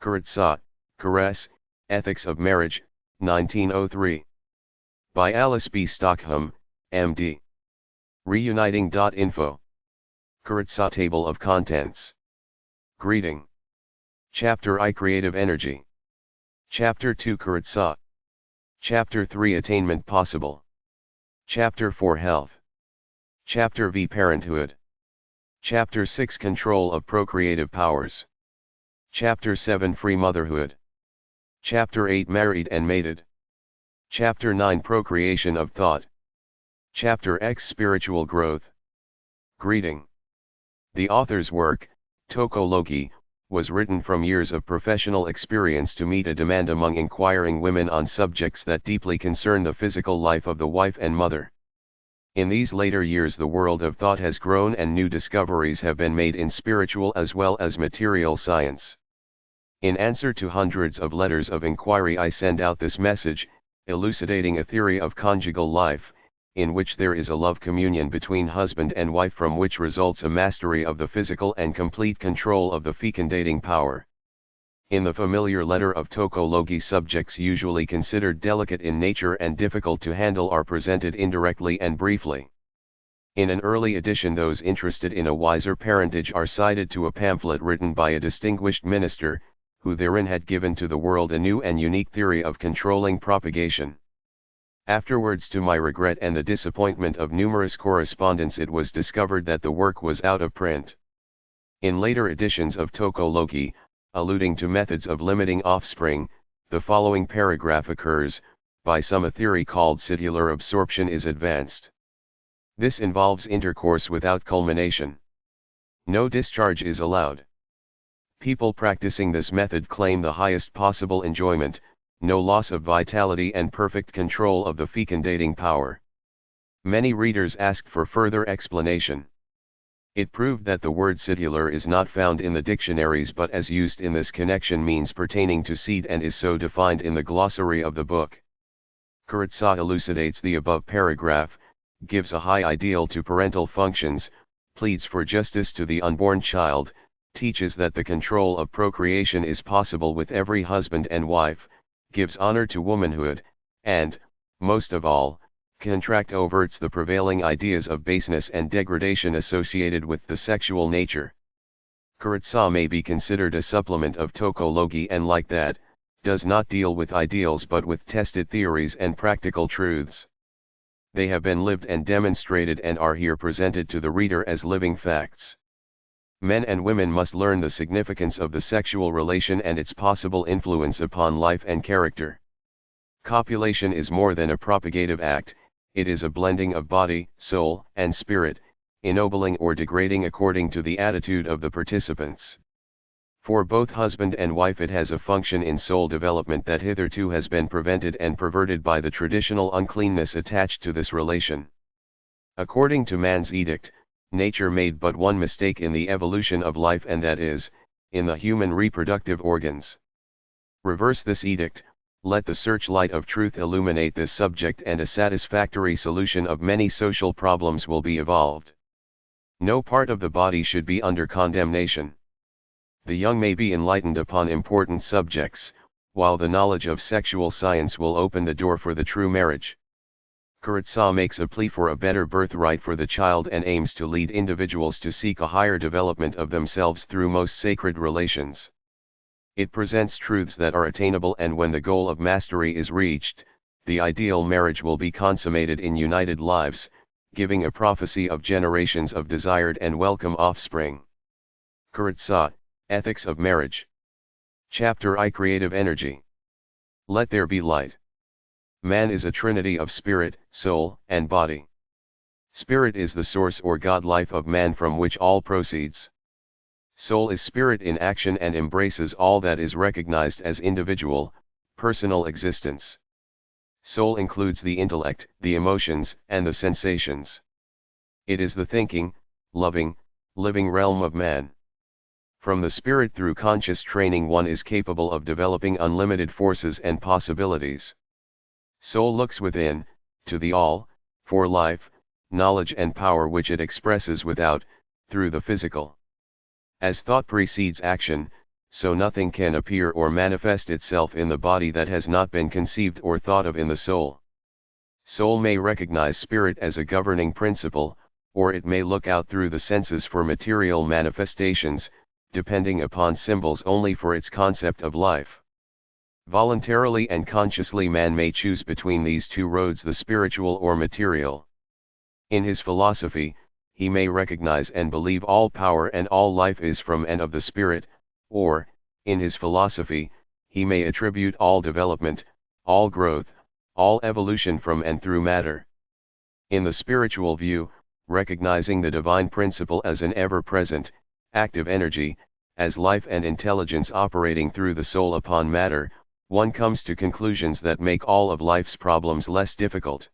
Karezza, Ethics of Marriage, 1903. By Alice B. Stockham, M.D. Reuniting.info. Karezza Table of Contents. Greeting. Chapter I Creative Energy. Chapter 2 Karezza. Chapter 3 Attainment Possible. Chapter 4 Health. Chapter V Parenthood. Chapter 6 Control of Procreative Powers. Chapter 7 Free Motherhood. Chapter 8 Married and Mated. Chapter 9 Procreation of Thought. Chapter X Spiritual Growth. Greeting. The author's work, Tokologi, was written from years of professional experience to meet a demand among inquiring women on subjects that deeply concern the physical life of the wife and mother. In these later years the world of thought has grown and new discoveries have been made in spiritual as well as material science. In answer to hundreds of letters of inquiry, I send out this message, elucidating a theory of conjugal life, in which there is a love communion between husband and wife from which results a mastery of the physical and complete control of the fecundating power. In the familiar letter of Tokologi, subjects usually considered delicate in nature and difficult to handle are presented indirectly and briefly. In an early edition, those interested in a wiser parentage are cited to a pamphlet written by a distinguished minister, who therein had given to the world a new and unique theory of controlling propagation. Afterwards, to my regret and the disappointment of numerous correspondents, it was discovered that the work was out of print. In later editions of Tokologi, alluding to methods of limiting offspring, the following paragraph occurs: by some a theory called cellular absorption is advanced. This involves intercourse without culmination. No discharge is allowed. People practicing this method claim the highest possible enjoyment, no loss of vitality and perfect control of the fecundating power. Many readers asked for further explanation. It proved that the word cellular is not found in the dictionaries, but as used in this connection means pertaining to seed and is so defined in the glossary of the book. Karezza elucidates the above paragraph, gives a high ideal to parental functions, pleads for justice to the unborn child, teaches that the control of procreation is possible with every husband and wife, gives honor to womanhood, and, most of all, overts the prevailing ideas of baseness and degradation associated with the sexual nature. Karezza may be considered a supplement of Tokologi, and like that, does not deal with ideals but with tested theories and practical truths. They have been lived and demonstrated and are here presented to the reader as living facts. Men and women must learn the significance of the sexual relation and its possible influence upon life and character. Copulation is more than a propagative act, it is a blending of body, soul, and spirit, ennobling or degrading according to the attitude of the participants. For both husband and wife it has a function in soul development that hitherto has been prevented and perverted by the traditional uncleanness attached to this relation. According to man's edict, nature made but one mistake in the evolution of life, and that is, in the human reproductive organs. Reverse this edict, let the searchlight of truth illuminate this subject, and a satisfactory solution of many social problems will be evolved. No part of the body should be under condemnation. The young may be enlightened upon important subjects, while the knowledge of sexual science will open the door for the true marriage. Karezza makes a plea for a better birthright for the child and aims to lead individuals to seek a higher development of themselves through most sacred relations. It presents truths that are attainable, and when the goal of mastery is reached, the ideal marriage will be consummated in united lives, giving a prophecy of generations of desired and welcome offspring. Karezza, Ethics of Marriage. Chapter I Creative Energy. Let there be light. Man is a trinity of spirit, soul, and body. Spirit is the source or God life of man from which all proceeds. Soul is spirit in action and embraces all that is recognized as individual, personal existence. Soul includes the intellect, the emotions, and the sensations. It is the thinking, loving, living realm of man. From the spirit through conscious training one is capable of developing unlimited forces and possibilities. Soul looks within, to the all, for life, knowledge and power which it expresses without, through the physical. As thought precedes action, so nothing can appear or manifest itself in the body that has not been conceived or thought of in the soul. Soul may recognize spirit as a governing principle, or it may look out through the senses for material manifestations, depending upon symbols only for its concept of life. Voluntarily and consciously man may choose between these two roads, the spiritual or material. In his philosophy, he may recognize and believe all power and all life is from and of the spirit, or, in his philosophy, he may attribute all development, all growth, all evolution from and through matter. In the spiritual view, recognizing the divine principle as an ever-present, active energy, as life and intelligence operating through the soul upon matter, one comes to conclusions that make all of life's problems less difficult.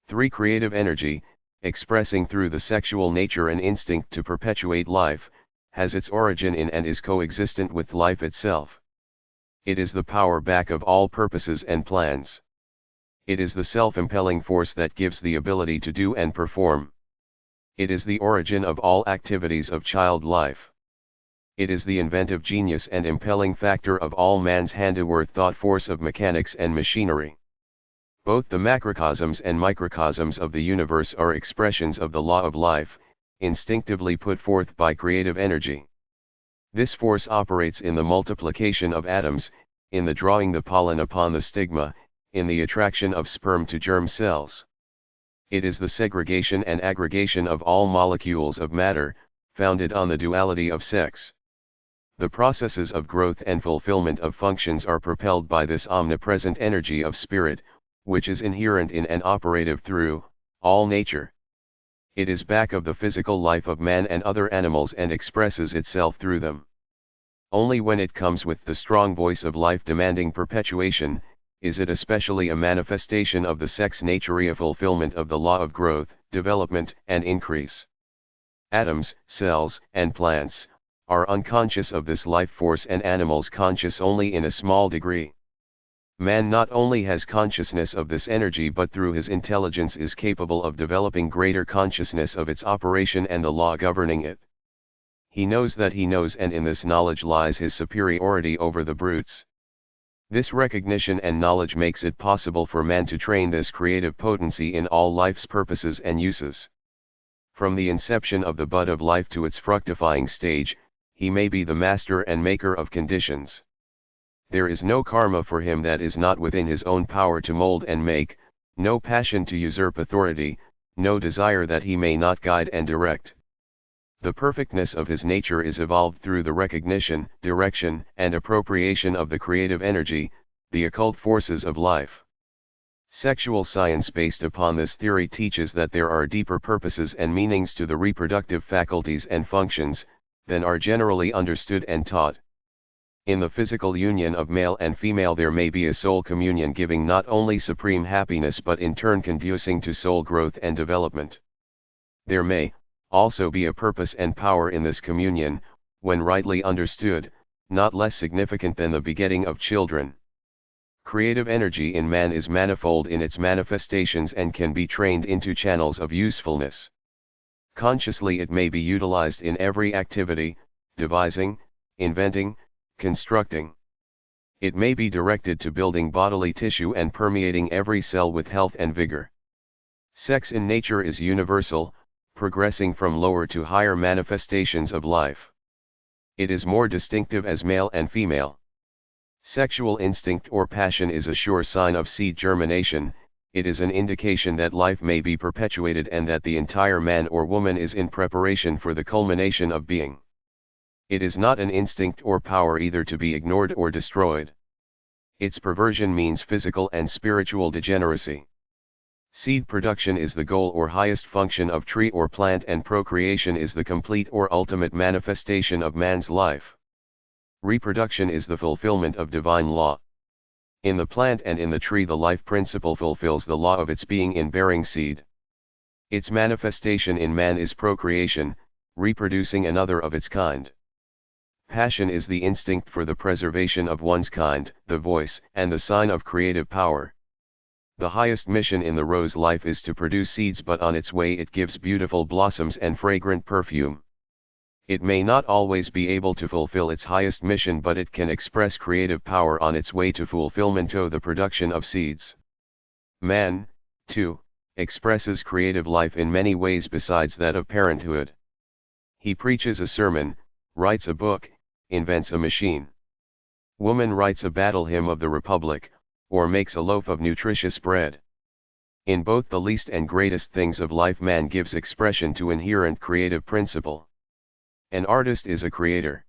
3. Creative energy, expressing through the sexual nature an instinct to perpetuate life, has its origin in and is coexistent with life itself. It is the power back of all purposes and plans. It is the self-impelling force that gives the ability to do and perform. It is the origin of all activities of child life. It is the inventive genius and impelling factor of all man's handiwork, thought force of mechanics and machinery. Both the macrocosms and microcosms of the universe are expressions of the law of life, instinctively put forth by creative energy. This force operates in the multiplication of atoms, in the drawing the pollen upon the stigma, in the attraction of sperm to germ cells. It is the segregation and aggregation of all molecules of matter, founded on the duality of sex. The processes of growth and fulfillment of functions are propelled by this omnipresent energy of spirit, which is inherent in and operative through all nature. It is back of the physical life of man and other animals and expresses itself through them. Only when it comes with the strong voice of life demanding perpetuation, is it especially a manifestation of the sex nature, a fulfillment of the law of growth, development, and increase. Atoms, cells, and plants are unconscious of this life force, and animals conscious only in a small degree. Man not only has consciousness of this energy, but through his intelligence is capable of developing greater consciousness of its operation and the law governing it. He knows that he knows, and in this knowledge lies his superiority over the brutes. This recognition and knowledge makes it possible for man to train this creative potency in all life's purposes and uses. From the inception of the bud of life to its fructifying stage, he may be the master and maker of conditions. There is no karma for him that is not within his own power to mold and make, no passion to usurp authority, no desire that he may not guide and direct. The perfectness of his nature is evolved through the recognition, direction, and appropriation of the creative energy, the occult forces of life. Sexual science based upon this theory teaches that there are deeper purposes and meanings to the reproductive faculties and functions, than are generally understood and taught. In the physical union of male and female there may be a soul communion giving not only supreme happiness but in turn conducing to soul growth and development. There may also be a purpose and power in this communion, when rightly understood, not less significant than the begetting of children. Creative energy in man is manifold in its manifestations and can be trained into channels of usefulness. Consciously it may be utilized in every activity, devising, inventing, constructing. It may be directed to building bodily tissue and permeating every cell with health and vigor. Sex in nature is universal, progressing from lower to higher manifestations of life. It is more distinctive as male and female. Sexual instinct or passion is a sure sign of seed germination. It is an indication that life may be perpetuated and that the entire man or woman is in preparation for the culmination of being. It is not an instinct or power either to be ignored or destroyed. Its perversion means physical and spiritual degeneracy. Seed production is the goal or highest function of tree or plant, and procreation is the complete or ultimate manifestation of man's life. Reproduction is the fulfillment of divine law. In the plant and in the tree the life principle fulfills the law of its being in bearing seed. Its manifestation in man is procreation, reproducing another of its kind. Passion is the instinct for the preservation of one's kind, the voice and the sign of creative power. The highest mission in the rose life is to produce seeds, but on its way it gives beautiful blossoms and fragrant perfume. It may not always be able to fulfill its highest mission, but it can express creative power on its way to fulfillment of the production of seeds. Man, too, expresses creative life in many ways besides that of parenthood. He preaches a sermon, writes a book, invents a machine. Woman writes a battle hymn of the Republic, or makes a loaf of nutritious bread. In both the least and greatest things of life, man gives expression to inherent creative principle. An artist is a creator.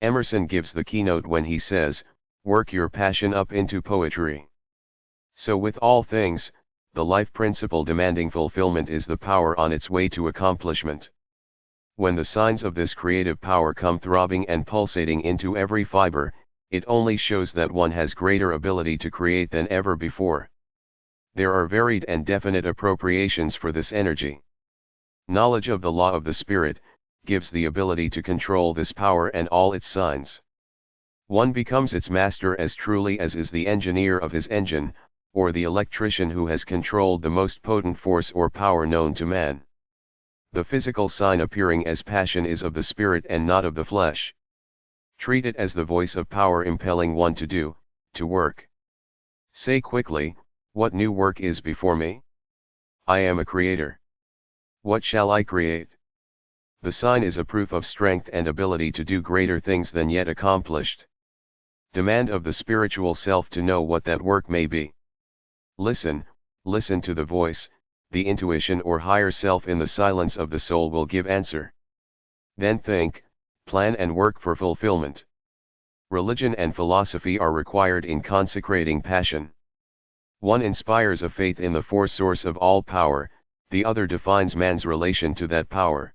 Emerson gives the keynote when he says, "Work your passion up into poetry." So with all things, the life principle demanding fulfillment is the power on its way to accomplishment. When the signs of this creative power come throbbing and pulsating into every fiber, it only shows that one has greater ability to create than ever before. There are varied and definite appropriations for this energy. Knowledge of the law of the Spirit gives the ability to control this power and all its signs. One becomes its master as truly as is the engineer of his engine, or the electrician who has controlled the most potent force or power known to man. The physical sign appearing as passion is of the spirit and not of the flesh. Treat it as the voice of power impelling one to do, to work. Say quickly, "What new work is before me? I am a creator. What shall I create?" The sign is a proof of strength and ability to do greater things than yet accomplished. Demand of the spiritual self to know what that work may be. Listen to the voice, the intuition or higher self in the silence of the soul will give answer. Then think, plan and work for fulfillment. Religion and philosophy are required in consecrating passion. One inspires a faith in the foresource of all power, the other defines man's relation to that power.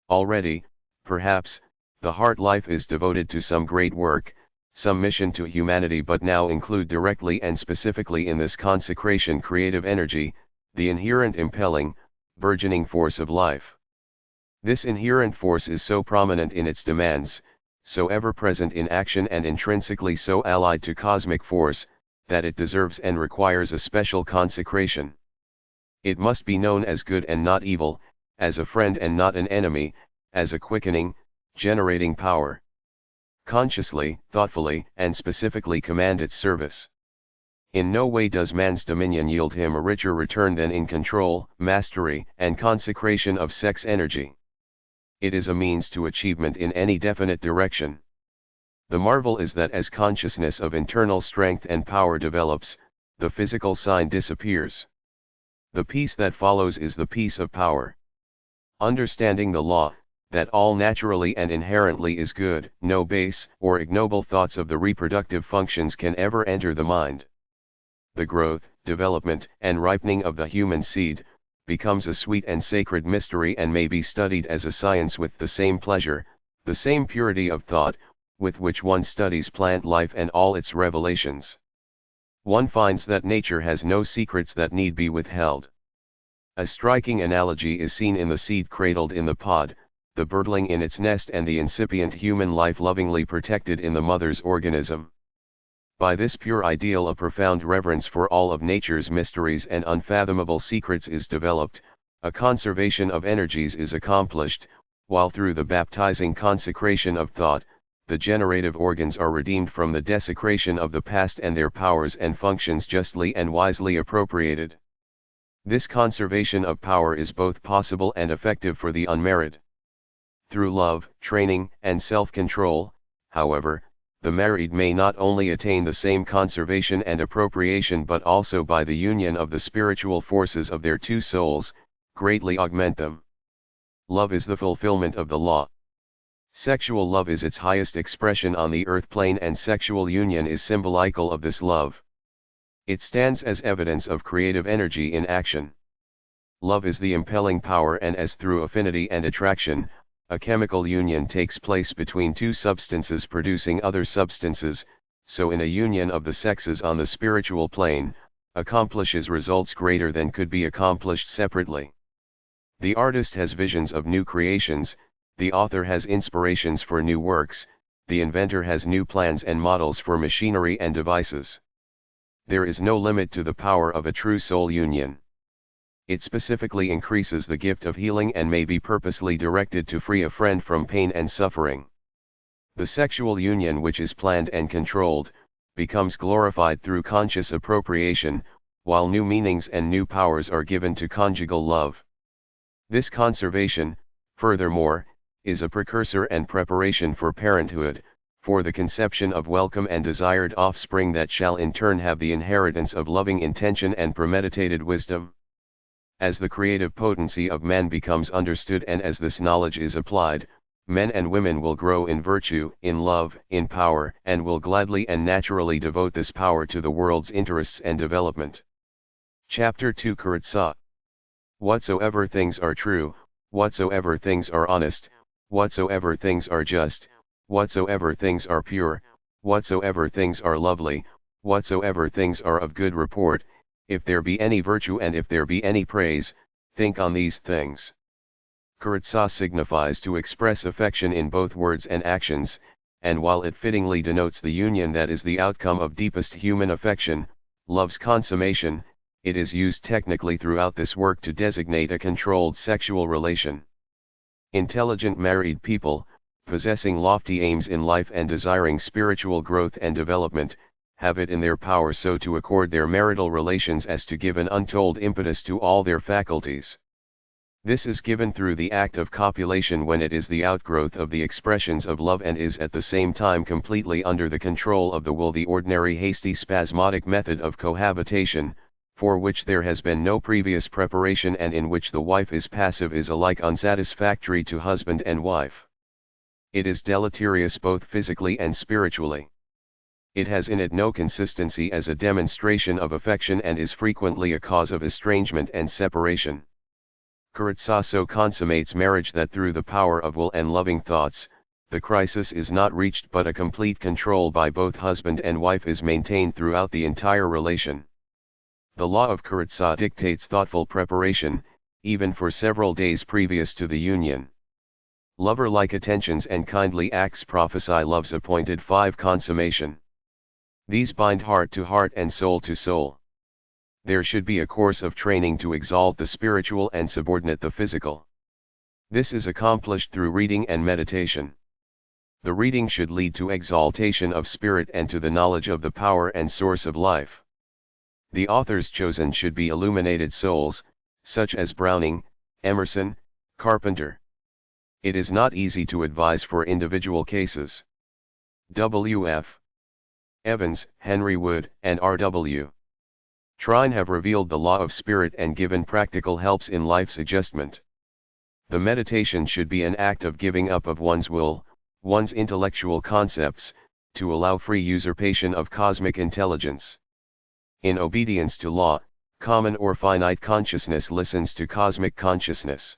Already, perhaps, the heart life is devoted to some great work, some mission to humanity, but now include directly and specifically in this consecration creative energy, the inherent impelling, burgeoning force of life. This inherent force is so prominent in its demands, so ever present in action and intrinsically so allied to cosmic force, that it deserves and requires a special consecration. It must be known as good and not evil, as a friend and not an enemy, as a quickening, generating power. Consciously, thoughtfully, and specifically command its service. In no way does man's dominion yield him a richer return than in control, mastery, and consecration of sex energy. It is a means to achievement in any definite direction. The marvel is that as consciousness of internal strength and power develops, the physical sign disappears. The peace that follows is the peace of power. Understanding the law, that all naturally and inherently is good, no base or ignoble thoughts of the reproductive functions can ever enter the mind. The growth, development, and ripening of the human seed becomes a sweet and sacred mystery and may be studied as a science with the same pleasure, the same purity of thought, with which one studies plant life and all its revelations. One finds that nature has no secrets that need be withheld. A striking analogy is seen in the seed cradled in the pod, the birdling in its nest, and the incipient human life lovingly protected in the mother's organism. By this pure ideal a profound reverence for all of nature's mysteries and unfathomable secrets is developed, a conservation of energies is accomplished, while through the baptizing consecration of thought, the generative organs are redeemed from the desecration of the past and their powers and functions justly and wisely appropriated. This conservation of power is both possible and effective for the unmarried. Through love, training, and self-control, however, the married may not only attain the same conservation and appropriation but also by the union of the spiritual forces of their two souls, greatly augment them. Love is the fulfillment of the law. Sexual love is its highest expression on the earth plane, and sexual union is symbolical of this love. It stands as evidence of creative energy in action. Love is the impelling power, and as through affinity and attraction, a chemical union takes place between two substances producing other substances, so in a union of the sexes on the spiritual plane, accomplishes results greater than could be accomplished separately. The artist has visions of new creations, the author has inspirations for new works, the inventor has new plans and models for machinery and devices. There is no limit to the power of a true soul union. It specifically increases the gift of healing and may be purposely directed to free a friend from pain and suffering. The sexual union, which is planned and controlled, becomes glorified through conscious appropriation, while new meanings and new powers are given to conjugal love. This conservation, furthermore, is a precursor and preparation for parenthood, for the conception of welcome and desired offspring that shall in turn have the inheritance of loving intention and premeditated wisdom. As the creative potency of man becomes understood and as this knowledge is applied, men and women will grow in virtue, in love, in power, and will gladly and naturally devote this power to the world's interests and development. Chapter 2 Karezza. Whatsoever things are true, whatsoever things are honest, whatsoever things are just, whatsoever things are pure, whatsoever things are lovely, whatsoever things are of good report, if there be any virtue and if there be any praise, think on these things. Karezza signifies to express affection in both words and actions, and while it fittingly denotes the union that is the outcome of deepest human affection, love's consummation, it is used technically throughout this work to designate a controlled sexual relation. Intelligent married people, possessing lofty aims in life and desiring spiritual growth and development, have it in their power so to accord their marital relations as to give an untold impetus to all their faculties. This is given through the act of copulation when it is the outgrowth of the expressions of love and is at the same time completely under the control of the will. The ordinary hasty spasmodic method of cohabitation, for which there has been no previous preparation and in which the wife is passive, is alike unsatisfactory to husband and wife. It is deleterious both physically and spiritually. It has in it no consistency as a demonstration of affection and is frequently a cause of estrangement and separation. Karezza so consummates marriage that through the power of will and loving thoughts, the crisis is not reached but a complete control by both husband and wife is maintained throughout the entire relation. The law of Karezza dictates thoughtful preparation, even for several days previous to the union. Lover-like attentions and kindly acts prophesy love's appointed 5 consummation. These bind heart to heart and soul to soul. There should be a course of training to exalt the spiritual and subordinate the physical. This is accomplished through reading and meditation. The reading should lead to exaltation of spirit and to the knowledge of the power and source of life. The authors chosen should be illuminated souls, such as Browning, Emerson, Carpenter. It is not easy to advise for individual cases. W.F. Evans, Henry Wood, and R.W. Trine have revealed the law of spirit and given practical helps in life's adjustment. The meditation should be an act of giving up of one's will, one's intellectual concepts, to allow free usurpation of cosmic intelligence. In obedience to law, common or finite consciousness listens to cosmic consciousness.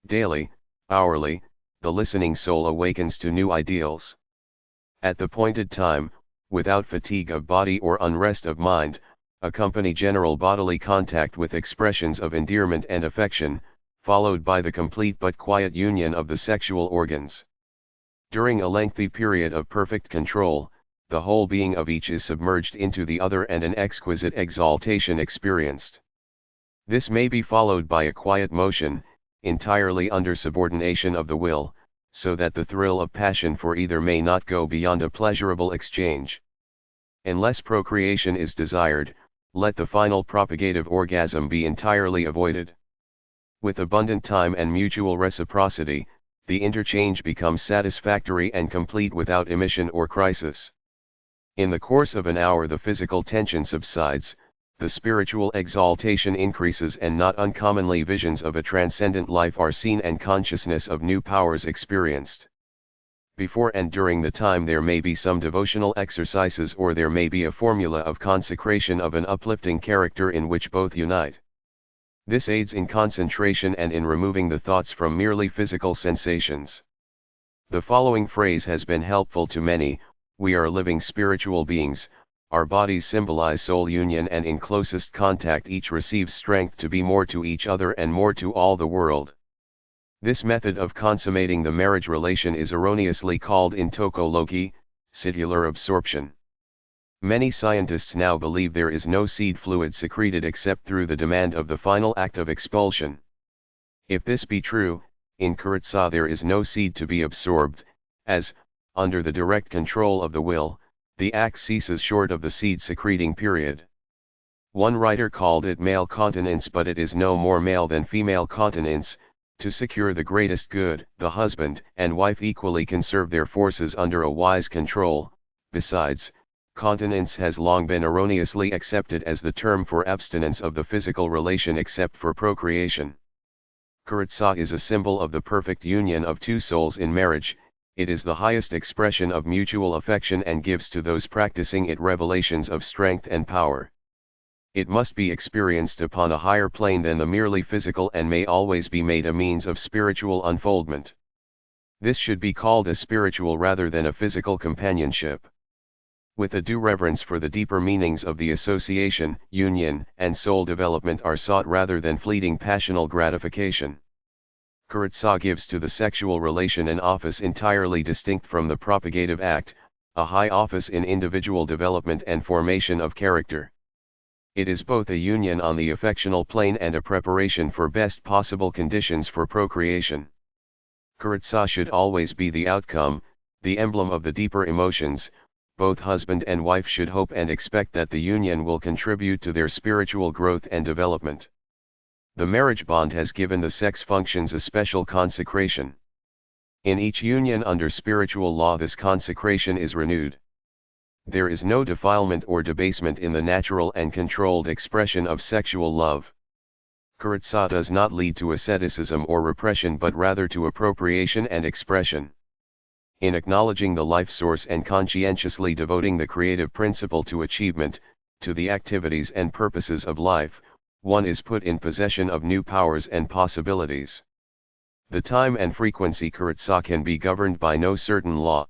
Daily, hourly, the listening soul awakens to new ideals. At the appointed time, without fatigue of body or unrest of mind, accompany general bodily contact with expressions of endearment and affection, followed by the complete but quiet union of the sexual organs. During a lengthy period of perfect control, the whole being of each is submerged into the other and an exquisite exaltation experienced. This may be followed by a quiet motion, entirely under subordination of the will, so that the thrill of passion for either may not go beyond a pleasurable exchange. Unless procreation is desired, let the final propagative orgasm be entirely avoided. With abundant time and mutual reciprocity, the interchange becomes satisfactory and complete without emission or crisis. In the course of an hour the physical tension subsides, the spiritual exaltation increases and not uncommonly visions of a transcendent life are seen and consciousness of new powers experienced. Before and during the time there may be some devotional exercises or there may be a formula of consecration of an uplifting character in which both unite. This aids in concentration and in removing the thoughts from merely physical sensations. The following phrase has been helpful to many: we are living spiritual beings, our bodies symbolize soul union and in closest contact each receives strength to be more to each other and more to all the world. This method of consummating the marriage relation is erroneously called in tokology, titular absorption. Many scientists now believe there is no seed fluid secreted except through the demand of the final act of expulsion. If this be true, in Karezza there is no seed to be absorbed, as, under the direct control of the will, the act ceases short of the seed secreting period. One writer called it male continence, but it is no more male than female continence. To secure the greatest good, the husband and wife equally conserve their forces under a wise control. Besides, continence has long been erroneously accepted as the term for abstinence of the physical relation except for procreation. Karezza is a symbol of the perfect union of two souls in marriage. It is the highest expression of mutual affection and gives to those practicing it revelations of strength and power. It must be experienced upon a higher plane than the merely physical and may always be made a means of spiritual unfoldment. This should be called a spiritual rather than a physical companionship. With a due reverence for the deeper meanings of the association, union, and soul development are sought rather than fleeting passional gratification. Karezza gives to the sexual relation an office entirely distinct from the propagative act, a high office in individual development and formation of character. It is both a union on the affectional plane and a preparation for best possible conditions for procreation. Karezza should always be the outcome, the emblem of the deeper emotions. Both husband and wife should hope and expect that the union will contribute to their spiritual growth and development. The marriage bond has given the sex functions a special consecration. In each union under spiritual law this consecration is renewed. There is no defilement or debasement in the natural and controlled expression of sexual love. Karezza does not lead to asceticism or repression but rather to appropriation and expression. In acknowledging the life source and conscientiously devoting the creative principle to achievement, to the activities and purposes of life, one is put in possession of new powers and possibilities. The time and frequency Karezza can be governed by no certain law.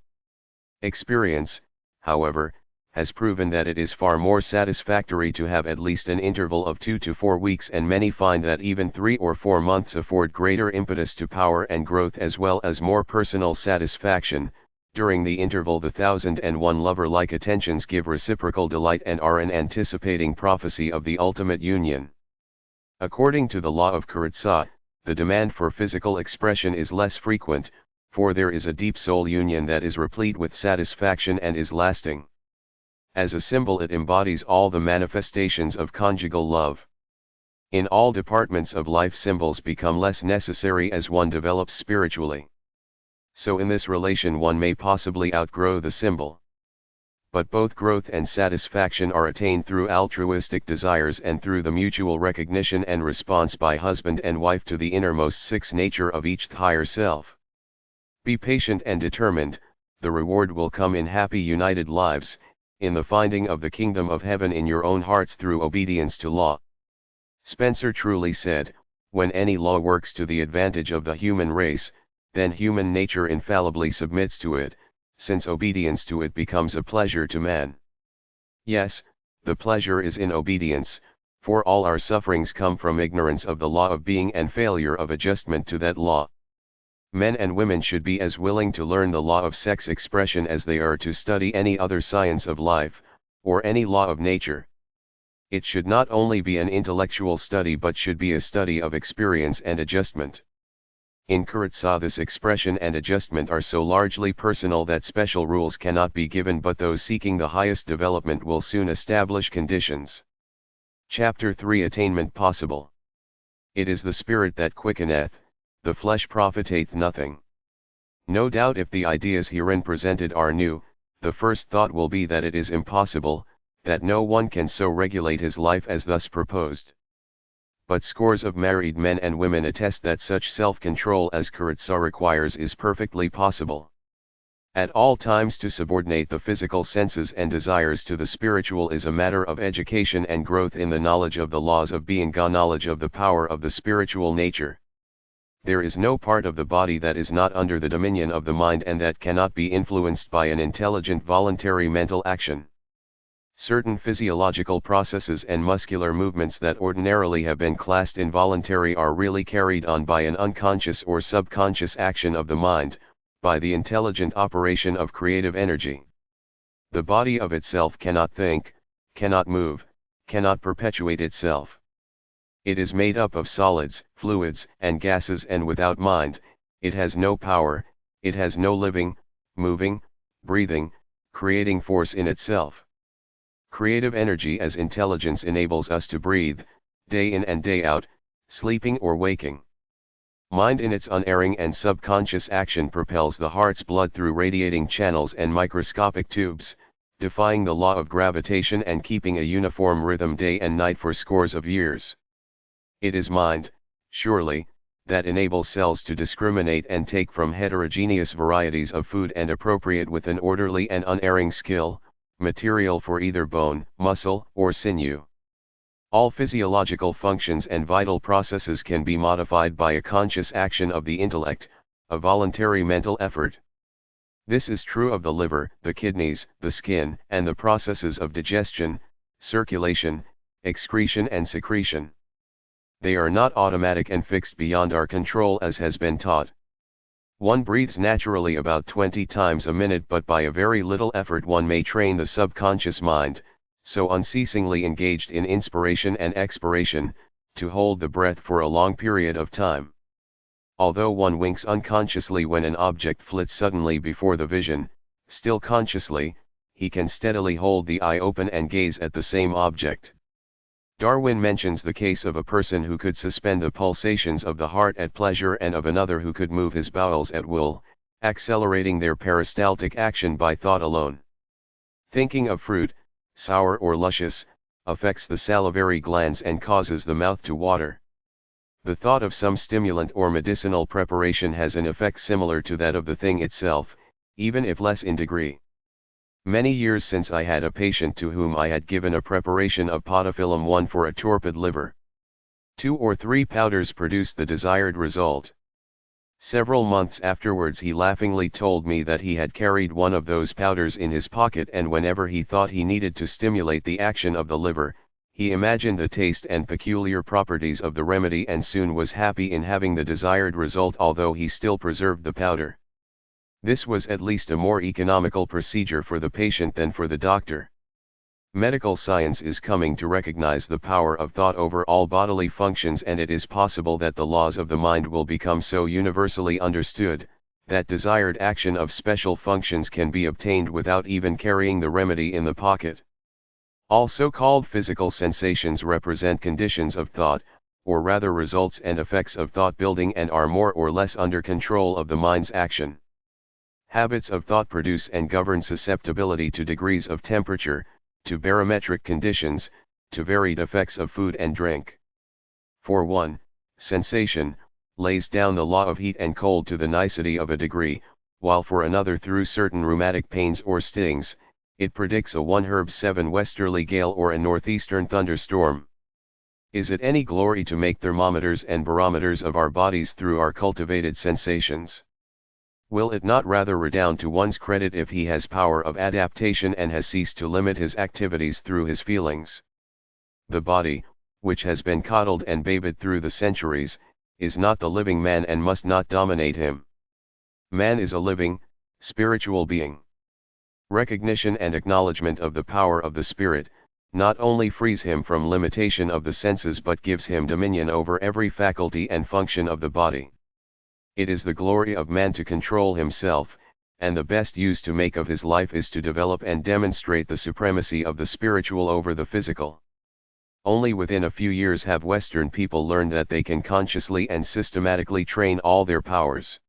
Experience, however, has proven that it is far more satisfactory to have at least an interval of 2 to 4 weeks, and many find that even 3 or 4 months afford greater impetus to power and growth as well as more personal satisfaction. During the interval the 1001 lover-like attentions give reciprocal delight and are an anticipating prophecy of the ultimate union. According to the law of Karezza, the demand for physical expression is less frequent, for there is a deep soul union that is replete with satisfaction and is lasting. As a symbol it embodies all the manifestations of conjugal love. In all departments of life symbols become less necessary as one develops spiritually. So in this relation one may possibly outgrow the symbol. But both growth and satisfaction are attained through altruistic desires and through the mutual recognition and response by husband and wife to the innermost sixth nature of each higher self. Be patient and determined, the reward will come in happy united lives, in the finding of the kingdom of heaven in your own hearts through obedience to law. Spencer truly said, when any law works to the advantage of the human race, then human nature infallibly submits to it, since obedience to it becomes a pleasure to man. Yes, the pleasure is in obedience, for all our sufferings come from ignorance of the law of being and failure of adjustment to that law. Men and women should be as willing to learn the law of sex expression as they are to study any other science of life, or any law of nature. It should not only be an intellectual study but should be a study of experience and adjustment. In Karezza this expression and adjustment are so largely personal that special rules cannot be given, but those seeking the highest development will soon establish conditions. Chapter 3 Attainment Possible. It is the spirit that quickeneth, the flesh profiteth nothing. No doubt if the ideas herein presented are new, the first thought will be that it is impossible, that no one can so regulate his life as thus proposed. But scores of married men and women attest that such self-control as Karezza requires is perfectly possible. At all times to subordinate the physical senses and desires to the spiritual is a matter of education and growth in the knowledge of the laws of being, knowledge of the power of the spiritual nature. There is no part of the body that is not under the dominion of the mind and that cannot be influenced by an intelligent voluntary mental action. Certain physiological processes and muscular movements that ordinarily have been classed involuntary are really carried on by an unconscious or subconscious action of the mind, by the intelligent operation of creative energy. The body of itself cannot think, cannot move, cannot perpetuate itself. It is made up of solids, fluids, and gases, and without mind, it has no power, it has no living, moving, breathing, creating force in itself. Creative energy as intelligence enables us to breathe, day in and day out, sleeping or waking. Mind in its unerring and subconscious action propels the heart's blood through radiating channels and microscopic tubes, defying the law of gravitation and keeping a uniform rhythm day and night for scores of years. It is mind, surely, that enables cells to discriminate and take from heterogeneous varieties of food and appropriate with an orderly and unerring skill, material for either bone, muscle, or sinew. All physiological functions and vital processes can be modified by a conscious action of the intellect, a voluntary mental effort. This is true of the liver, the kidneys, the skin, and the processes of digestion, circulation, excretion and secretion. They are not automatic and fixed beyond our control as has been taught. One breathes naturally about 20 times a minute, but by a very little effort one may train the subconscious mind, so unceasingly engaged in inspiration and expiration, to hold the breath for a long period of time. Although one winks unconsciously when an object flits suddenly before the vision, still consciously, he can steadily hold the eye open and gaze at the same object. Darwin mentions the case of a person who could suspend the pulsations of the heart at pleasure and of another who could move his bowels at will, accelerating their peristaltic action by thought alone. Thinking of fruit, sour or luscious, affects the salivary glands and causes the mouth to water. The thought of some stimulant or medicinal preparation has an effect similar to that of the thing itself, even if less in degree. Many years since I had a patient to whom I had given a preparation of podophyllum 1 for a torpid liver. 2 or 3 powders produced the desired result. Several months afterwards he laughingly told me that he had carried one of those powders in his pocket, and whenever he thought he needed to stimulate the action of the liver, he imagined the taste and peculiar properties of the remedy and soon was happy in having the desired result, although he still preserved the powder. This was at least a more economical procedure for the patient than for the doctor. Medical science is coming to recognize the power of thought over all bodily functions, and it is possible that the laws of the mind will become so universally understood, that desired action of special functions can be obtained without even carrying the remedy in the pocket. All so-called physical sensations represent conditions of thought, or rather results and effects of thought building, and are more or less under control of the mind's action. Habits of thought produce and govern susceptibility to degrees of temperature, to barometric conditions, to varied effects of food and drink. For one, sensation lays down the law of heat and cold to the nicety of a degree, while for another, through certain rheumatic pains or stings, it predicts a 1/7 westerly gale or a northeastern thunderstorm. Is it any glory to make thermometers and barometers of our bodies through our cultivated sensations? Will it not rather redound to one's credit if he has power of adaptation and has ceased to limit his activities through his feelings? The body, which has been coddled and babied through the centuries, is not the living man and must not dominate him. Man is a living, spiritual being. Recognition and acknowledgement of the power of the spirit, not only frees him from limitation of the senses but gives him dominion over every faculty and function of the body. It is the glory of man to control himself, and the best use to make of his life is to develop and demonstrate the supremacy of the spiritual over the physical. Only within a few years have Western people learned that they can consciously and systematically train all their powers.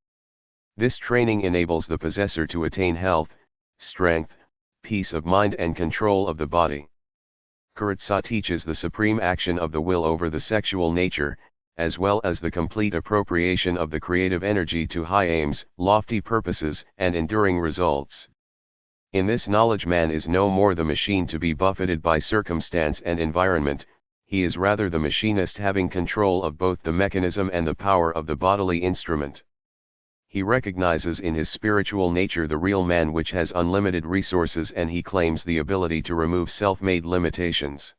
This training enables the possessor to attain health, strength, peace of mind and control of the body. Karezza teaches the supreme action of the will over the sexual nature, as well as the complete appropriation of the creative energy to high aims, lofty purposes, and enduring results. In this knowledge man is no more the machine to be buffeted by circumstance and environment, he is rather the machinist having control of both the mechanism and the power of the bodily instrument. He recognizes in his spiritual nature the real man which has unlimited resources, and he claims the ability to remove self-made limitations.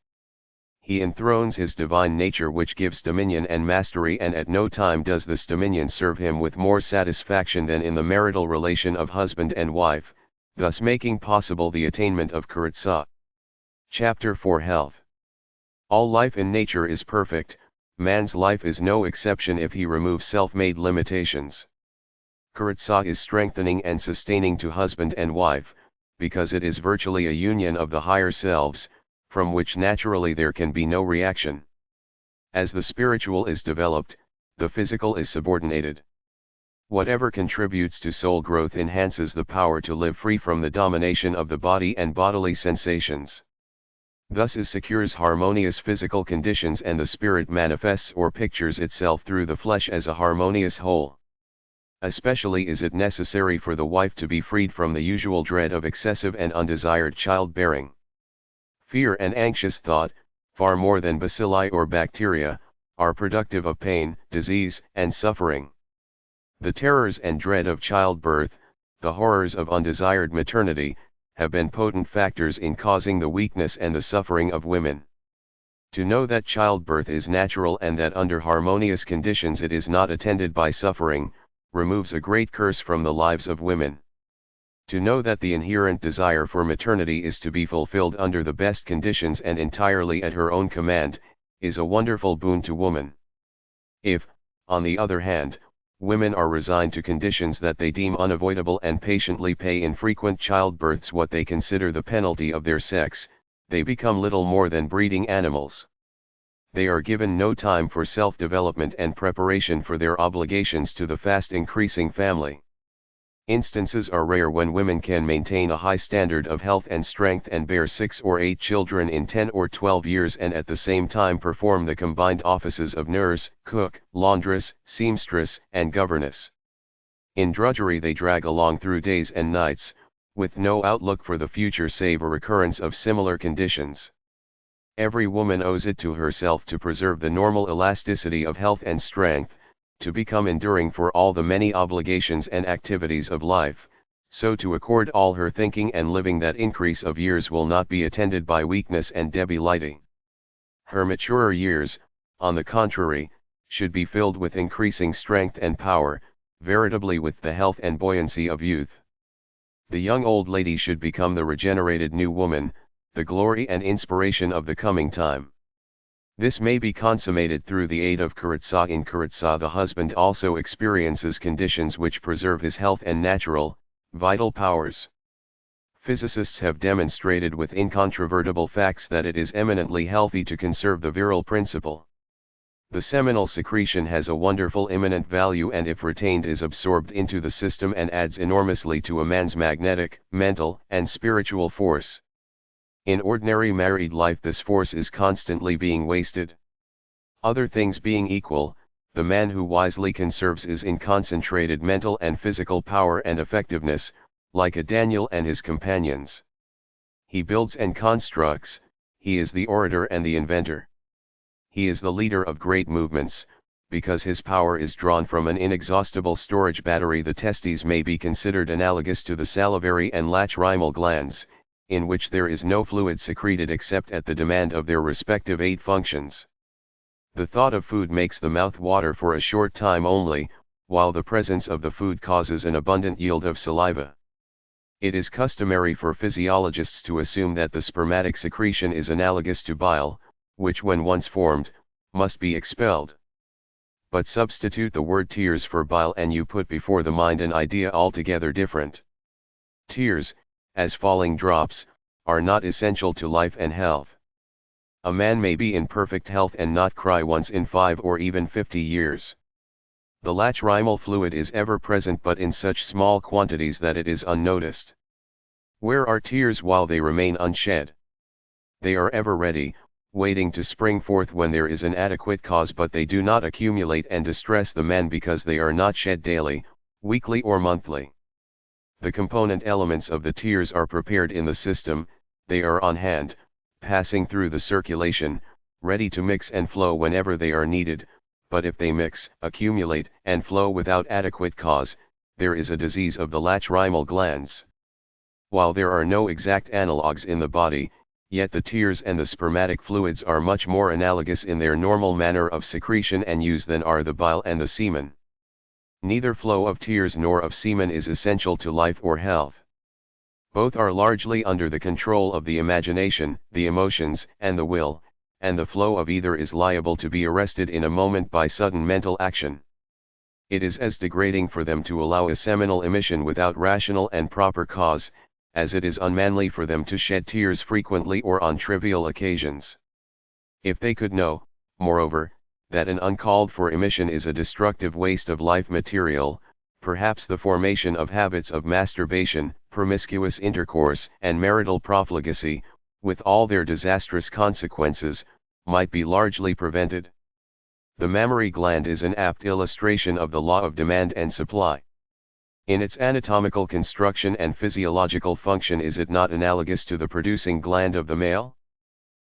He enthrones his divine nature which gives dominion and mastery, and at no time does this dominion serve him with more satisfaction than in the marital relation of husband and wife, thus making possible the attainment of Karezza. Chapter 4 Health. All life in nature is perfect, man's life is no exception if he removes self-made limitations. Karezza is strengthening and sustaining to husband and wife, because it is virtually a union of the higher selves, from which naturally there can be no reaction. As the spiritual is developed, the physical is subordinated. Whatever contributes to soul growth enhances the power to live free from the domination of the body and bodily sensations. Thus it secures harmonious physical conditions and the spirit manifests or pictures itself through the flesh as a harmonious whole. Especially is it necessary for the wife to be freed from the usual dread of excessive and undesired childbearing. Fear and anxious thought, far more than bacilli or bacteria, are productive of pain, disease, and suffering. The terrors and dread of childbirth, the horrors of undesired maternity, have been potent factors in causing the weakness and the suffering of women. To know that childbirth is natural and that under harmonious conditions it is not attended by suffering, removes a great curse from the lives of women. To know that the inherent desire for maternity is to be fulfilled under the best conditions and entirely at her own command, is a wonderful boon to woman. If, on the other hand, women are resigned to conditions that they deem unavoidable and patiently pay in frequent childbirths what they consider the penalty of their sex, they become little more than breeding animals. They are given no time for self-development and preparation for their obligations to the fast increasing family. Instances are rare when women can maintain a high standard of health and strength and bear 6 or 8 children in 10 or 12 years and at the same time perform the combined offices of nurse, cook, laundress, seamstress, and governess. In drudgery they drag along through days and nights, with no outlook for the future save a recurrence of similar conditions. Every woman owes it to herself to preserve the normal elasticity of health and strength, to become enduring for all the many obligations and activities of life, so to accord all her thinking and living that increase of years will not be attended by weakness and debility. Her maturer years, on the contrary, should be filled with increasing strength and power, veritably with the health and buoyancy of youth. The young old lady should become the regenerated new woman, the glory and inspiration of the coming time. This may be consummated through the aid of Karezza. In Karezza the husband also experiences conditions which preserve his health and natural, vital powers. Physicists have demonstrated with incontrovertible facts that it is eminently healthy to conserve the virile principle. The seminal secretion has a wonderful immanent value and if retained is absorbed into the system and adds enormously to a man's magnetic, mental, and spiritual force. In ordinary married life this force is constantly being wasted. Other things being equal, the man who wisely conserves is in concentrated mental and physical power and effectiveness, like a Daniel and his companions. He builds and constructs, he is the orator and the inventor. He is the leader of great movements, because his power is drawn from an inexhaustible storage battery. The testes may be considered analogous to the salivary and lacrimal glands, in which there is no fluid secreted except at the demand of their respective 8 functions. The thought of food makes the mouth water for a short time only, while the presence of the food causes an abundant yield of saliva. It is customary for physiologists to assume that the spermatic secretion is analogous to bile, which when once formed, must be expelled. But substitute the word tears for bile and you put before the mind an idea altogether different. Tears, as falling drops, are not essential to life and health. A man may be in perfect health and not cry once in 5 or even 50 years. The lacrimal fluid is ever present but in such small quantities that it is unnoticed. Where are tears while they remain unshed? They are ever ready, waiting to spring forth when there is an adequate cause, but they do not accumulate and distress the man because they are not shed daily, weekly or monthly. The component elements of the tears are prepared in the system, they are on hand, passing through the circulation, ready to mix and flow whenever they are needed, but if they mix, accumulate, and flow without adequate cause, there is a disease of the lacrimal glands. While there are no exact analogues in the body, yet the tears and the spermatic fluids are much more analogous in their normal manner of secretion and use than are the bile and the semen. Neither flow of tears nor of semen is essential to life or health. Both are largely under the control of the imagination, the emotions, and the will, and the flow of either is liable to be arrested in a moment by sudden mental action. It is as degrading for them to allow a seminal emission without rational and proper cause, as it is unmanly for them to shed tears frequently or on trivial occasions. If they could know, moreover, that an uncalled for emission is a destructive waste of life material, perhaps the formation of habits of masturbation, promiscuous intercourse, and marital profligacy, with all their disastrous consequences, might be largely prevented. The mammary gland is an apt illustration of the law of demand and supply. In its anatomical construction and physiological function, is it not analogous to the producing gland of the male?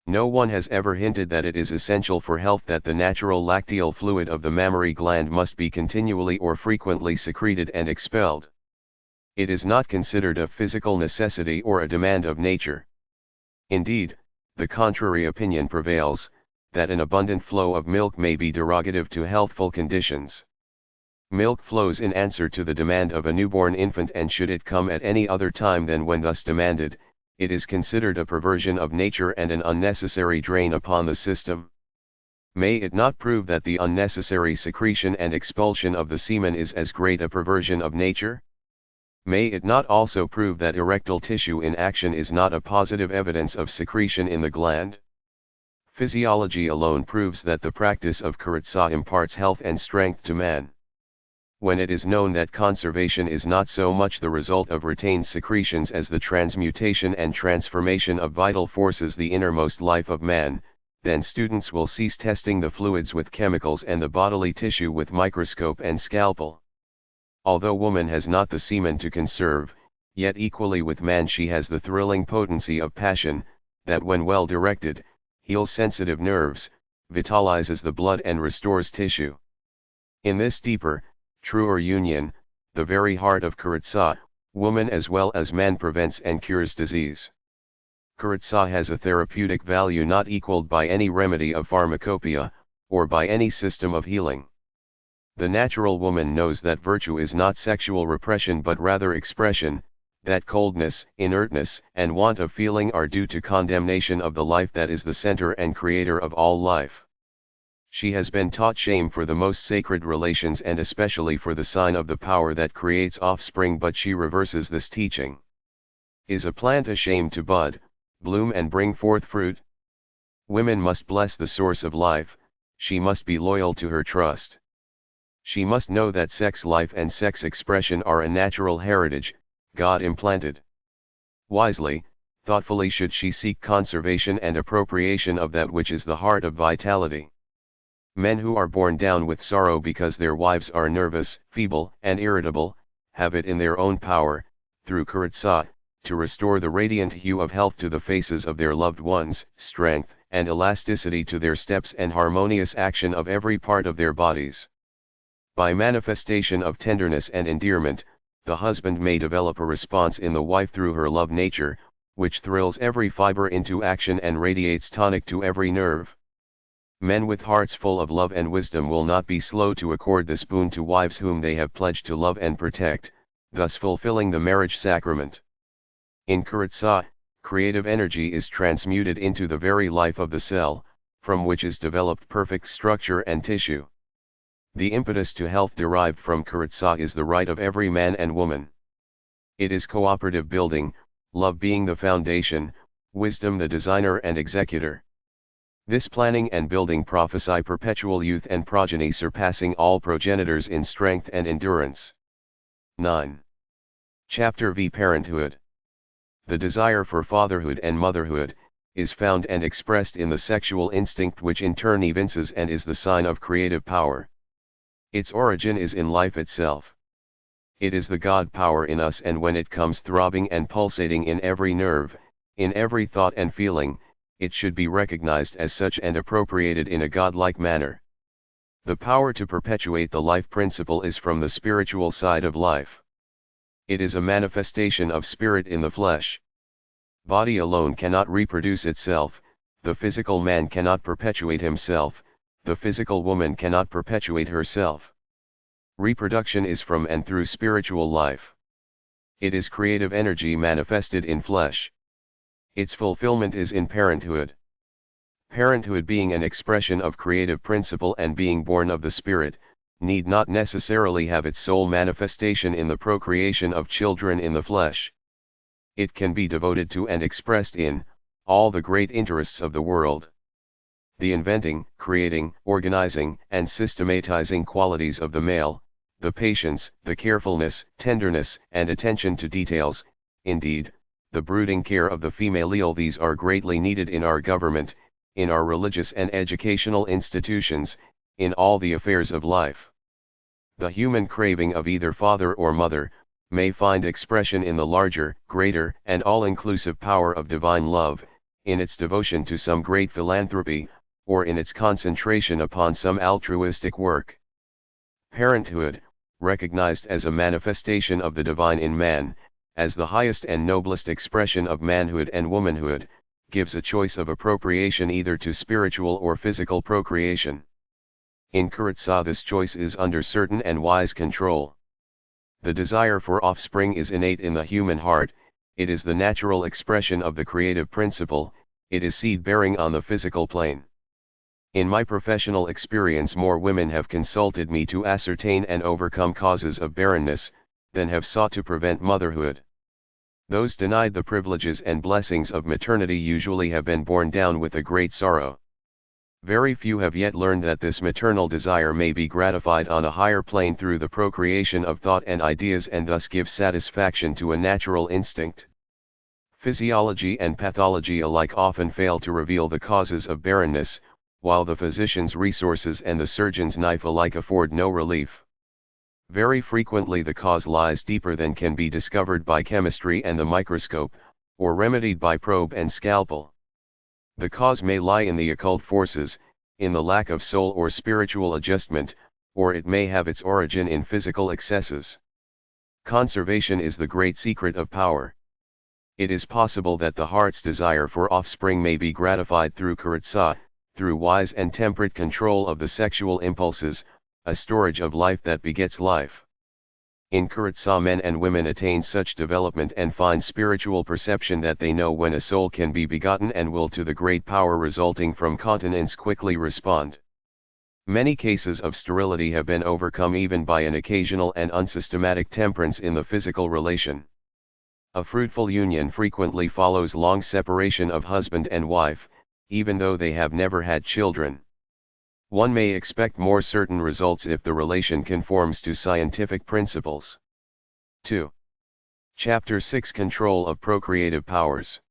No one has ever hinted that it is essential for health that the natural lacteal fluid of the mammary gland must be continually or frequently secreted and expelled. It is not considered a physical necessity or a demand of nature. Indeed, the contrary opinion prevails, that an abundant flow of milk may be derogative to healthful conditions. Milk flows in answer to the demand of a newborn infant, and should it come at any other time than when thus demanded, it is considered a perversion of nature and an unnecessary drain upon the system. May it not prove that the unnecessary secretion and expulsion of the semen is as great a perversion of nature? May it not also prove that erectile tissue in action is not a positive evidence of secretion in the gland? Physiology alone proves that the practice of Karezza imparts health and strength to man. When it is known that conservation is not so much the result of retained secretions as the transmutation and transformation of vital forces, the innermost life of man, then students will cease testing the fluids with chemicals and the bodily tissue with microscope and scalpel. Although woman has not the semen to conserve, yet equally with man she has the thrilling potency of passion, that when well directed, heals sensitive nerves, vitalizes the blood and restores tissue. In this deeper, truer union, the very heart of Karezza, woman as well as man prevents and cures disease. Karezza has a therapeutic value not equaled by any remedy of pharmacopoeia, or by any system of healing. The natural woman knows that virtue is not sexual repression but rather expression, that coldness, inertness, and want of feeling are due to condemnation of the life that is the center and creator of all life. She has been taught shame for the most sacred relations and especially for the sign of the power that creates offspring, but she reverses this teaching. Is a plant ashamed to bud, bloom and bring forth fruit? Women must bless the source of life, she must be loyal to her trust. She must know that sex life and sex expression are a natural heritage, God implanted. Wisely, thoughtfully should she seek conservation and appropriation of that which is the heart of vitality. Men who are borne down with sorrow because their wives are nervous, feeble, and irritable, have it in their own power, through Karezza, to restore the radiant hue of health to the faces of their loved ones, strength and elasticity to their steps, and harmonious action of every part of their bodies. By manifestation of tenderness and endearment, the husband may develop a response in the wife through her love nature, which thrills every fiber into action and radiates tonic to every nerve. Men with hearts full of love and wisdom will not be slow to accord this boon to wives whom they have pledged to love and protect, thus fulfilling the marriage sacrament. In Karezza, creative energy is transmuted into the very life of the cell, from which is developed perfect structure and tissue. The impetus to health derived from Karezza is the right of every man and woman. It is cooperative building, love being the foundation, wisdom the designer and executor. This planning and building prophesy perpetual youth and progeny surpassing all progenitors in strength and endurance. 9. Chapter V. Parenthood. The desire for fatherhood and motherhood is found and expressed in the sexual instinct, which in turn evinces and is the sign of creative power. Its origin is in life itself. It is the God power in us, and when it comes throbbing and pulsating in every nerve, in every thought and feeling, it should be recognized as such and appropriated in a godlike manner. The power to perpetuate the life principle is from the spiritual side of life. It is a manifestation of spirit in the flesh. Body alone cannot reproduce itself, the physical man cannot perpetuate himself, the physical woman cannot perpetuate herself. Reproduction is from and through spiritual life. It is creative energy manifested in flesh. Its fulfillment is in parenthood. Parenthood, being an expression of creative principle and being born of the Spirit, need not necessarily have its sole manifestation in the procreation of children in the flesh. It can be devoted to and expressed in all the great interests of the world. The inventing, creating, organizing, and systematizing qualities of the male, the patience, the carefulness, tenderness, and attention to details, indeed, the brooding care of the female, these are greatly needed in our government, in our religious and educational institutions, in all the affairs of life. The human craving of either father or mother may find expression in the larger, greater, and all-inclusive power of divine love, in its devotion to some great philanthropy, or in its concentration upon some altruistic work. Parenthood, recognized as a manifestation of the divine in man, as the highest and noblest expression of manhood and womanhood, gives a choice of appropriation either to spiritual or physical procreation. In Karezza, this choice is under certain and wise control. The desire for offspring is innate in the human heart, it is the natural expression of the creative principle, it is seed-bearing on the physical plane. In my professional experience, more women have consulted me to ascertain and overcome causes of barrenness, than have sought to prevent motherhood. Those denied the privileges and blessings of maternity usually have been borne down with a great sorrow. Very few have yet learned that this maternal desire may be gratified on a higher plane through the procreation of thought and ideas, and thus give satisfaction to a natural instinct. Physiology and pathology alike often fail to reveal the causes of barrenness, while the physician's resources and the surgeon's knife alike afford no relief. Very frequently the cause lies deeper than can be discovered by chemistry and the microscope, or remedied by probe and scalpel. The cause may lie in the occult forces, in the lack of soul or spiritual adjustment, or it may have its origin in physical excesses. Conservation is the great secret of power. It is possible that the heart's desire for offspring may be gratified through Karezza, through wise and temperate control of the sexual impulses, a storage of life that begets life. In Karezza, men and women attain such development and fine spiritual perception that they know when a soul can be begotten and will to the great power resulting from continence quickly respond. Many cases of sterility have been overcome even by an occasional and unsystematic temperance in the physical relation. A fruitful union frequently follows long separation of husband and wife, even though they have never had children. One may expect more certain results if the relation conforms to scientific principles. 2. Chapter 6: Control of Procreative Powers.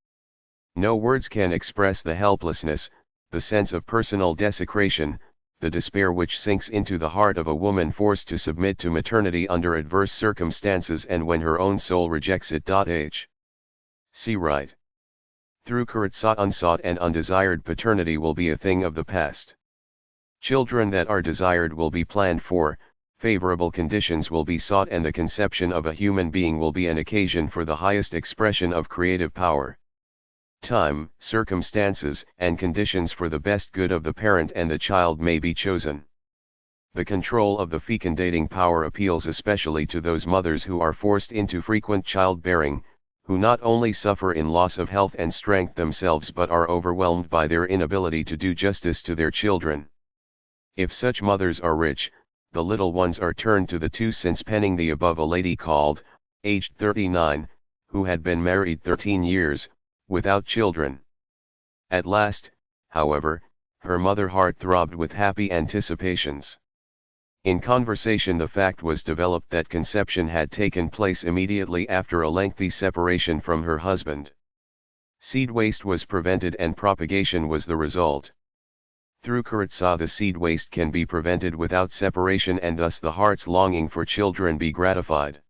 No words can express the helplessness, the sense of personal desecration, the despair which sinks into the heart of a woman forced to submit to maternity under adverse circumstances and when her own soul rejects it. See right. Through Karezza, unsought and undesired paternity will be a thing of the past. Children that are desired will be planned for, favorable conditions will be sought, and the conception of a human being will be an occasion for the highest expression of creative power. Time, circumstances, and conditions for the best good of the parent and the child may be chosen. The control of the fecundating power appeals especially to those mothers who are forced into frequent childbearing, who not only suffer in loss of health and strength themselves but are overwhelmed by their inability to do justice to their children. If such mothers are rich, the little ones are turned to the two, since penning the above, a lady called, aged 39, who had been married 13 years, without children. At last, however, her mother heart throbbed with happy anticipations. In conversation the fact was developed that conception had taken place immediately after a lengthy separation from her husband. Seed waste was prevented and propagation was the result. Through Karezza the seed waste can be prevented without separation, and thus the heart's longing for children be gratified.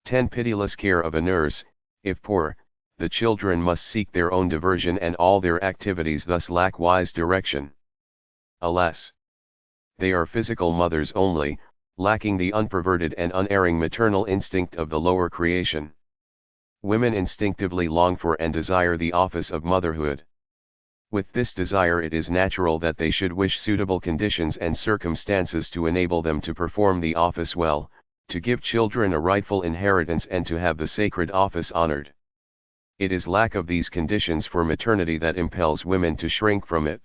10. Pitiless care of a nurse. If poor, the children must seek their own diversion and all their activities thus lack wise direction. Alas! They are physical mothers only, lacking the unperverted and unerring maternal instinct of the lower creation. Women instinctively long for and desire the office of motherhood. With this desire it is natural that they should wish suitable conditions and circumstances to enable them to perform the office well, to give children a rightful inheritance and to have the sacred office honored. It is lack of these conditions for maternity that impels women to shrink from it.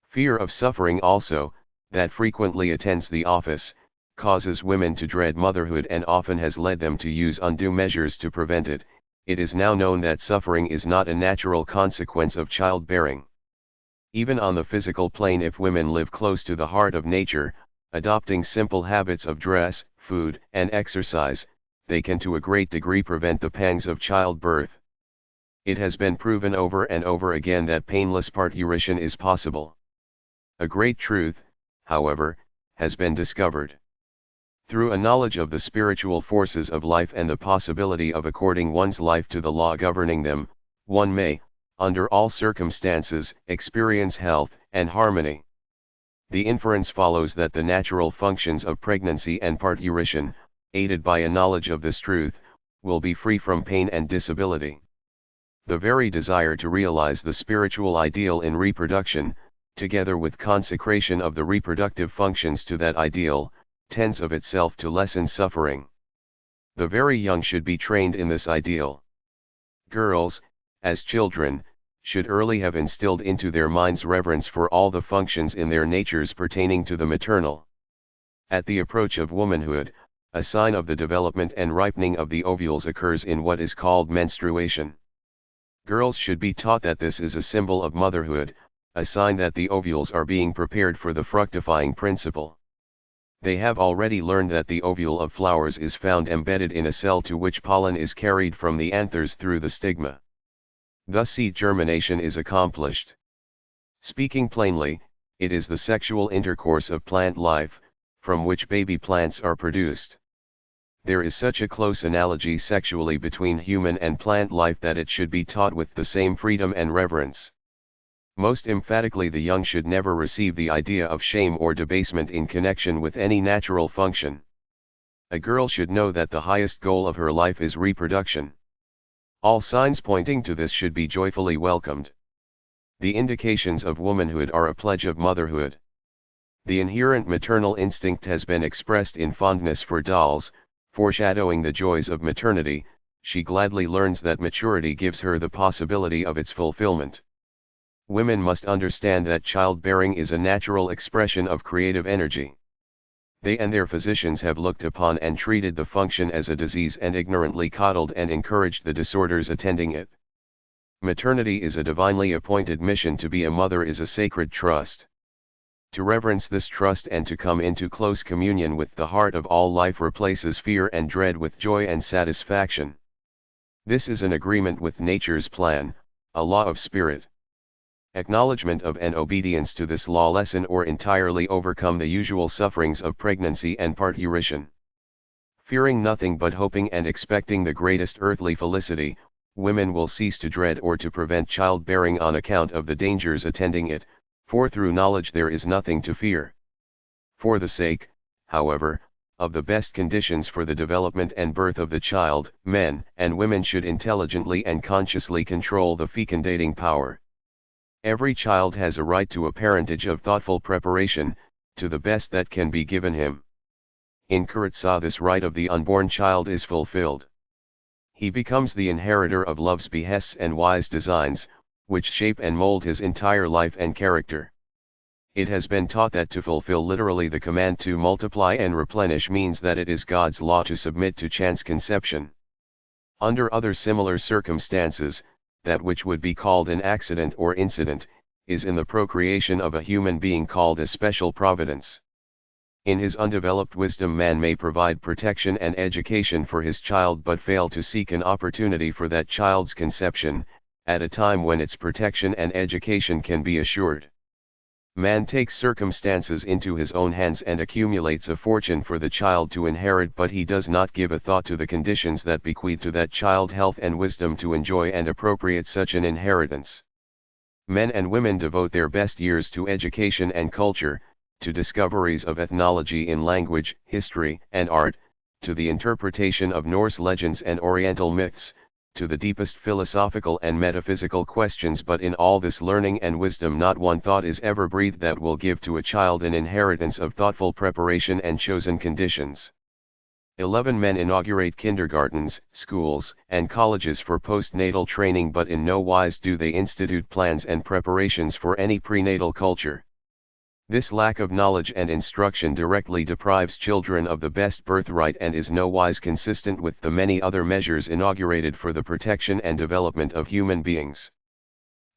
Fear of suffering also, that frequently attends the office, causes women to dread motherhood and often has led them to use undue measures to prevent it. It is now known that suffering is not a natural consequence of childbearing. Even on the physical plane, if women live close to the heart of nature, adopting simple habits of dress, food, and exercise, they can to a great degree prevent the pangs of childbirth. It has been proven over and over again that painless parturition is possible. A great truth, however, has been discovered. Through a knowledge of the spiritual forces of life and the possibility of according one's life to the law governing them, one may, under all circumstances, experience health and harmony. The inference follows that the natural functions of pregnancy and parturition, aided by a knowledge of this truth, will be free from pain and disability. The very desire to realize the spiritual ideal in reproduction, together with consecration of the reproductive functions to that ideal, tends of itself to lessen suffering. The very young should be trained in this ideal. Girls, as children, should early have instilled into their minds reverence for all the functions in their natures pertaining to the maternal. At the approach of womanhood, a sign of the development and ripening of the ovules occurs in what is called menstruation. Girls should be taught that this is a symbol of motherhood, a sign that the ovules are being prepared for the fructifying principle. They have already learned that the ovule of flowers is found embedded in a cell to which pollen is carried from the anthers through the stigma. Thus seed germination is accomplished. Speaking plainly, it is the sexual intercourse of plant life, from which baby plants are produced. There is such a close analogy sexually between human and plant life that it should be taught with the same freedom and reverence. Most emphatically, the young should never receive the idea of shame or debasement in connection with any natural function. A girl should know that the highest goal of her life is reproduction. All signs pointing to this should be joyfully welcomed. The indications of womanhood are a pledge of motherhood. The inherent maternal instinct has been expressed in fondness for dolls, foreshadowing the joys of maternity. She gladly learns that maturity gives her the possibility of its fulfillment. Women must understand that childbearing is a natural expression of creative energy. They and their physicians have looked upon and treated the function as a disease and ignorantly coddled and encouraged the disorders attending it. Maternity is a divinely appointed mission. To be a mother is a sacred trust. To reverence this trust and to come into close communion with the heart of all life replaces fear and dread with joy and satisfaction. This is an agreement with nature's plan, a law of spirit. Acknowledgement of and obedience to this law lessen or entirely overcome the usual sufferings of pregnancy and parturition. Fearing nothing but hoping and expecting the greatest earthly felicity, women will cease to dread or to prevent childbearing on account of the dangers attending it, for through knowledge there is nothing to fear. For the sake, however, of the best conditions for the development and birth of the child, men and women should intelligently and consciously control the fecundating power. Every child has a right to a parentage of thoughtful preparation, to the best that can be given him. In Karezza this right of the unborn child is fulfilled. He becomes the inheritor of love's behests and wise designs, which shape and mold his entire life and character. It has been taught that to fulfill literally the command to multiply and replenish means that it is God's law to submit to chance conception. Under other similar circumstances, that which would be called an accident or incident, is in the procreation of a human being called a special providence. In his undeveloped wisdom man may provide protection and education for his child but fail to seek an opportunity for that child's conception, at a time when its protection and education can be assured. Man takes circumstances into his own hands and accumulates a fortune for the child to inherit, but he does not give a thought to the conditions that bequeath to that child health and wisdom to enjoy and appropriate such an inheritance. Men and women devote their best years to education and culture, to discoveries of ethnology in language, history, and art, to the interpretation of Norse legends and Oriental myths, to the deepest philosophical and metaphysical questions, but in all this learning and wisdom not one thought is ever breathed that will give to a child an inheritance of thoughtful preparation and chosen conditions. 11 Men inaugurate kindergartens, schools, and colleges for postnatal training, but in no wise do they institute plans and preparations for any prenatal culture. This lack of knowledge and instruction directly deprives children of the best birthright and is no wise consistent with the many other measures inaugurated for the protection and development of human beings.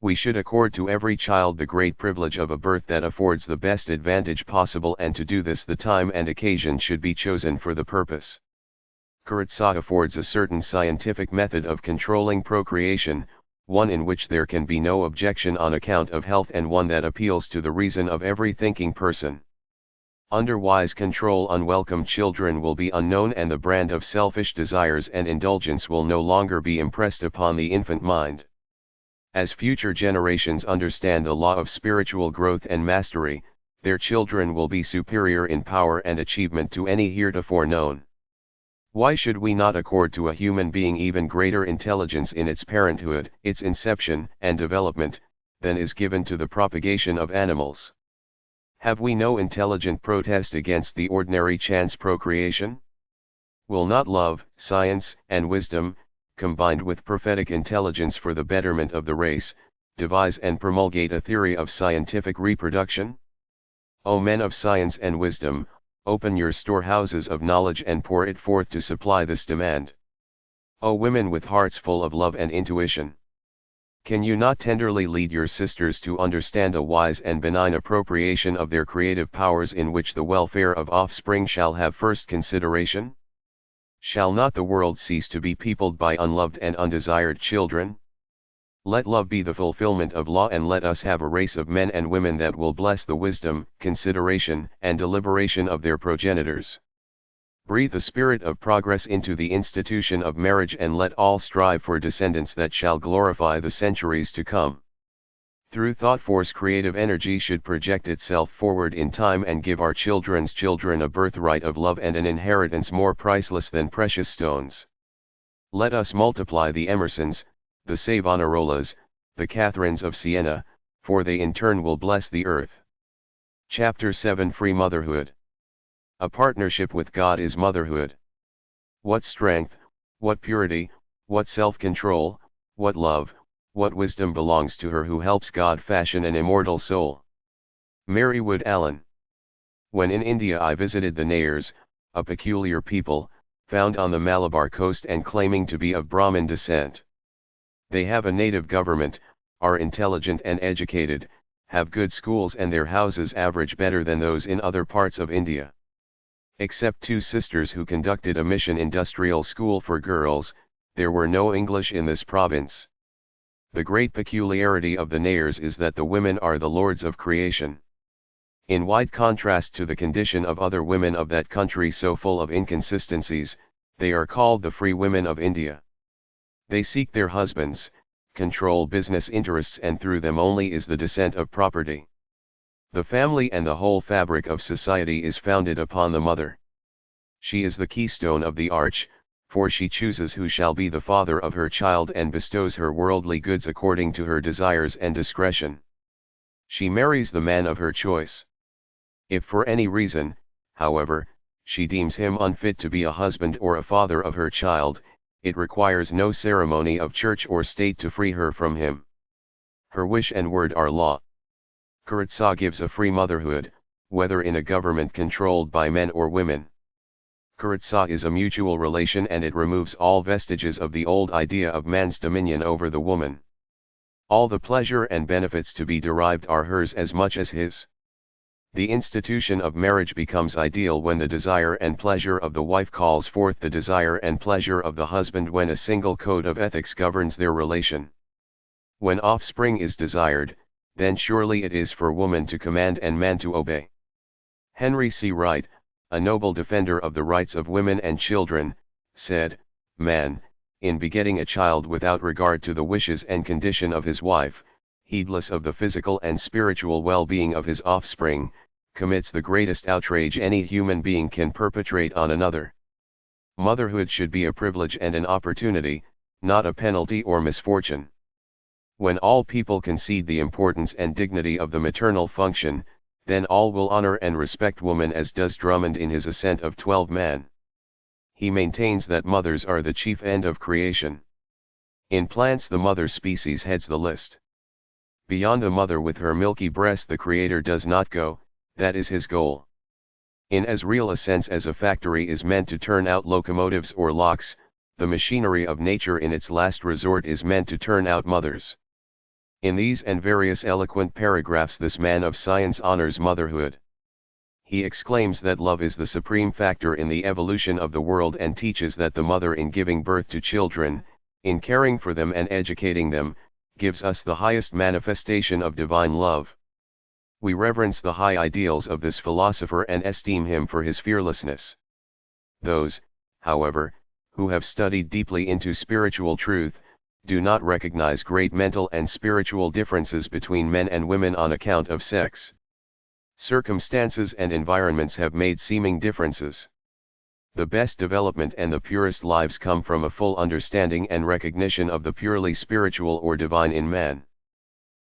We should accord to every child the great privilege of a birth that affords the best advantage possible, and to do this the time and occasion should be chosen for the purpose. Karezza affords a certain scientific method of controlling procreation, one in which there can be no objection on account of health and one that appeals to the reason of every thinking person. Under wise control, unwelcome children will be unknown, and the brand of selfish desires and indulgence will no longer be impressed upon the infant mind. As future generations understand the law of spiritual growth and mastery, their children will be superior in power and achievement to any heretofore known. Why should we not accord to a human being even greater intelligence in its parenthood, its inception and development, than is given to the propagation of animals? Have we no intelligent protest against the ordinary chance procreation? Will not love, science, and wisdom, combined with prophetic intelligence for the betterment of the race, devise and promulgate a theory of scientific reproduction? O men of science and wisdom, open your storehouses of knowledge and pour it forth to supply this demand. O women with hearts full of love and intuition, can you not tenderly lead your sisters to understand a wise and benign appropriation of their creative powers, in which the welfare of offspring shall have first consideration? Shall not the world cease to be peopled by unloved and undesired children? Let love be the fulfillment of law, and let us have a race of men and women that will bless the wisdom, consideration, and deliberation of their progenitors. Breathe the spirit of progress into the institution of marriage, and let all strive for descendants that shall glorify the centuries to come. Through thought force, creative energy should project itself forward in time and give our children's children a birthright of love and an inheritance more priceless than precious stones. Let us multiply the Emersons, the Savonarolas, the Catherines of Siena, for they in turn will bless the earth. Chapter 7 Free Motherhood. A partnership with God is motherhood. What strength, what purity, what self-control, what love, what wisdom belongs to her who helps God fashion an immortal soul. Mary Wood Allen. When in India I visited the Nayars, a peculiar people, found on the Malabar coast and claiming to be of Brahmin descent. They have a native government, are intelligent and educated, have good schools, and their houses average better than those in other parts of India. Except 2 sisters who conducted a mission industrial school for girls, there were no English in this province. The great peculiarity of the Nayars is that the women are the lords of creation. In wide contrast to the condition of other women of that country so full of inconsistencies, they are called the free women of India. They seek their husbands, control business interests, and through them only is the descent of property. The family and the whole fabric of society is founded upon the mother. She is the keystone of the arch, for she chooses who shall be the father of her child and bestows her worldly goods according to her desires and discretion. She marries the man of her choice. If for any reason, however, she deems him unfit to be a husband or a father of her child, it requires no ceremony of church or state to free her from him. Her wish and word are law. Karezza gives a free motherhood, whether in a government controlled by men or women. Karezza is a mutual relation, and it removes all vestiges of the old idea of man's dominion over the woman. All the pleasure and benefits to be derived are hers as much as his. The institution of marriage becomes ideal when the desire and pleasure of the wife calls forth the desire and pleasure of the husband, when a single code of ethics governs their relation. When offspring is desired, then surely it is for woman to command and man to obey. Henry C. Wright, a noble defender of the rights of women and children, said, "Man, in begetting a child without regard to the wishes and condition of his wife, heedless of the physical and spiritual well-being of his offspring, commits the greatest outrage any human being can perpetrate on another." Motherhood should be a privilege and an opportunity, not a penalty or misfortune. When all people concede the importance and dignity of the maternal function, then all will honor and respect woman, as does Drummond in his Ascent of 12 Man. he maintains that mothers are the chief end of creation. In plants the mother species heads the list. Beyond the mother with her milky breast the Creator does not go, that is his goal. In as real a sense as a factory is meant to turn out locomotives or locks, the machinery of nature in its last resort is meant to turn out mothers. In these and various eloquent paragraphs this man of science honors motherhood. He exclaims that love is the supreme factor in the evolution of the world and teaches that the mother in giving birth to children, in caring for them and educating them, gives us the highest manifestation of divine love. We reverence the high ideals of this philosopher and esteem him for his fearlessness. Those, however, who have studied deeply into spiritual truth, do not recognize great mental and spiritual differences between men and women on account of sex. Circumstances and environments have made seeming differences. The best development and the purest lives come from a full understanding and recognition of the purely spiritual or divine in man.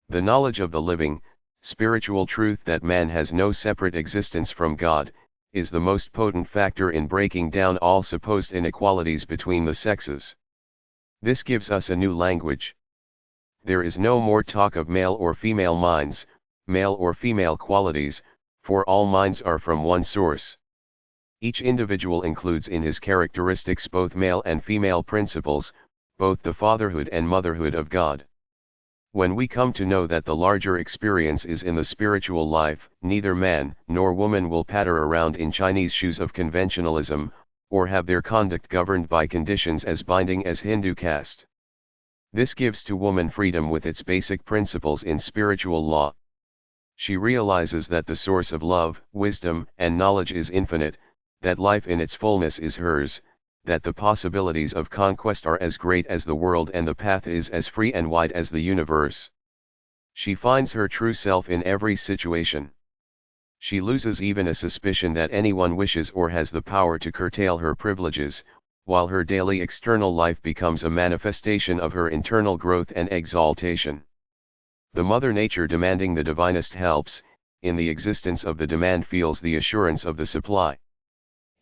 The knowledge of the living, spiritual truth that man has no separate existence from God, is the most potent factor in breaking down all supposed inequalities between the sexes. This gives us a new language. There is no more talk of male or female minds, male or female qualities, for all minds are from one source. Each individual includes in his characteristics both male and female principles, both the fatherhood and motherhood of God. When we come to know that the larger experience is in the spiritual life, neither man nor woman will patter around in Chinese shoes of conventionalism, or have their conduct governed by conditions as binding as Hindu caste. This gives to woman freedom with its basic principles in spiritual law. She realizes that the source of love, wisdom, and knowledge is infinite, that life in its fullness is hers, that the possibilities of conquest are as great as the world and the path is as free and wide as the universe. She finds her true self in every situation. She loses even a suspicion that anyone wishes or has the power to curtail her privileges, while her daily external life becomes a manifestation of her internal growth and exaltation. The Mother Nature demanding the divinest helps, in the existence of the demand feels the assurance of the supply.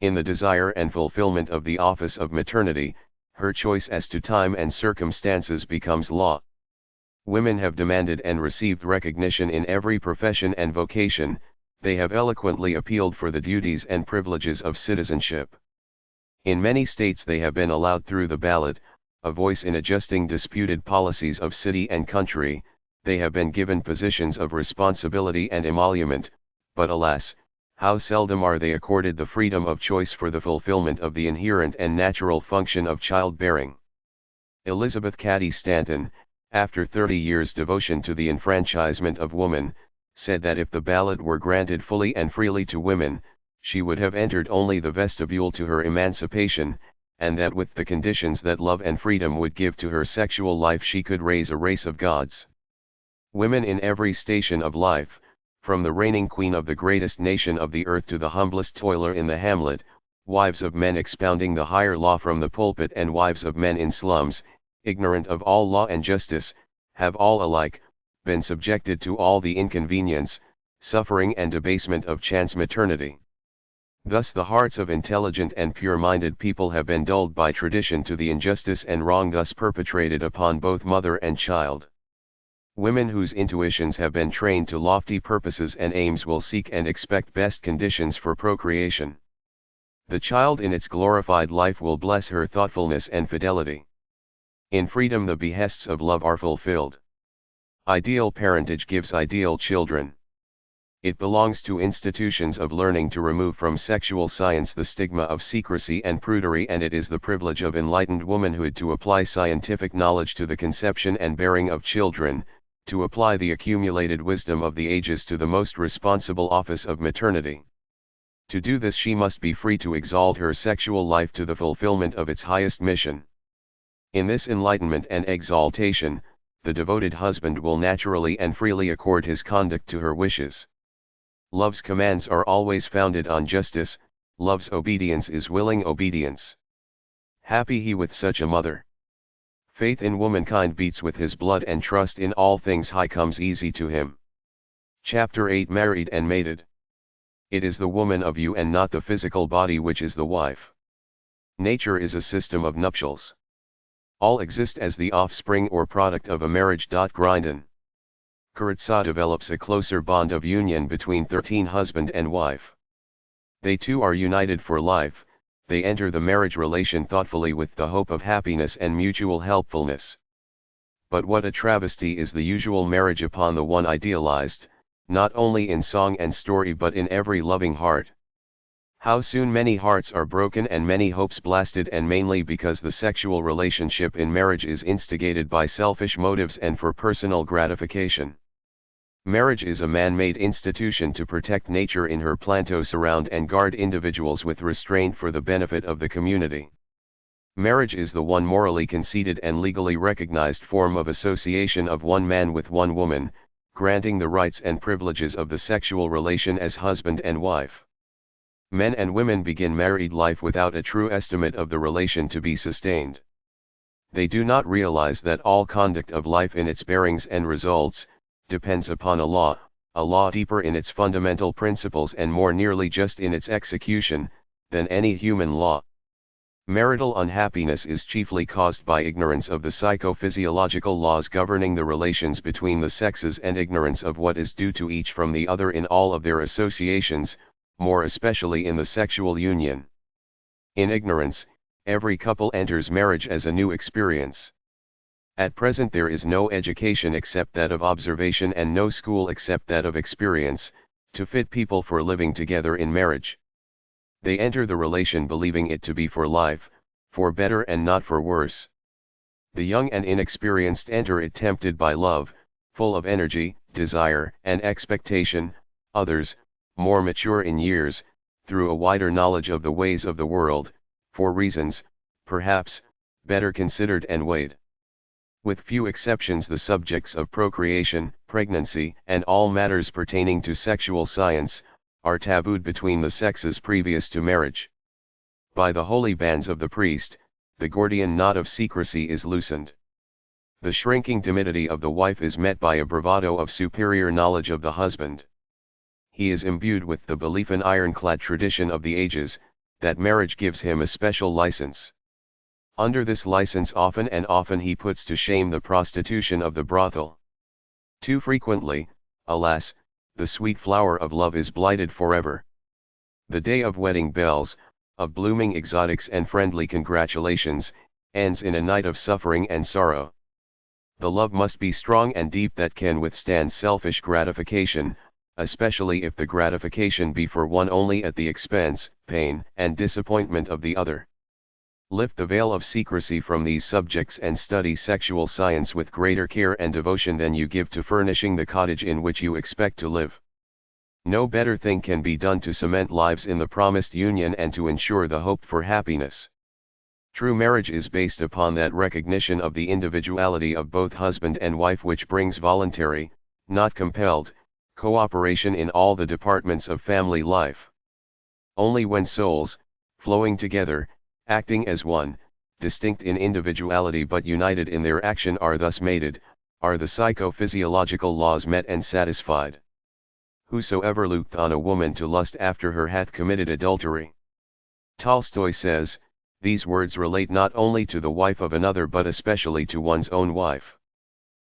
In the desire and fulfillment of the office of maternity, her choice as to time and circumstances becomes law. Women have demanded and received recognition in every profession and vocation, they have eloquently appealed for the duties and privileges of citizenship. In many states they have been allowed through the ballot, a voice in adjusting disputed policies of city and country, they have been given positions of responsibility and emolument, but alas, how seldom are they accorded the freedom of choice for the fulfillment of the inherent and natural function of childbearing. Elizabeth Cady Stanton, after 30 years' devotion to the enfranchisement of woman, said that if the ballot were granted fully and freely to women, she would have entered only the vestibule to her emancipation, and that with the conditions that love and freedom would give to her sexual life she could raise a race of gods. Women in every station of life, from the reigning queen of the greatest nation of the earth to the humblest toiler in the hamlet, wives of men expounding the higher law from the pulpit and wives of men in slums, ignorant of all law and justice, have all alike been subjected to all the inconvenience, suffering and debasement of chance maternity. Thus the hearts of intelligent and pure-minded people have been dulled by tradition to the injustice and wrong thus perpetrated upon both mother and child. Women whose intuitions have been trained to lofty purposes and aims will seek and expect best conditions for procreation. The child in its glorified life will bless her thoughtfulness and fidelity. In freedom the behests of love are fulfilled. Ideal parentage gives ideal children. It belongs to institutions of learning to remove from sexual science the stigma of secrecy and prudery, and it is the privilege of enlightened womanhood to apply scientific knowledge to the conception and bearing of children, to apply the accumulated wisdom of the ages to the most responsible office of maternity. To do this she must be free to exalt her sexual life to the fulfillment of its highest mission. In this enlightenment and exaltation, the devoted husband will naturally and freely accord his conduct to her wishes. Love's commands are always founded on justice, love's obedience is willing obedience. Happy he with such a mother. Faith in womankind beats with his blood, and trust in all things high comes easy to him. Chapter 8 Married and Mated. It is the woman of you and not the physical body which is the wife. Nature is a system of nuptials. All exist as the offspring or product of a marriage. Grindin. Karezza develops a closer bond of union between 13 husband and wife. They two are united for life. They enter the marriage relation thoughtfully with the hope of happiness and mutual helpfulness. But what a travesty is the usual marriage upon the one idealized, not only in song and story but in every loving heart. How soon many hearts are broken and many hopes blasted, and mainly because the sexual relationship in marriage is instigated by selfish motives and for personal gratification. Marriage is a man-made institution to protect nature in her plantos around and guard individuals with restraint for the benefit of the community. Marriage is the one morally conceded and legally recognized form of association of one man with one woman, granting the rights and privileges of the sexual relation as husband and wife. Men and women begin married life without a true estimate of the relation to be sustained. They do not realize that all conduct of life in its bearings and results, depends upon a law deeper in its fundamental principles and more nearly just in its execution, than any human law. Marital unhappiness is chiefly caused by ignorance of the psychophysiological laws governing the relations between the sexes and ignorance of what is due to each from the other in all of their associations, more especially in the sexual union. In ignorance, every couple enters marriage as a new experience. At present there is no education except that of observation and no school except that of experience, to fit people for living together in marriage. They enter the relation believing it to be for life, for better and not for worse. The young and inexperienced enter it tempted by love, full of energy, desire, and expectation. Others, more mature in years, through a wider knowledge of the ways of the world, for reasons, perhaps, better considered and weighed. With few exceptions, the subjects of procreation, pregnancy, and all matters pertaining to sexual science, are tabooed between the sexes previous to marriage. By the holy bands of the priest, the Gordian knot of secrecy is loosened. The shrinking timidity of the wife is met by a bravado of superior knowledge of the husband. He is imbued with the belief in ironclad tradition of the ages, that marriage gives him a special license. Under this license often and often he puts to shame the prostitution of the brothel. Too frequently, alas, the sweet flower of love is blighted forever. The day of wedding bells, of blooming exotics and friendly congratulations, ends in a night of suffering and sorrow. The love must be strong and deep that can withstand selfish gratification, especially if the gratification be for one only at the expense, pain, and disappointment of the other. Lift the veil of secrecy from these subjects and study sexual science with greater care and devotion than you give to furnishing the cottage in which you expect to live. No better thing can be done to cement lives in the promised union and to ensure the hope for happiness. True marriage is based upon that recognition of the individuality of both husband and wife which brings voluntary, not compelled, cooperation in all the departments of family life. Only when souls, flowing together, acting as one, distinct in individuality but united in their action are thus mated, are the psychophysiological laws met and satisfied. Whosoever looketh on a woman to lust after her hath committed adultery. Tolstoy says, these words relate not only to the wife of another but especially to one's own wife.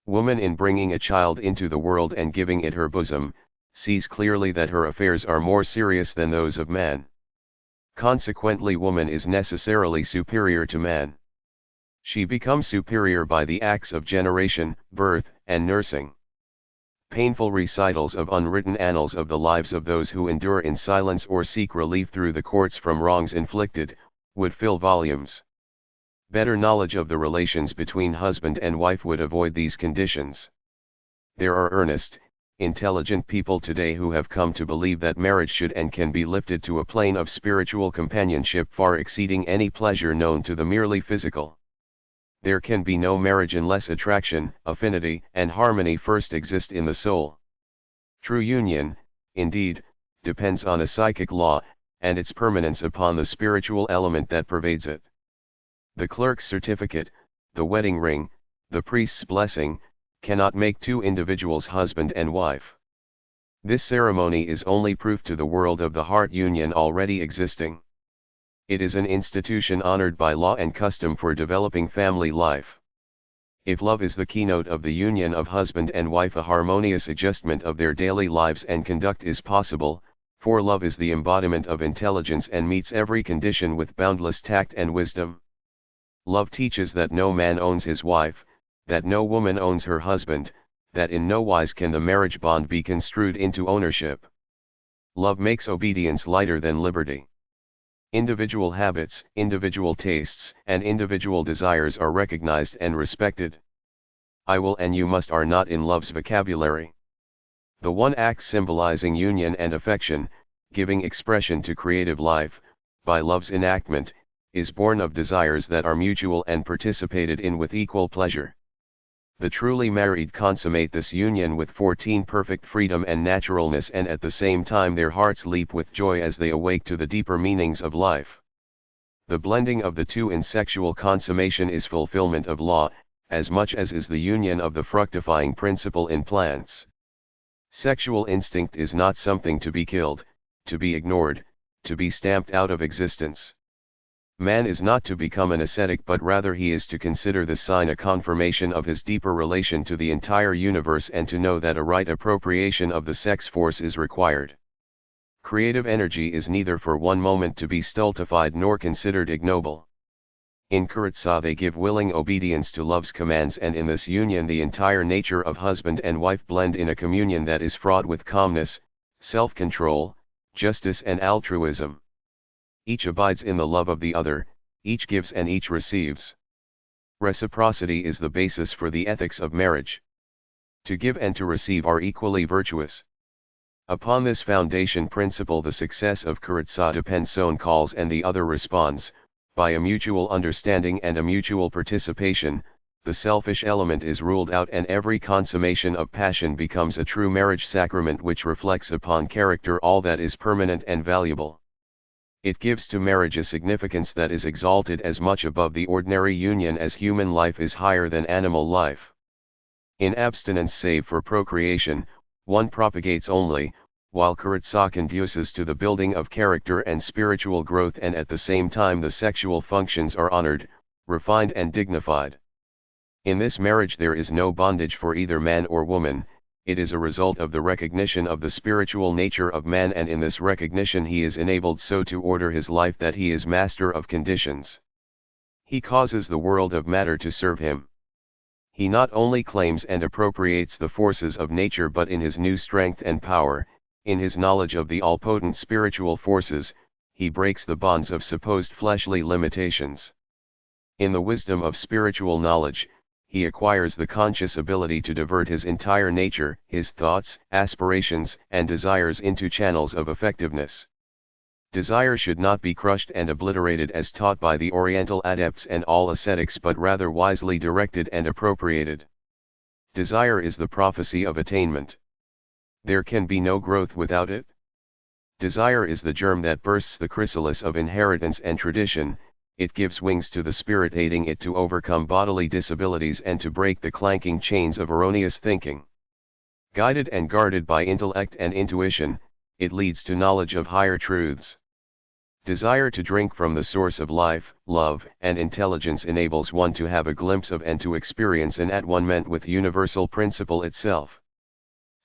Woman in bringing a child into the world and giving it her bosom, sees clearly that her affairs are more serious than those of man. Consequently woman is necessarily superior to man. She becomes superior by the acts of generation, birth, and nursing. Painful recitals of unwritten annals of the lives of those who endure in silence or seek relief through the courts from wrongs inflicted, would fill volumes. Better knowledge of the relations between husband and wife would avoid these conditions. There are earnest, intelligent people today who have come to believe that marriage should and can be lifted to a plane of spiritual companionship far exceeding any pleasure known to the merely physical. There can be no marriage unless attraction, affinity, and harmony first exist in the soul. True union, indeed, depends on a psychic law, and its permanence upon the spiritual element that pervades it. The clerk's certificate, the wedding ring, the priest's blessing, cannot make two individuals husband and wife. This ceremony is only proof to the world of the heart union already existing. It is an institution honored by law and custom for developing family life. If love is the keynote of the union of husband and wife, a harmonious adjustment of their daily lives and conduct is possible, for love is the embodiment of intelligence and meets every condition with boundless tact and wisdom. Love teaches that no man owns his wife, that no woman owns her husband, that in no wise can the marriage bond be construed into ownership. Love makes obedience lighter than liberty. Individual habits, individual tastes, and individual desires are recognized and respected. I will and you must are not in love's vocabulary. The one act symbolizing union and affection, giving expression to creative life, by love's enactment, is born of desires that are mutual and participated in with equal pleasure. The truly married consummate this union with 14 perfect freedom and naturalness, and at the same time their hearts leap with joy as they awake to the deeper meanings of life. The blending of the two in sexual consummation is fulfillment of law, as much as is the union of the fructifying principle in plants. Sexual instinct is not something to be killed, to be ignored, to be stamped out of existence. Man is not to become an ascetic, but rather he is to consider the sign a confirmation of his deeper relation to the entire universe, and to know that a right appropriation of the sex force is required. Creative energy is neither for one moment to be stultified nor considered ignoble. In Karezza they give willing obedience to love's commands, and in this union the entire nature of husband and wife blend in a communion that is fraught with calmness, self-control, justice and altruism. Each abides in the love of the other, each gives and each receives. Reciprocity is the basis for the ethics of marriage. To give and to receive are equally virtuous. Upon this foundation principle the success of Karezza depends. One calls and the other responds, by a mutual understanding and a mutual participation, the selfish element is ruled out, and every consummation of passion becomes a true marriage sacrament which reflects upon character all that is permanent and valuable. It gives to marriage a significance that is exalted as much above the ordinary union as human life is higher than animal life. In abstinence save for procreation, one propagates only, while Karezza conduces to the building of character and spiritual growth, and at the same time the sexual functions are honored, refined and dignified. In this marriage there is no bondage for either man or woman. It is a result of the recognition of the spiritual nature of man, and in this recognition he is enabled so to order his life that he is master of conditions. He causes the world of matter to serve him. He not only claims and appropriates the forces of nature, but in his new strength and power, in his knowledge of the all-potent spiritual forces, he breaks the bonds of supposed fleshly limitations. In the wisdom of spiritual knowledge, he acquires the conscious ability to divert his entire nature, his thoughts, aspirations, and desires into channels of effectiveness. Desire should not be crushed and obliterated as taught by the Oriental adepts and all ascetics, but rather wisely directed and appropriated. Desire is the prophecy of attainment. There can be no growth without it. Desire is the germ that bursts the chrysalis of inheritance and tradition. It gives wings to the spirit, aiding it to overcome bodily disabilities and to break the clanking chains of erroneous thinking. Guided and guarded by intellect and intuition, it leads to knowledge of higher truths. Desire to drink from the source of life, love, and intelligence enables one to have a glimpse of and to experience an at-one-ment with universal principle itself.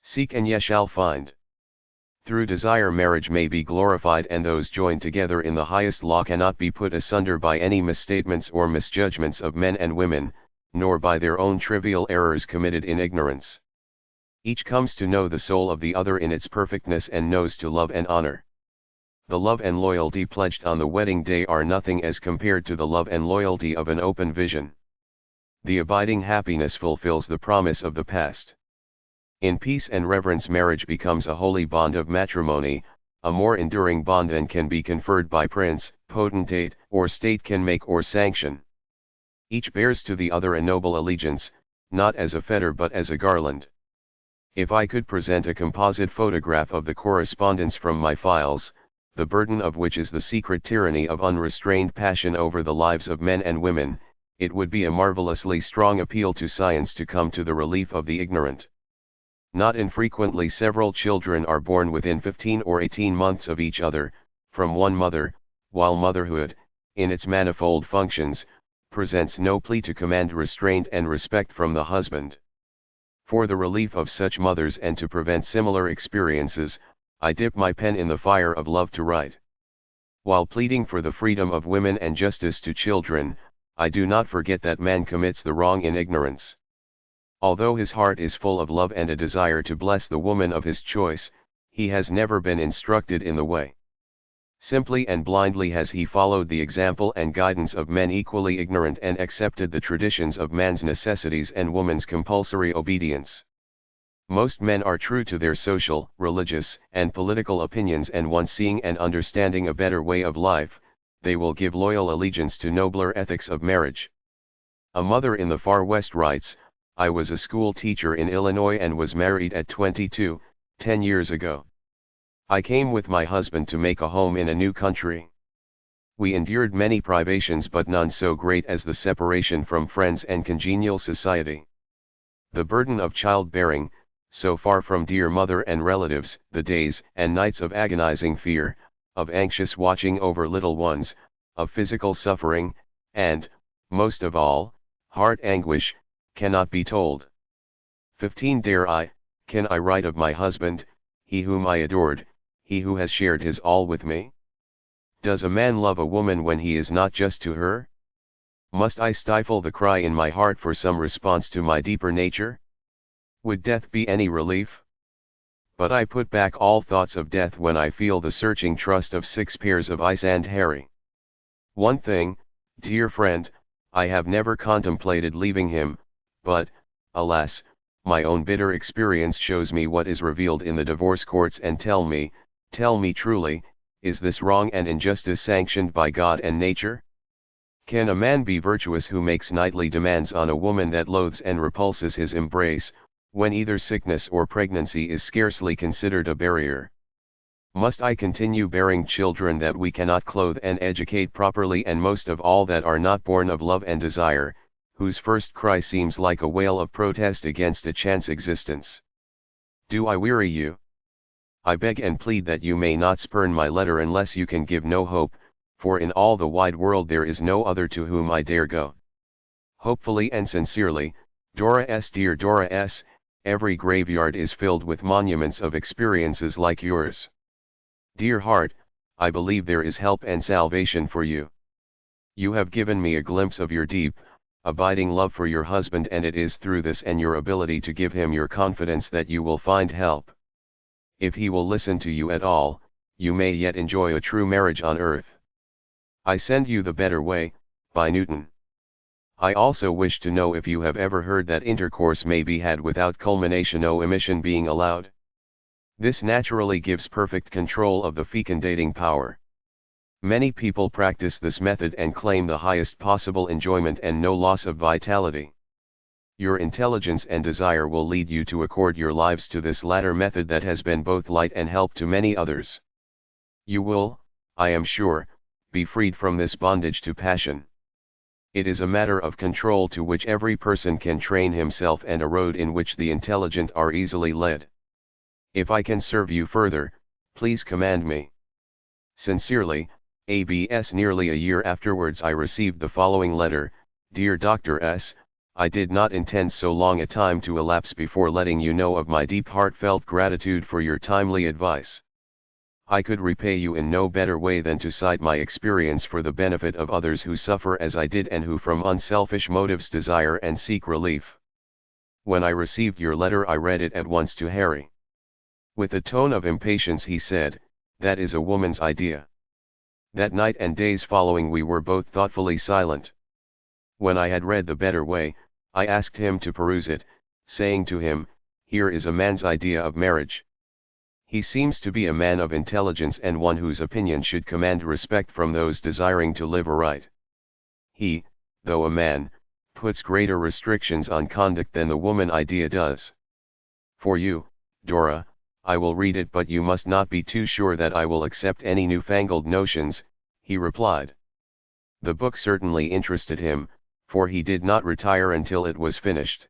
Seek and ye shall find. Through desire marriage may be glorified, and those joined together in the highest law cannot be put asunder by any misstatements or misjudgments of men and women, nor by their own trivial errors committed in ignorance. Each comes to know the soul of the other in its perfectness, and knows to love and honor. The love and loyalty pledged on the wedding day are nothing as compared to the love and loyalty of an open vision. The abiding happiness fulfills the promise of the past. In peace and reverence marriage becomes a holy bond of matrimony, a more enduring bond than can be conferred by prince, potentate, or state can make or sanction. Each bears to the other a noble allegiance, not as a fetter but as a garland. If I could present a composite photograph of the correspondence from my files, the burden of which is the secret tyranny of unrestrained passion over the lives of men and women, it would be a marvelously strong appeal to science to come to the relief of the ignorant. Not infrequently several children are born within 15 or 18 months of each other, from one mother, while motherhood, in its manifold functions, presents no plea to command restraint and respect from the husband. For the relief of such mothers and to prevent similar experiences, I dip my pen in the fire of love to write. While pleading for the freedom of women and justice to children, I do not forget that man commits the wrong in ignorance. Although his heart is full of love and a desire to bless the woman of his choice, he has never been instructed in the way. Simply and blindly has he followed the example and guidance of men equally ignorant and accepted the traditions of man's necessities and woman's compulsory obedience. Most men are true to their social, religious, and political opinions, and once seeing and understanding a better way of life, they will give loyal allegiance to nobler ethics of marriage. A mother in the far west writes, "I was a school teacher in Illinois and was married at 22, 10 years ago. I came with my husband to make a home in a new country. We endured many privations, but none so great as the separation from friends and congenial society. The burden of childbearing, so far from dear mother and relatives, the days and nights of agonizing fear, of anxious watching over little ones, of physical suffering, and, most of all, heart anguish, cannot be told. 15 Can I write of my husband, he whom I adored, he who has shared his all with me? Does a man love a woman when he is not just to her? Must I stifle the cry in my heart for some response to my deeper nature? Would death be any relief? But I put back all thoughts of death when I feel the searching trust of 6 pairs of eyes and Harry. One thing, dear friend, I have never contemplated leaving him, but, alas, my own bitter experience shows me what is revealed in the divorce courts, and tell me truly, is this wrong and injustice sanctioned by God and nature? Can a man be virtuous who makes nightly demands on a woman that loathes and repulses his embrace, when either sickness or pregnancy is scarcely considered a barrier? Must I continue bearing children that we cannot clothe and educate properly, and most of all that are not born of love and desire, whose first cry seems like a wail of protest against a chance existence? Do I weary you? I beg and plead that you may not spurn my letter unless you can give no hope, for in all the wide world there is no other to whom I dare go. Hopefully and sincerely, Dora S. Dear Dora S., every graveyard is filled with monuments of experiences like yours. Dear heart, I believe there is help and salvation for you. You have given me a glimpse of your deep, abiding love for your husband, and it is through this and your ability to give him your confidence that you will find help. If he will listen to you at all, you may yet enjoy a true marriage on earth. I send you The Better Way, by Newton. I also wish to know if you have ever heard that intercourse may be had without culmination, no emission being allowed. This naturally gives perfect control of the fecundating power. Many people practice this method and claim the highest possible enjoyment and no loss of vitality. Your intelligence and desire will lead you to accord your lives to this latter method that has been both light and help to many others. You will, I am sure, be freed from this bondage to passion. It is a matter of control to which every person can train himself, and a road in which the intelligent are easily led. If I can serve you further, please command me. Sincerely, ABS. Nearly a year afterwards I received the following letter: Dear Dr. S., I did not intend so long a time to elapse before letting you know of my deep heartfelt gratitude for your timely advice. I could repay you in no better way than to cite my experience for the benefit of others who suffer as I did, and who from unselfish motives desire and seek relief. When I received your letter I read it at once to Harry. With a tone of impatience he said, "That is a woman's idea." That night and days following we were both thoughtfully silent. When I had read The Better Way, I asked him to peruse it, saying to him, "Here is a man's idea of marriage. He seems to be a man of intelligence, and one whose opinion should command respect from those desiring to live aright. He, though a man, puts greater restrictions on conduct than the woman idea does. For you, Dora, I will read it, but you must not be too sure that I will accept any newfangled notions," he replied. The book certainly interested him, for he did not retire until it was finished.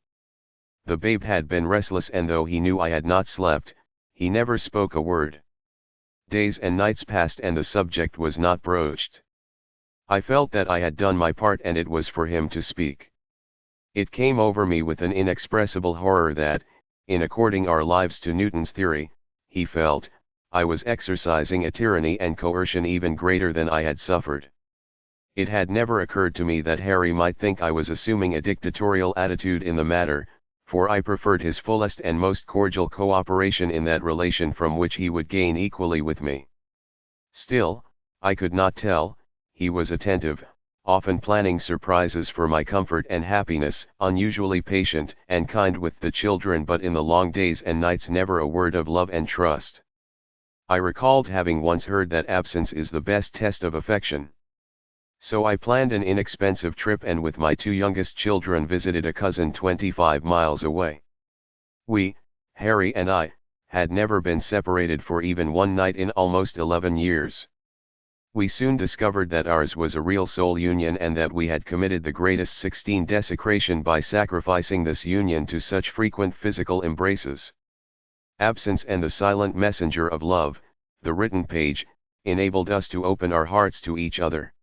The babe had been restless, and though he knew I had not slept, he never spoke a word. Days and nights passed and the subject was not broached. I felt that I had done my part and it was for him to speak. It came over me with an inexpressible horror that, in according our lives to Newton's theory, he felt, I was exercising a tyranny and coercion even greater than I had suffered. It had never occurred to me that Harry might think I was assuming a dictatorial attitude in the matter, for I preferred his fullest and most cordial cooperation in that relation from which he would gain equally with me. Still, I could not tell. He was attentive, often planning surprises for my comfort and happiness, unusually patient and kind with the children, but in the long days and nights never a word of love and trust. I recalled having once heard that absence is the best test of affection. So I planned an inexpensive trip and with my 2 youngest children visited a cousin 25 miles away. We, Harry and I, had never been separated for even one night in almost 11 years. We soon discovered that ours was a real soul union and that we had committed the greatest 16 desecration by sacrificing this union to such frequent physical embraces. Absence and the silent messenger of love, the written page, enabled us to open our hearts to each other.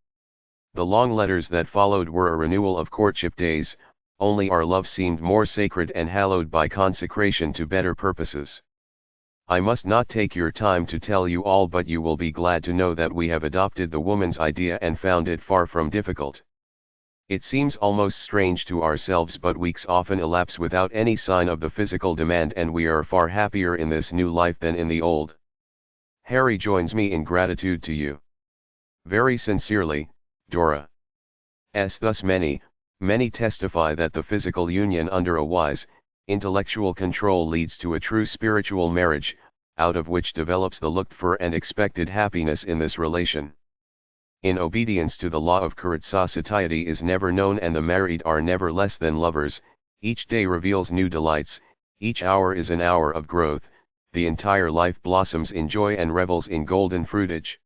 The long letters that followed were a renewal of courtship days, only our love seemed more sacred and hallowed by consecration to better purposes. I must not take your time to tell you all, but you will be glad to know that we have adopted the woman's idea and found it far from difficult. It seems almost strange to ourselves, but weeks often elapse without any sign of the physical demand, and we are far happier in this new life than in the old. Harry joins me in gratitude to you. Very sincerely, Dora. Thus many testify that the physical union under a wise, intellectual control leads to a true spiritual marriage, out of which develops the looked-for and expected happiness in this relation. In obedience to the law of Karezza, satiety is never known and the married are never less than lovers. Each day reveals new delights, each hour is an hour of growth, the entire life blossoms in joy and revels in golden fruitage.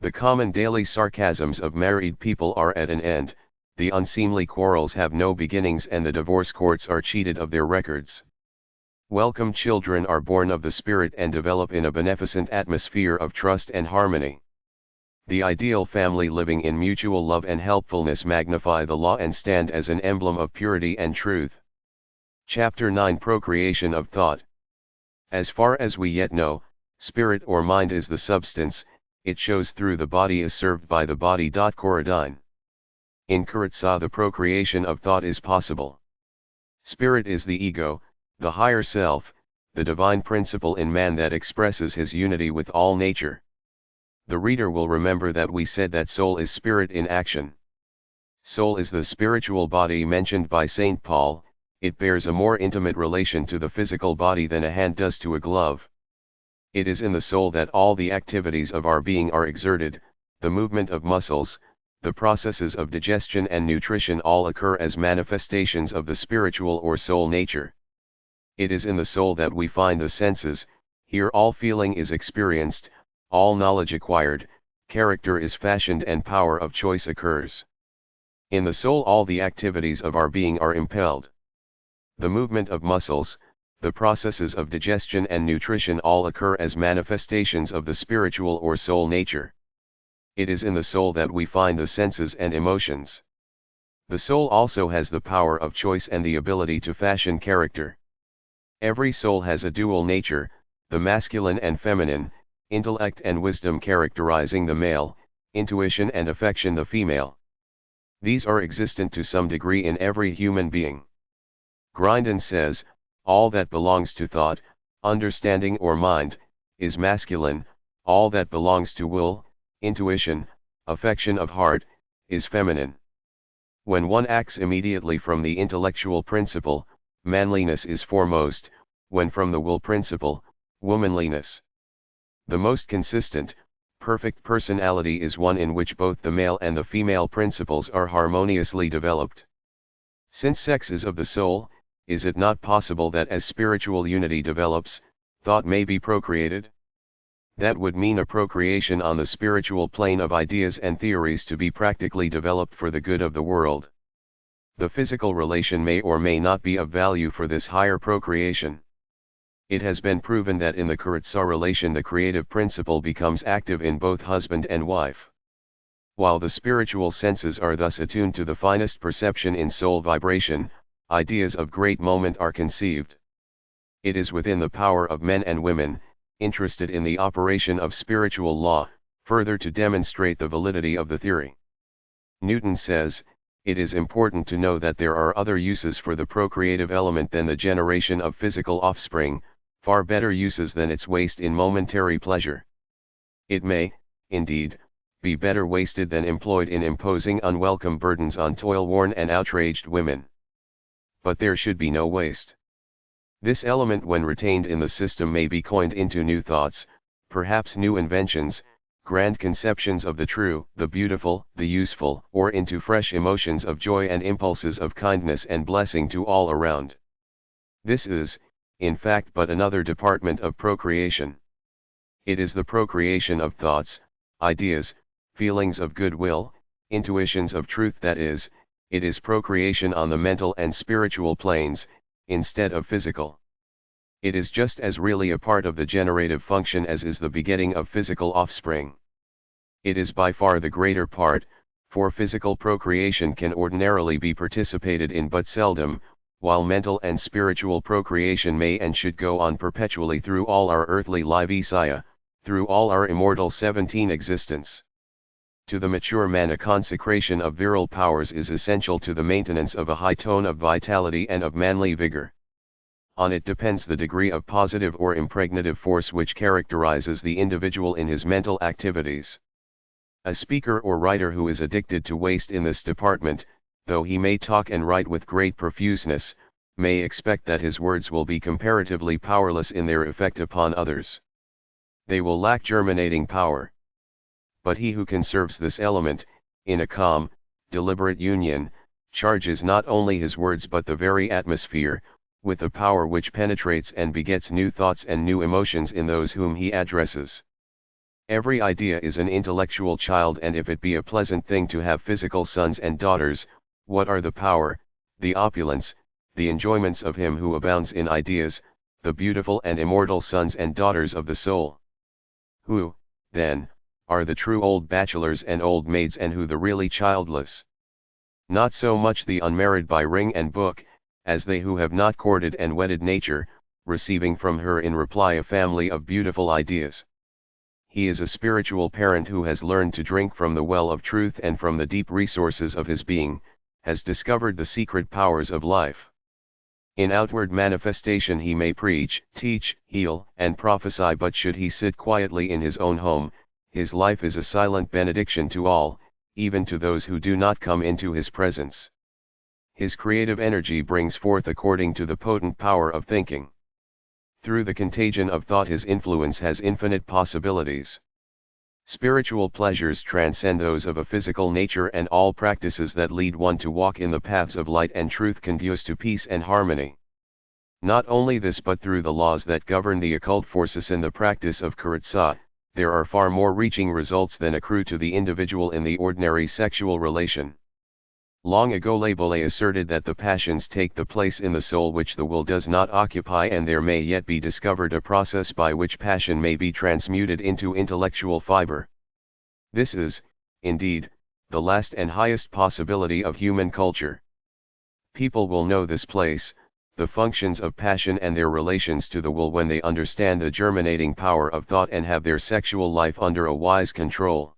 The common daily sarcasms of married people are at an end, the unseemly quarrels have no beginnings, and the divorce courts are cheated of their records. Welcome children are born of the Spirit and develop in a beneficent atmosphere of trust and harmony. The ideal family living in mutual love and helpfulness magnify the law and stand as an emblem of purity and truth. Chapter 9 Procreation of Thought. As far as we yet know, spirit or mind is the substance, it shows through the body is served by the body. Coridine. In Karezza the procreation of thought is possible. Spirit is the ego, the higher self, the divine principle in man that expresses his unity with all nature. The reader will remember that we said that soul is spirit in action. Soul is the spiritual body mentioned by St. Paul. It bears a more intimate relation to the physical body than a hand does to a glove. It is in the soul that all the activities of our being are exerted, the movement of muscles, the processes of digestion and nutrition all occur as manifestations of the spiritual or soul nature. It is in the soul that we find the senses, here all feeling is experienced, all knowledge acquired, character is fashioned and power of choice occurs. In the soul all the activities of our being are impelled. The movement of muscles, the processes of digestion and nutrition all occur as manifestations of the spiritual or soul nature. It is in the soul that we find the senses and emotions. The soul also has the power of choice and the ability to fashion character. Every soul has a dual nature, the masculine and feminine, intellect and wisdom characterizing the male, intuition and affection the female. These are existent to some degree in every human being. Grindon says, all that belongs to thought, understanding or mind, is masculine, all that belongs to will, intuition, affection of heart, is feminine. When one acts immediately from the intellectual principle, manliness is foremost, when from the will principle, womanliness. The most consistent, perfect personality is one in which both the male and the female principles are harmoniously developed. Since sex is of the soul, is it not possible that as spiritual unity develops, thought may be procreated? That would mean a procreation on the spiritual plane of ideas and theories to be practically developed for the good of the world. The physical relation may or may not be of value for this higher procreation. It has been proven that in the Karezza relation the creative principle becomes active in both husband and wife. While the spiritual senses are thus attuned to the finest perception in soul vibration, ideas of great moment are conceived. It is within the power of men and women, interested in the operation of spiritual law, further to demonstrate the validity of the theory. Newton says, "It is important to know that there are other uses for the procreative element than the generation of physical offspring, far better uses than its waste in momentary pleasure. It may, indeed, be better wasted than employed in imposing unwelcome burdens on toil-worn and outraged women. But there should be no waste. This element when retained in the system may be coined into new thoughts, perhaps new inventions, grand conceptions of the true, the beautiful, the useful, or into fresh emotions of joy and impulses of kindness and blessing to all around. This is, in fact, but another department of procreation. It is the procreation of thoughts, ideas, feelings of goodwill, intuitions of truth, that is, it is procreation on the mental and spiritual planes, instead of physical. It is just as really a part of the generative function as is the begetting of physical offspring. It is by far the greater part, for physical procreation can ordinarily be participated in but seldom, while mental and spiritual procreation may and should go on perpetually through all our earthly livesaya, through all our immortal 17 existence. To the mature man a consecration of virile powers is essential to the maintenance of a high tone of vitality and of manly vigor. On it depends the degree of positive or impregnative force which characterizes the individual in his mental activities. A speaker or writer who is addicted to waste in this department, though he may talk and write with great profuseness, may expect that his words will be comparatively powerless in their effect upon others. They will lack germinating power. But he who conserves this element, in a calm, deliberate union, charges not only his words but the very atmosphere, with a power which penetrates and begets new thoughts and new emotions in those whom he addresses. Every idea is an intellectual child, and if it be a pleasant thing to have physical sons and daughters, what are the power, the opulence, the enjoyments of him who abounds in ideas, the beautiful and immortal sons and daughters of the soul? Who, then, are the true old bachelors and old maids, and who the really childless? Not so much the unmarried by ring and book, as they who have not courted and wedded nature, receiving from her in reply a family of beautiful ideas. He is a spiritual parent who has learned to drink from the well of truth and from the deep resources of his being, has discovered the secret powers of life. In outward manifestation he may preach, teach, heal, and prophesy, but should he sit quietly in his own home, his life is a silent benediction to all, even to those who do not come into his presence. His creative energy brings forth according to the potent power of thinking. Through the contagion of thought his influence has infinite possibilities. Spiritual pleasures transcend those of a physical nature, and all practices that lead one to walk in the paths of light and truth conduce to peace and harmony. Not only this, but through the laws that govern the occult forces in the practice of Karezza, there are far more reaching results than accrue to the individual in the ordinary sexual relation. Long ago Labole asserted that the passions take the place in the soul which the will does not occupy, and there may yet be discovered a process by which passion may be transmuted into intellectual fiber. This is, indeed, the last and highest possibility of human culture. People will know this place, the functions of passion and their relations to the will, when they understand the germinating power of thought and have their sexual life under a wise control.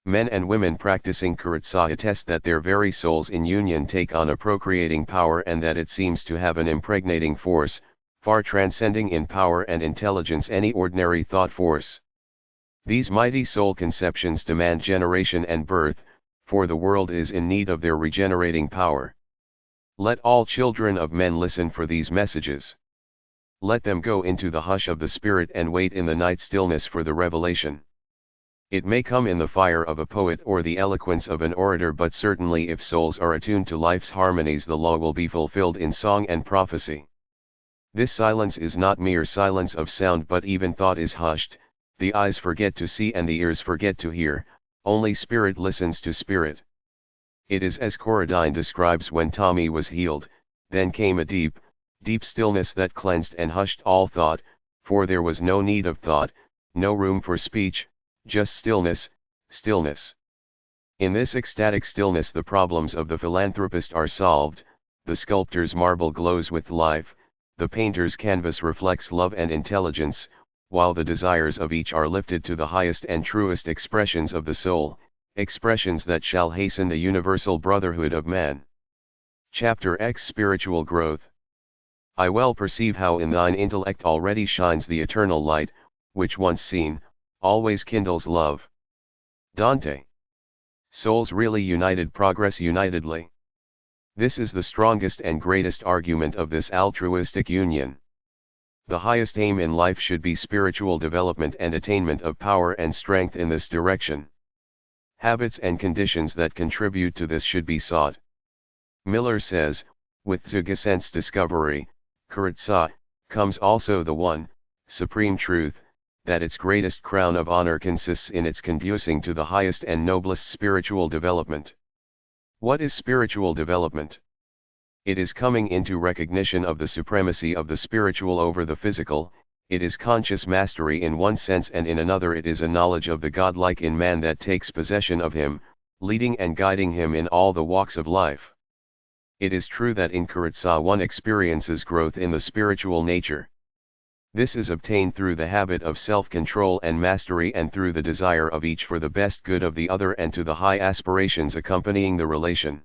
Men and women practicing Karezza attest that their very souls in union take on a procreating power, and that it seems to have an impregnating force, far transcending in power and intelligence any ordinary thought force. These mighty soul conceptions demand generation and birth, for the world is in need of their regenerating power. Let all children of men listen for these messages. Let them go into the hush of the Spirit and wait in the night stillness for the revelation. It may come in the fire of a poet or the eloquence of an orator, but certainly if souls are attuned to life's harmonies, the law will be fulfilled in song and prophecy. This silence is not mere silence of sound, but even thought is hushed, the eyes forget to see and the ears forget to hear, only spirit listens to spirit. It is as Corradine describes when Tommy was healed, then came a deep, deep stillness that cleansed and hushed all thought, for there was no need of thought, no room for speech, just stillness, stillness. In this ecstatic stillness the problems of the philanthropist are solved, the sculptor's marble glows with life, the painter's canvas reflects love and intelligence, while the desires of each are lifted to the highest and truest expressions of the soul, expressions that shall hasten the universal brotherhood of man. Chapter X Spiritual Growth. I well perceive how in thine intellect already shines the eternal light, which once seen, always kindles love. Dante. Souls really united progress unitedly. This is the strongest and greatest argument of this altruistic union. The highest aim in life should be spiritual development and attainment of power and strength in this direction. Habits and conditions that contribute to this should be sought. Miller says, with the sense discovery, Karezza, comes also the one, supreme truth, that its greatest crown of honor consists in its conducing to the highest and noblest spiritual development. What is spiritual development? It is coming into recognition of the supremacy of the spiritual over the physical. It is conscious mastery in one sense, and in another it is a knowledge of the godlike in man that takes possession of him, leading and guiding him in all the walks of life. It is true that in Karezza one experiences growth in the spiritual nature. This is obtained through the habit of self-control and mastery, and through the desire of each for the best good of the other and to the high aspirations accompanying the relation.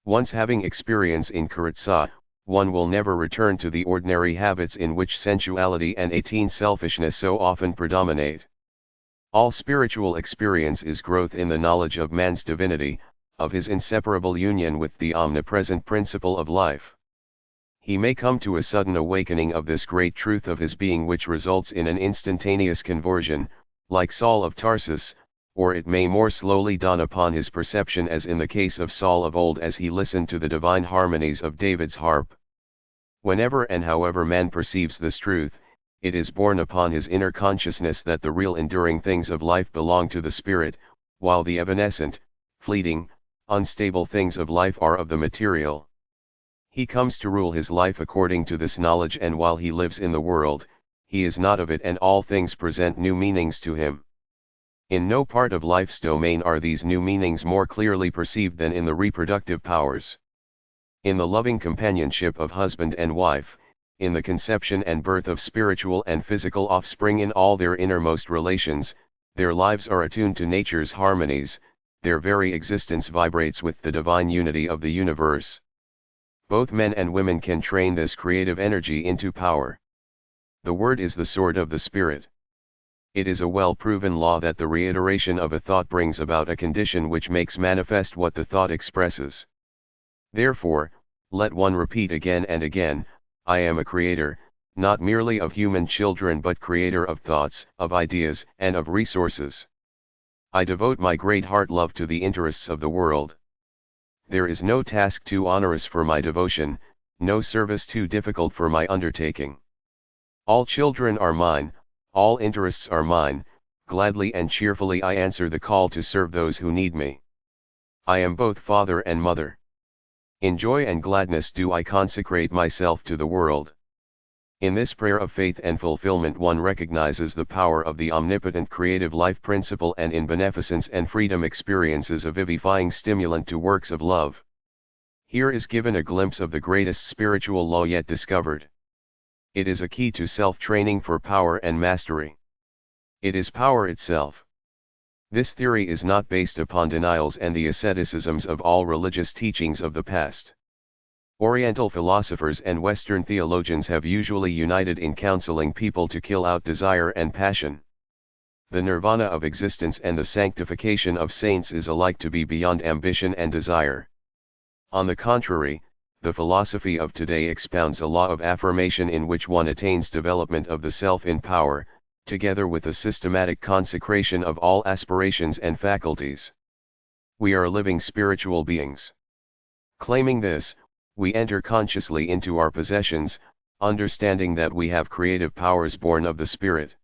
Once having experience in Karezza, one will never return to the ordinary habits in which sensuality and selfishness so often predominate. All spiritual experience is growth in the knowledge of man's divinity, of his inseparable union with the omnipresent principle of life. He may come to a sudden awakening of this great truth of his being, which results in an instantaneous conversion, like Saul of Tarsus, or it may more slowly dawn upon his perception, as in the case of Saul of old as he listened to the divine harmonies of David's harp. Whenever and however man perceives this truth, it is borne upon his inner consciousness that the real enduring things of life belong to the spirit, while the evanescent, fleeting, unstable things of life are of the material. He comes to rule his life according to this knowledge, and while he lives in the world, he is not of it, and all things present new meanings to him. In no part of life's domain are these new meanings more clearly perceived than in the reproductive powers. In the loving companionship of husband and wife, in the conception and birth of spiritual and physical offspring, in all their innermost relations, their lives are attuned to nature's harmonies, their very existence vibrates with the divine unity of the universe. Both men and women can train this creative energy into power. The word is the sword of the spirit. It is a well-proven law that the reiteration of a thought brings about a condition which makes manifest what the thought expresses. Therefore, let one repeat again and again, I am a creator, not merely of human children but creator of thoughts, of ideas, and of resources. I devote my great heart love to the interests of the world. There is no task too onerous for my devotion, no service too difficult for my undertaking. All children are mine, all interests are mine, gladly and cheerfully I answer the call to serve those who need me. I am both father and mother. In joy and gladness do I consecrate myself to the world. In this prayer of faith and fulfillment one recognizes the power of the omnipotent creative life principle, and in beneficence and freedom experiences a vivifying stimulant to works of love. Here is given a glimpse of the greatest spiritual law yet discovered. It is a key to self-training for power and mastery. It is power itself. This theory is not based upon denials and the asceticisms of all religious teachings of the past. Oriental philosophers and Western theologians have usually united in counseling people to kill out desire and passion. The nirvana of existence and the sanctification of saints is alike to be beyond ambition and desire. On the contrary, the philosophy of today expounds a law of affirmation in which one attains development of the self in power, together with a systematic consecration of all aspirations and faculties. We are living spiritual beings. Claiming this, we enter consciously into our possessions, understanding that we have creative powers born of the Spirit.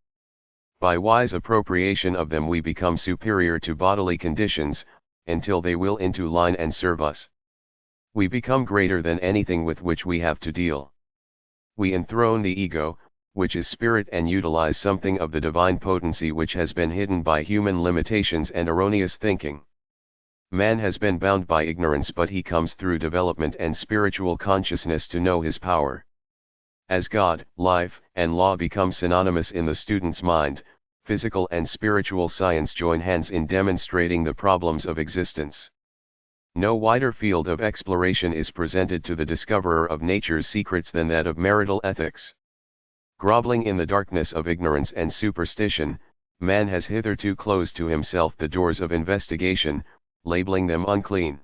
By wise appropriation of them we become superior to bodily conditions, until they will into line and serve us. We become greater than anything with which we have to deal. We enthrone the ego, which is spirit, and utilize something of the divine potency which has been hidden by human limitations and erroneous thinking. Man has been bound by ignorance, but he comes through development and spiritual consciousness to know his power. As God, life, and law become synonymous in the student's mind, physical and spiritual science join hands in demonstrating the problems of existence. No wider field of exploration is presented to the discoverer of nature's secrets than that of marital ethics. Groveling in the darkness of ignorance and superstition, man has hitherto closed to himself the doors of investigation, labeling them unclean.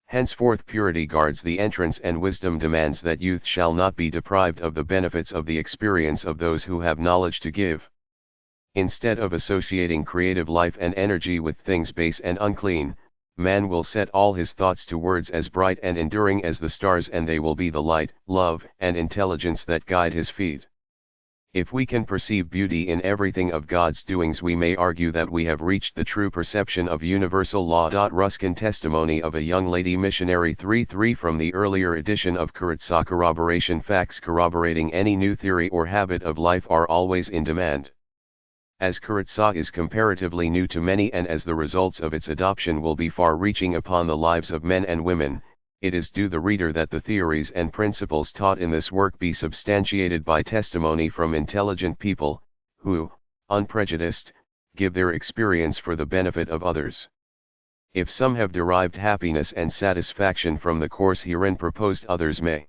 Henceforth purity guards the entrance, and wisdom demands that youth shall not be deprived of the benefits of the experience of those who have knowledge to give. Instead of associating creative life and energy with things base and unclean, man will set all his thoughts to words as bright and enduring as the stars, and they will be the light, love, and intelligence that guide his feet. If we can perceive beauty in everything of God's doings, we may argue that we have reached the true perception of universal law. Ruskin Testimony of a Young Lady Missionary 3:3 from the earlier edition of Karezza. Corroboration. Facts corroborating any new theory or habit of life are always in demand. As Karezza is comparatively new to many, and as the results of its adoption will be far-reaching upon the lives of men and women, it is due the reader that the theories and principles taught in this work be substantiated by testimony from intelligent people, who, unprejudiced, give their experience for the benefit of others. If some have derived happiness and satisfaction from the course herein proposed, others may.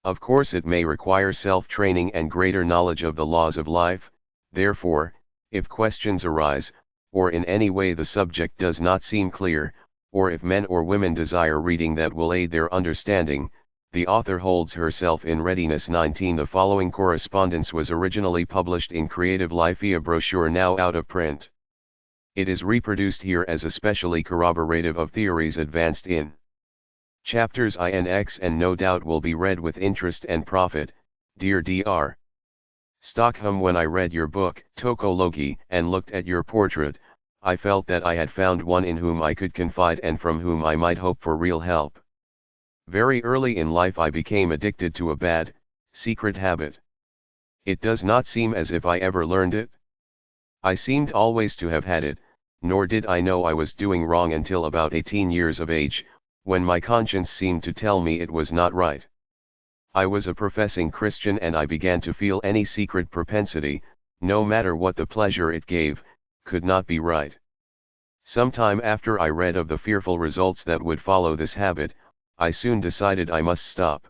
Of course it may require self-training and greater knowledge of the laws of life. Therefore, if questions arise, or in any way the subject does not seem clear, or if men or women desire reading that will aid their understanding, the author holds herself in readiness. 19. The following correspondence was originally published in Creative Life, a brochure now out of print. It is reproduced here as especially corroborative of theories advanced in chapters I and X, and no doubt will be read with interest and profit. Dear Dr. Stockholm, when I read your book, Tokologi, and looked at your portrait, I felt that I had found one in whom I could confide and from whom I might hope for real help. Very early in life I became addicted to a bad, secret habit. It does not seem as if I ever learned it. I seemed always to have had it, nor did I know I was doing wrong until about 18 years of age, when my conscience seemed to tell me it was not right. I was a professing Christian, and I began to feel any secret propensity, no matter what the pleasure it gave, could not be right. Some time after I read of the fearful results that would follow this habit, I soon decided I must stop.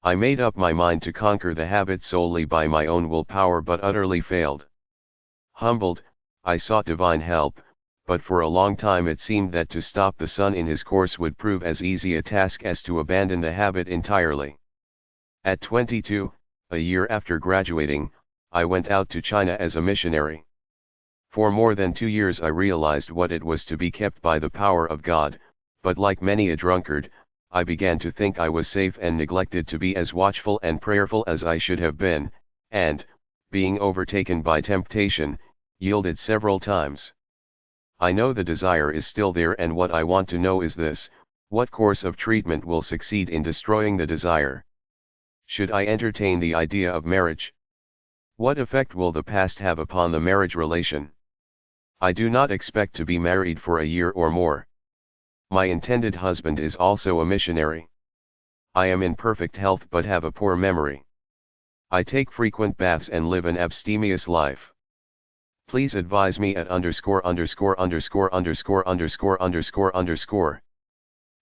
I made up my mind to conquer the habit solely by my own willpower, but utterly failed. Humbled, I sought divine help, but for a long time it seemed that to stop the sun in his course would prove as easy a task as to abandon the habit entirely. At 22, a year after graduating, I went out to China as a missionary. For more than 2 years I realized what it was to be kept by the power of God, but like many a drunkard, I began to think I was safe and neglected to be as watchful and prayerful as I should have been, and, being overtaken by temptation, yielded several times. I know the desire is still there, and what I want to know is this: what course of treatment will succeed in destroying the desire? Should I entertain the idea of marriage? What effect will the past have upon the marriage relation? I do not expect to be married for a year or more. My intended husband is also a missionary. I am in perfect health but have a poor memory. I take frequent baths and live an abstemious life. Please advise me at _____________.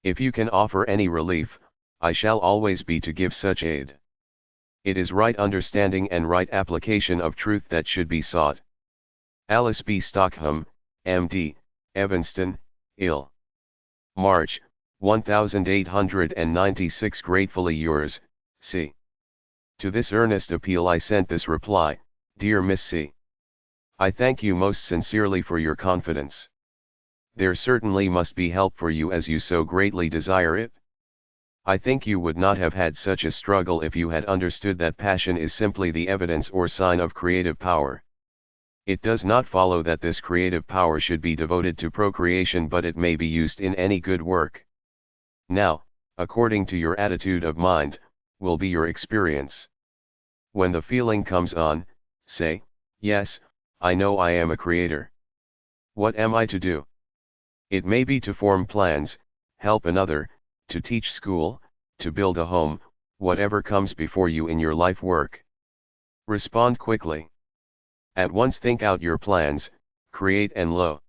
If you can offer any relief, I shall always be to give such aid. It is right understanding and right application of truth that should be sought. Alice B. Stockholm, M.D., Evanston, Ill. March, 1896. Gratefully yours, C. To this earnest appeal I sent this reply: Dear Miss C. I thank you most sincerely for your confidence. There certainly must be help for you, as you so greatly desire it. I think you would not have had such a struggle if you had understood that passion is simply the evidence or sign of creative power. It does not follow that this creative power should be devoted to procreation, but it may be used in any good work. Now, according to your attitude of mind, will be your experience. When the feeling comes on, say, yes, I know I am a creator. What am I to do? It may be to form plans, help another, to teach school, to build a home, whatever comes before you in your life work. Respond quickly. At once think out your plans, create, and lo,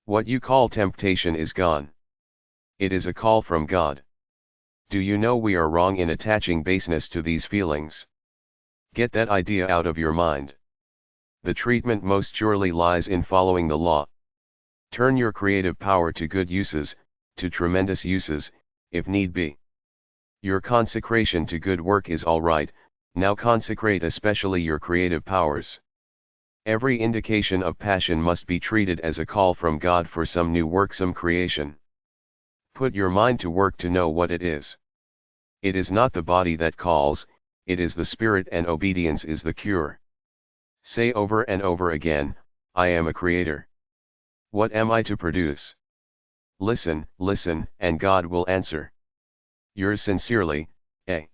what you call temptation is gone. It is a call from God. Do you know we are wrong in attaching baseness to these feelings? Get that idea out of your mind. The treatment most surely lies in following the law. Turn your creative power to good uses, to tremendous uses, if need be. Your consecration to good work is all right, now consecrate especially your creative powers. Every indication of passion must be treated as a call from God for some new work, some creation. Put your mind to work to know what it is. It is not the body that calls, it is the spirit, and obedience is the cure. Say over and over again, I am a creator. What am I to produce? Listen, listen, and God will answer. Yours sincerely, A.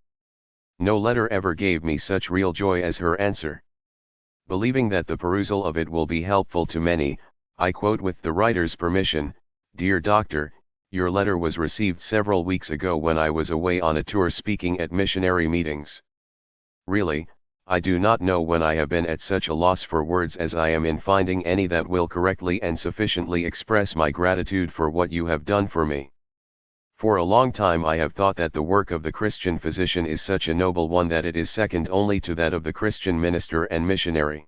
No letter ever gave me such real joy as her answer. Believing that the perusal of it will be helpful to many, I quote with the writer's permission, Dear Doctor, your letter was received several weeks ago when I was away on a tour speaking at missionary meetings. Really, I do not know when I have been at such a loss for words as I am in finding any that will correctly and sufficiently express my gratitude for what you have done for me. For a long time I have thought that the work of the Christian physician is such a noble one that it is second only to that of the Christian minister and missionary.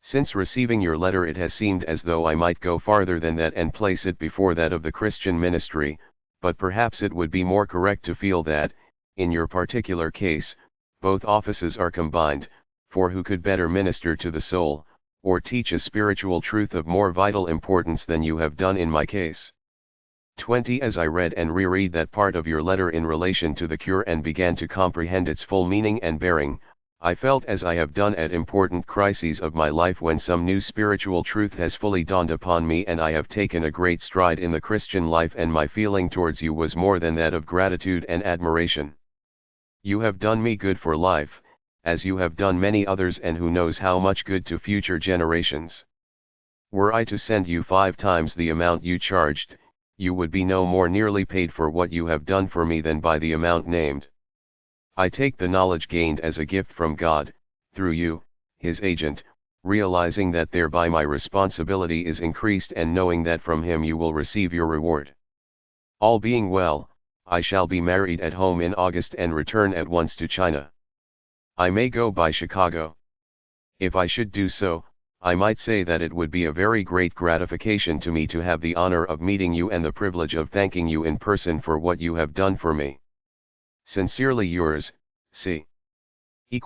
Since receiving your letter it has seemed as though I might go farther than that and place it before that of the Christian ministry, but perhaps it would be more correct to feel that, in your particular case, both offices are combined, for who could better minister to the soul, or teach a spiritual truth of more vital importance than you have done in my case? 20. As I read and reread that part of your letter in relation to the cure and began to comprehend its full meaning and bearing, I felt as I have done at important crises of my life when some new spiritual truth has fully dawned upon me and I have taken a great stride in the Christian life, and my feeling towards you was more than that of gratitude and admiration. You have done me good for life, as you have done many others, and who knows how much good to future generations. Were I to send you 5 times the amount you charged, you would be no more nearly paid for what you have done for me than by the amount named. I take the knowledge gained as a gift from God, through you, His agent, realizing that thereby my responsibility is increased, and knowing that from Him you will receive your reward. All being well, I shall be married at home in August and return at once to China. I may go by Chicago. If I should do so, I might say that it would be a very great gratification to me to have the honor of meeting you and the privilege of thanking you in person for what you have done for me. Sincerely yours, C. The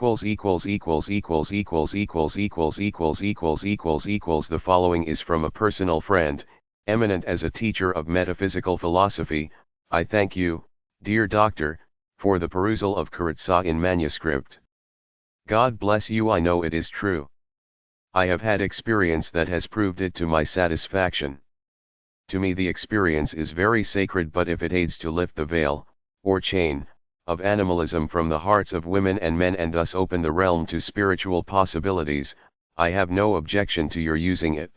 following is from a personal friend, eminent as a teacher of metaphysical philosophy. I thank you, dear doctor, for the perusal of Karezza in manuscript. God bless you. I know it is true. I have had experience that has proved it to my satisfaction. To me the experience is very sacred, but if it aids to lift the veil, or chain, of animalism from the hearts of women and men and thus open the realm to spiritual possibilities, I have no objection to your using it.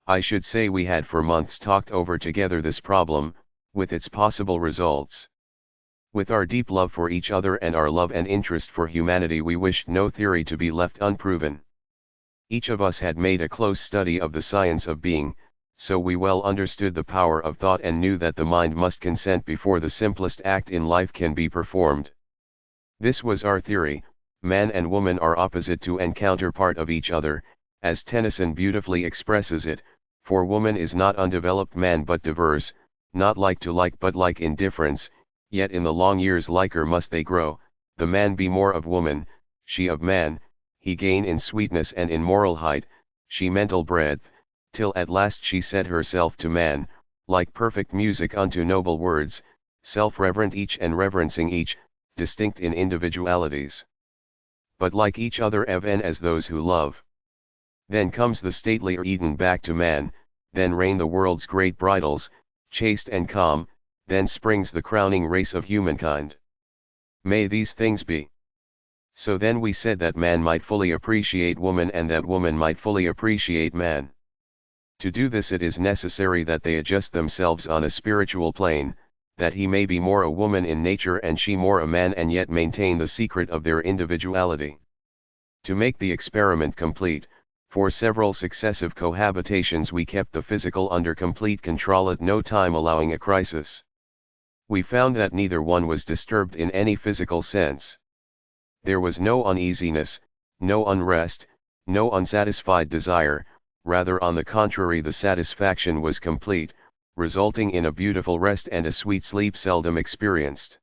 I should say we had for months talked over together this problem, with its possible results. With our deep love for each other and our love and interest for humanity, we wished no theory to be left unproven. Each of us had made a close study of the science of being, so we well understood the power of thought and knew that the mind must consent before the simplest act in life can be performed. This was our theory: man and woman are opposite to and counterpart of each other, as Tennyson beautifully expresses it, for woman is not undeveloped man but diverse, not like to like but like in difference, yet in the long years liker must they grow, the man be more of woman, she of man, he gain in sweetness and in moral height, she mental breadth, till at last she set herself to man, like perfect music unto noble words, self-reverent each and reverencing each, distinct in individualities, but like each other even as those who love. Then comes the stately Eden back to man, then reign the world's great bridals, chaste and calm, then springs the crowning race of humankind. May these things be. So then we said that man might fully appreciate woman and that woman might fully appreciate man. To do this it is necessary that they adjust themselves on a spiritual plane, that he may be more a woman in nature and she more a man, and yet maintain the secret of their individuality. To make the experiment complete, for several successive cohabitations we kept the physical under complete control at no time allowing a crisis. We found that neither one was disturbed in any physical sense. There was no uneasiness, no unrest, no unsatisfied desire, rather on the contrary the satisfaction was complete, resulting in a beautiful rest and a sweet sleep seldom experienced.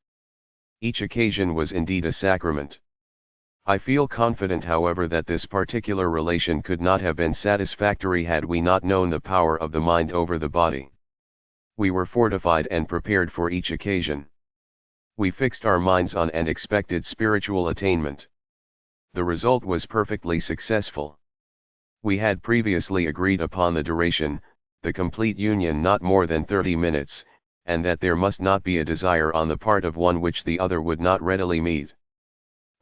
Each occasion was indeed a sacrament. I feel confident, however, that this particular relation could not have been satisfactory had we not known the power of the mind over the body. We were fortified and prepared for each occasion. We fixed our minds on and expected spiritual attainment. The result was perfectly successful. We had previously agreed upon the duration, the complete union not more than 30 minutes, and that there must not be a desire on the part of one which the other would not readily meet.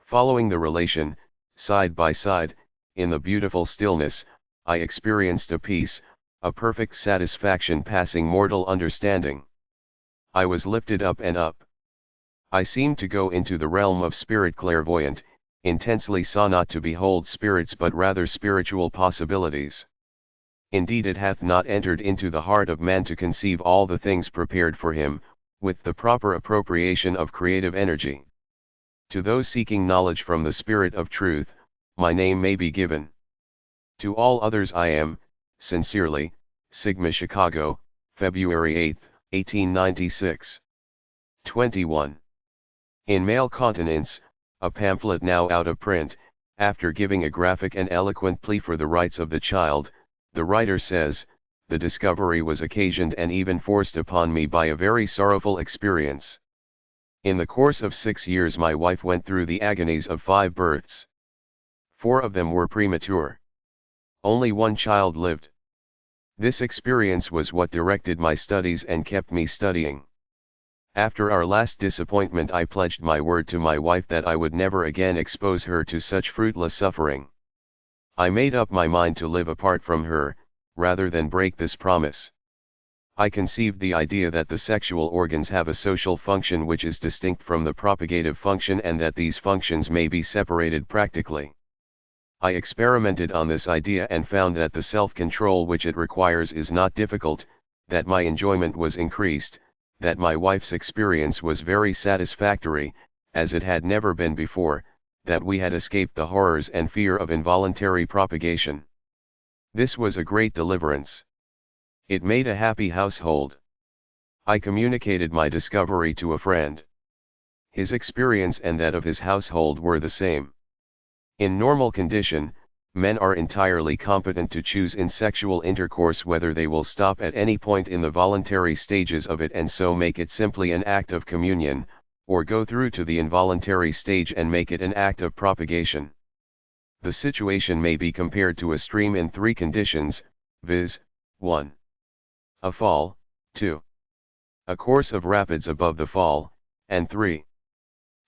Following the relation, side by side, in the beautiful stillness, I experienced a peace, a perfect satisfaction passing mortal understanding. I was lifted up and up. I seemed to go into the realm of spirit clairvoyant, intensely saw not to behold spirits but rather spiritual possibilities. Indeed it hath not entered into the heart of man to conceive all the things prepared for him, with the proper appropriation of creative energy. To those seeking knowledge from the Spirit of Truth, my name may be given. To all others I am, sincerely, Sigma Chicago, February 8, 1896. 21. In Male Continence, a pamphlet now out of print, after giving a graphic and eloquent plea for the rights of the child, the writer says, "The discovery was occasioned and even forced upon me by a very sorrowful experience. In the course of 6 years my wife went through the agonies of 5 births. 4 of them were premature. Only 1 child lived. This experience was what directed my studies and kept me studying. After our last disappointment I pledged my word to my wife that I would never again expose her to such fruitless suffering. I made up my mind to live apart from her, rather than break this promise. I conceived the idea that the sexual organs have a social function which is distinct from the propagative function and that these functions may be separated practically. I experimented on this idea and found that the self-control which it requires is not difficult, that my enjoyment was increased, that my wife's experience was very satisfactory, as it had never been before, that we had escaped the horrors and fear of involuntary propagation. This was a great deliverance. It made a happy household. I communicated my discovery to a friend. His experience and that of his household were the same. In normal condition, men are entirely competent to choose in sexual intercourse whether they will stop at any point in the voluntary stages of it and so make it simply an act of communion, or go through to the involuntary stage and make it an act of propagation. The situation may be compared to a stream in 3 conditions, viz. 1. A fall, 2. A course of rapids above the fall, and 3.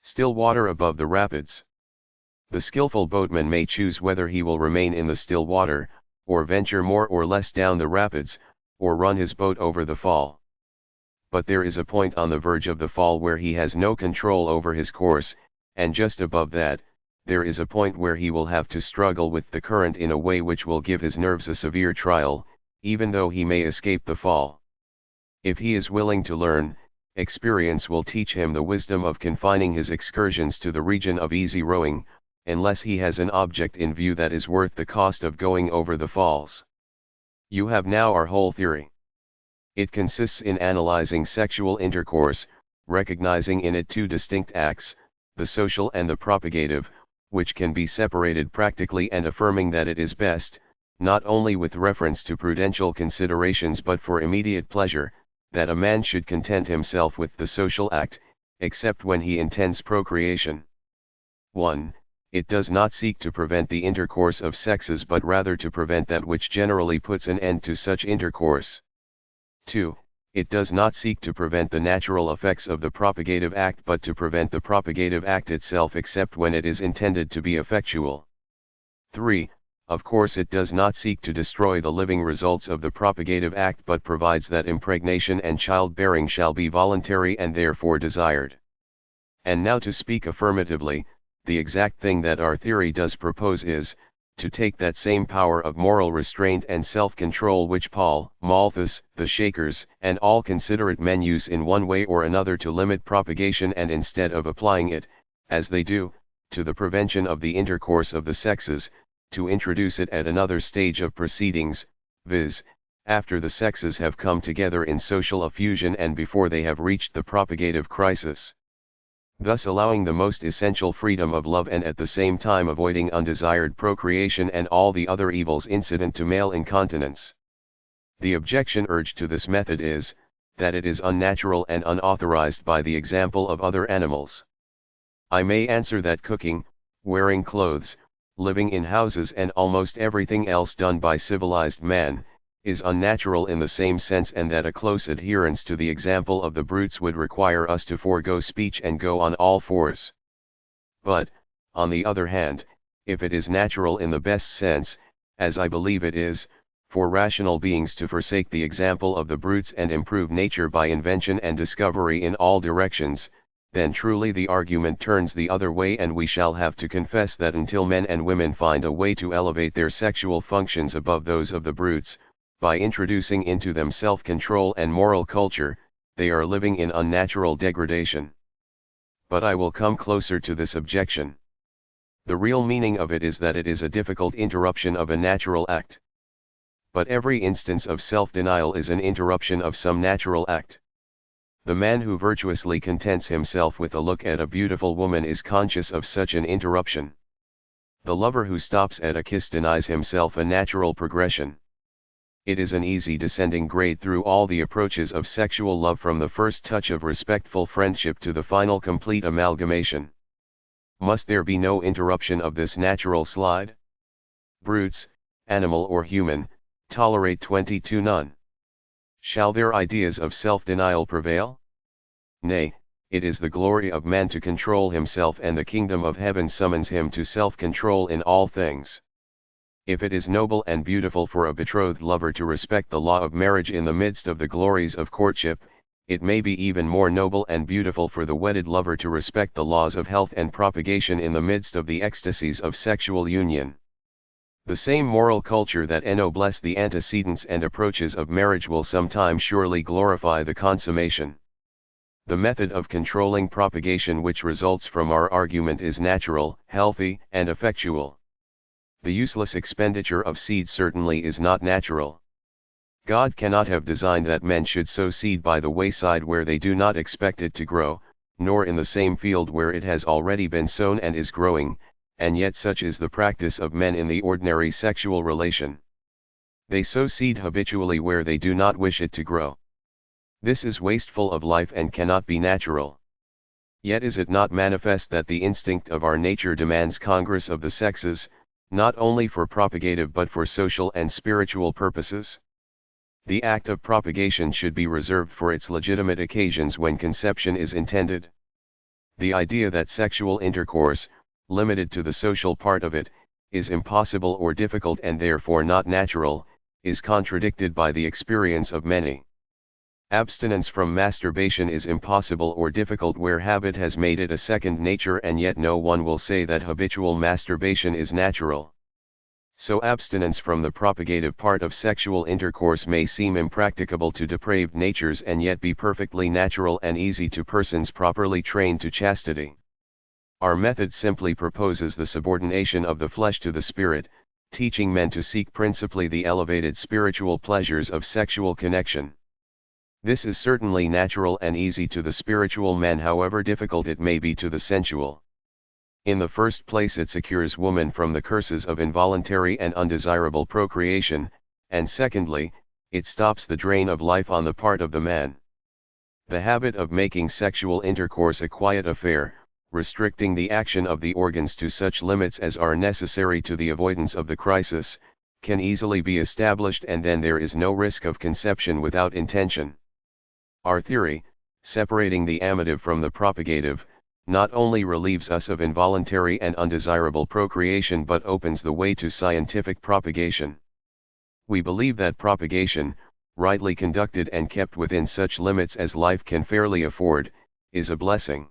Still water above the rapids. The skillful boatman may choose whether he will remain in the still water, or venture more or less down the rapids, or run his boat over the fall. But there is a point on the verge of the fall where he has no control over his course, and just above that, there is a point where he will have to struggle with the current in a way which will give his nerves a severe trial, even though he may escape the fall. If he is willing to learn, experience will teach him the wisdom of confining his excursions to the region of easy rowing, unless he has an object in view that is worth the cost of going over the falls. You have now our whole theory. It consists in analyzing sexual intercourse, recognizing in it 2 distinct acts, the social and the propagative, which can be separated practically, and affirming that it is best, not only with reference to prudential considerations but for immediate pleasure, that a man should content himself with the social act, except when he intends procreation. 1. It does not seek to prevent the intercourse of sexes but rather to prevent that which generally puts an end to such intercourse. 2. It does not seek to prevent the natural effects of the propagative act but to prevent the propagative act itself except when it is intended to be effectual. 3. Of course it does not seek to destroy the living results of the propagative act but provides that impregnation and childbearing shall be voluntary and therefore desired. And now to speak affirmatively, the exact thing that our theory does propose is, to take that same power of moral restraint and self-control which Paul, Malthus, the Shakers, and all considerate men use in one way or another to limit propagation, and instead of applying it, as they do, to the prevention of the intercourse of the sexes, to introduce it at another stage of proceedings, viz., after the sexes have come together in social effusion and before they have reached the propagative crisis, thus allowing the most essential freedom of love and at the same time avoiding undesired procreation and all the other evils incident to male incontinence. The objection urged to this method is, that it is unnatural and unauthorized by the example of other animals. I may answer that cooking, wearing clothes, living in houses and almost everything else done by civilized man, is unnatural in the same sense, and that a close adherence to the example of the brutes would require us to forego speech and go on all fours. But, on the other hand, if it is natural in the best sense, as I believe it is, for rational beings to forsake the example of the brutes and improve nature by invention and discovery in all directions, then truly the argument turns the other way, and we shall have to confess that until men and women find a way to elevate their sexual functions above those of the brutes, by introducing into them self-control and moral culture, they are living in unnatural degradation. But I will come closer to this objection. The real meaning of it is that it is a difficult interruption of a natural act. But every instance of self-denial is an interruption of some natural act. The man who virtuously contents himself with a look at a beautiful woman is conscious of such an interruption. The lover who stops at a kiss denies himself a natural progression. It is an easy descending grade through all the approaches of sexual love, from the first touch of respectful friendship to the final complete amalgamation. Must there be no interruption of this natural slide? Brutes, animal or human, tolerate 22 none. Shall their ideas of self-denial prevail? Nay, it is the glory of man to control himself, and the kingdom of heaven summons him to self-control in all things. If it is noble and beautiful for a betrothed lover to respect the law of marriage in the midst of the glories of courtship, it may be even more noble and beautiful for the wedded lover to respect the laws of health and propagation in the midst of the ecstasies of sexual union. The same moral culture that ennobles the antecedents and approaches of marriage will sometime surely glorify the consummation. The method of controlling propagation which results from our argument is natural, healthy, and effectual. The useless expenditure of seed certainly is not natural. God cannot have designed that men should sow seed by the wayside where they do not expect it to grow, nor in the same field where it has already been sown and is growing, and yet such is the practice of men in the ordinary sexual relation. They sow seed habitually where they do not wish it to grow. This is wasteful of life and cannot be natural. Yet is it not manifest that the instinct of our nature demands congress of the sexes, not only for propagative but for social and spiritual purposes? The act of propagation should be reserved for its legitimate occasions when conception is intended. The idea that sexual intercourse, limited to the social part of it, is impossible or difficult and therefore not natural, is contradicted by the experience of many. Abstinence from masturbation is impossible or difficult where habit has made it a second nature, and yet no one will say that habitual masturbation is natural. So abstinence from the propagative part of sexual intercourse may seem impracticable to depraved natures and yet be perfectly natural and easy to persons properly trained to chastity. Our method simply proposes the subordination of the flesh to the spirit, teaching men to seek principally the elevated spiritual pleasures of sexual connection. This is certainly natural and easy to the spiritual man, however difficult it may be to the sensual. In the first place, it secures woman from the curses of involuntary and undesirable procreation, and secondly, it stops the drain of life on the part of the man. The habit of making sexual intercourse a quiet affair, restricting the action of the organs to such limits as are necessary to the avoidance of the crisis, can easily be established, and then there is no risk of conception without intention. Our theory, separating the amative from the propagative, not only relieves us of involuntary and undesirable procreation but opens the way to scientific propagation. We believe that propagation, rightly conducted and kept within such limits as life can fairly afford, is a blessing.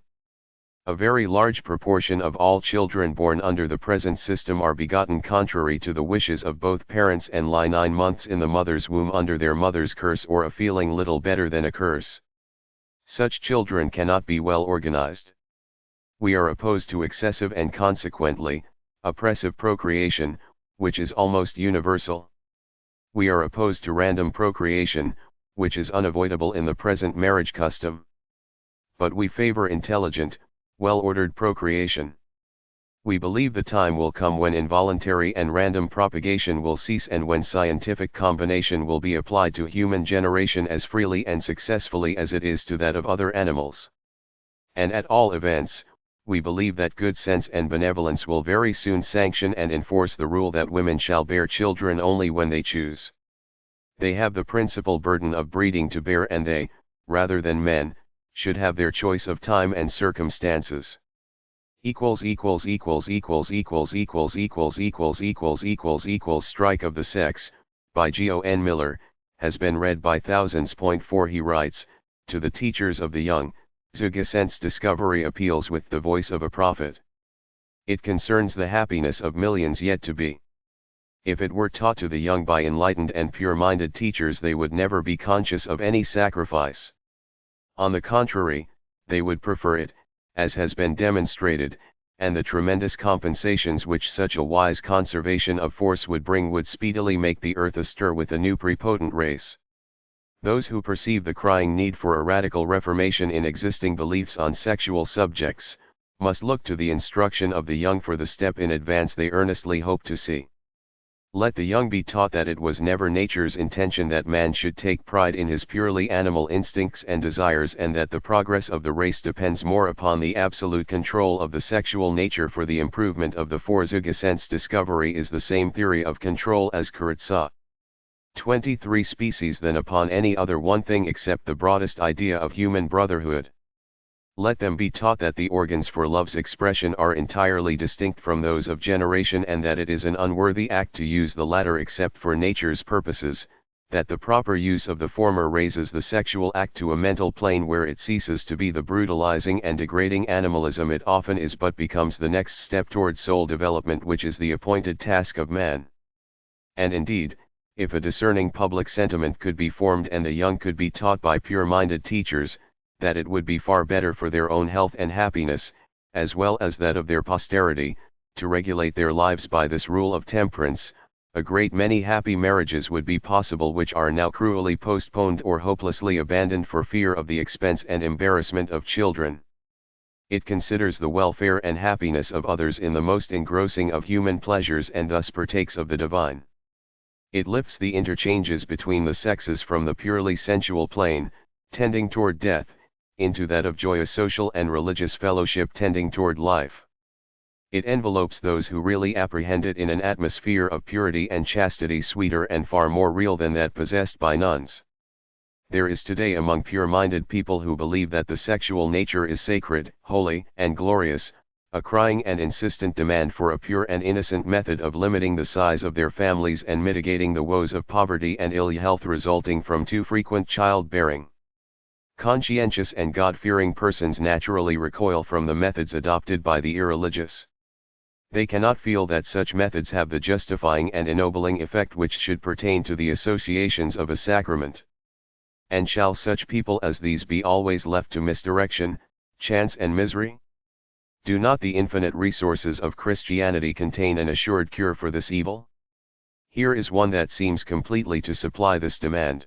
A very large proportion of all children born under the present system are begotten contrary to the wishes of both parents and lie 9 months in the mother's womb under their mother's curse or a feeling little better than a curse. Such children cannot be well organized. We are opposed to excessive and consequently, oppressive procreation, which is almost universal. We are opposed to random procreation, which is unavoidable in the present marriage custom. But we favor intelligent, well-ordered procreation. We believe the time will come when involuntary and random propagation will cease and when scientific combination will be applied to human generation as freely and successfully as it is to that of other animals. And at all events, we believe that good sense and benevolence will very soon sanction and enforce the rule that women shall bear children only when they choose. They have the principal burden of breeding to bear and they, rather than men, should have their choice of time and circumstances. Strike of the Sex, by Jon Miller, has been read by thousands. 4 He writes, to the teachers of the young, Zugesense discovery appeals with the voice of a prophet. It concerns the happiness of millions yet to be. If it were taught to the young by enlightened and pure-minded teachers they would never be conscious of any sacrifice. On the contrary, they would prefer it, as has been demonstrated, and the tremendous compensations which such a wise conservation of force would bring would speedily make the earth astir with a new prepotent race. Those who perceive the crying need for a radical reformation in existing beliefs on sexual subjects, must look to the instruction of the young for the step in advance they earnestly hope to see. Let the young be taught that it was never nature's intention that man should take pride in his purely animal instincts and desires and that the progress of the race depends more upon the absolute control of the sexual nature for the improvement of the Zugesense discovery is the same theory of control as Karezza. 23 species than upon any other one thing except the broadest idea of human brotherhood. Let them be taught that the organs for love's expression are entirely distinct from those of generation and that it is an unworthy act to use the latter except for nature's purposes, that the proper use of the former raises the sexual act to a mental plane where it ceases to be the brutalizing and degrading animalism it often is but becomes the next step toward soul development which is the appointed task of man. And indeed, if a discerning public sentiment could be formed and the young could be taught by pure-minded teachers, that it would be far better for their own health and happiness, as well as that of their posterity, to regulate their lives by this rule of temperance, a great many happy marriages would be possible which are now cruelly postponed or hopelessly abandoned for fear of the expense and embarrassment of children. It considers the welfare and happiness of others in the most engrossing of human pleasures and thus partakes of the divine. It lifts the interchanges between the sexes from the purely sensual plane, tending toward death, into that of joyous social and religious fellowship tending toward life. It envelopes those who really apprehend it in an atmosphere of purity and chastity sweeter and far more real than that possessed by nuns. There is today among pure-minded people who believe that the sexual nature is sacred, holy, and glorious, a crying and insistent demand for a pure and innocent method of limiting the size of their families and mitigating the woes of poverty and ill health resulting from too frequent childbearing. Conscientious and God-fearing persons naturally recoil from the methods adopted by the irreligious. They cannot feel that such methods have the justifying and ennobling effect which should pertain to the associations of a sacrament. And shall such people as these be always left to misdirection, chance and misery? Do not the infinite resources of Christianity contain an assured cure for this evil? Here is one that seems completely to supply this demand.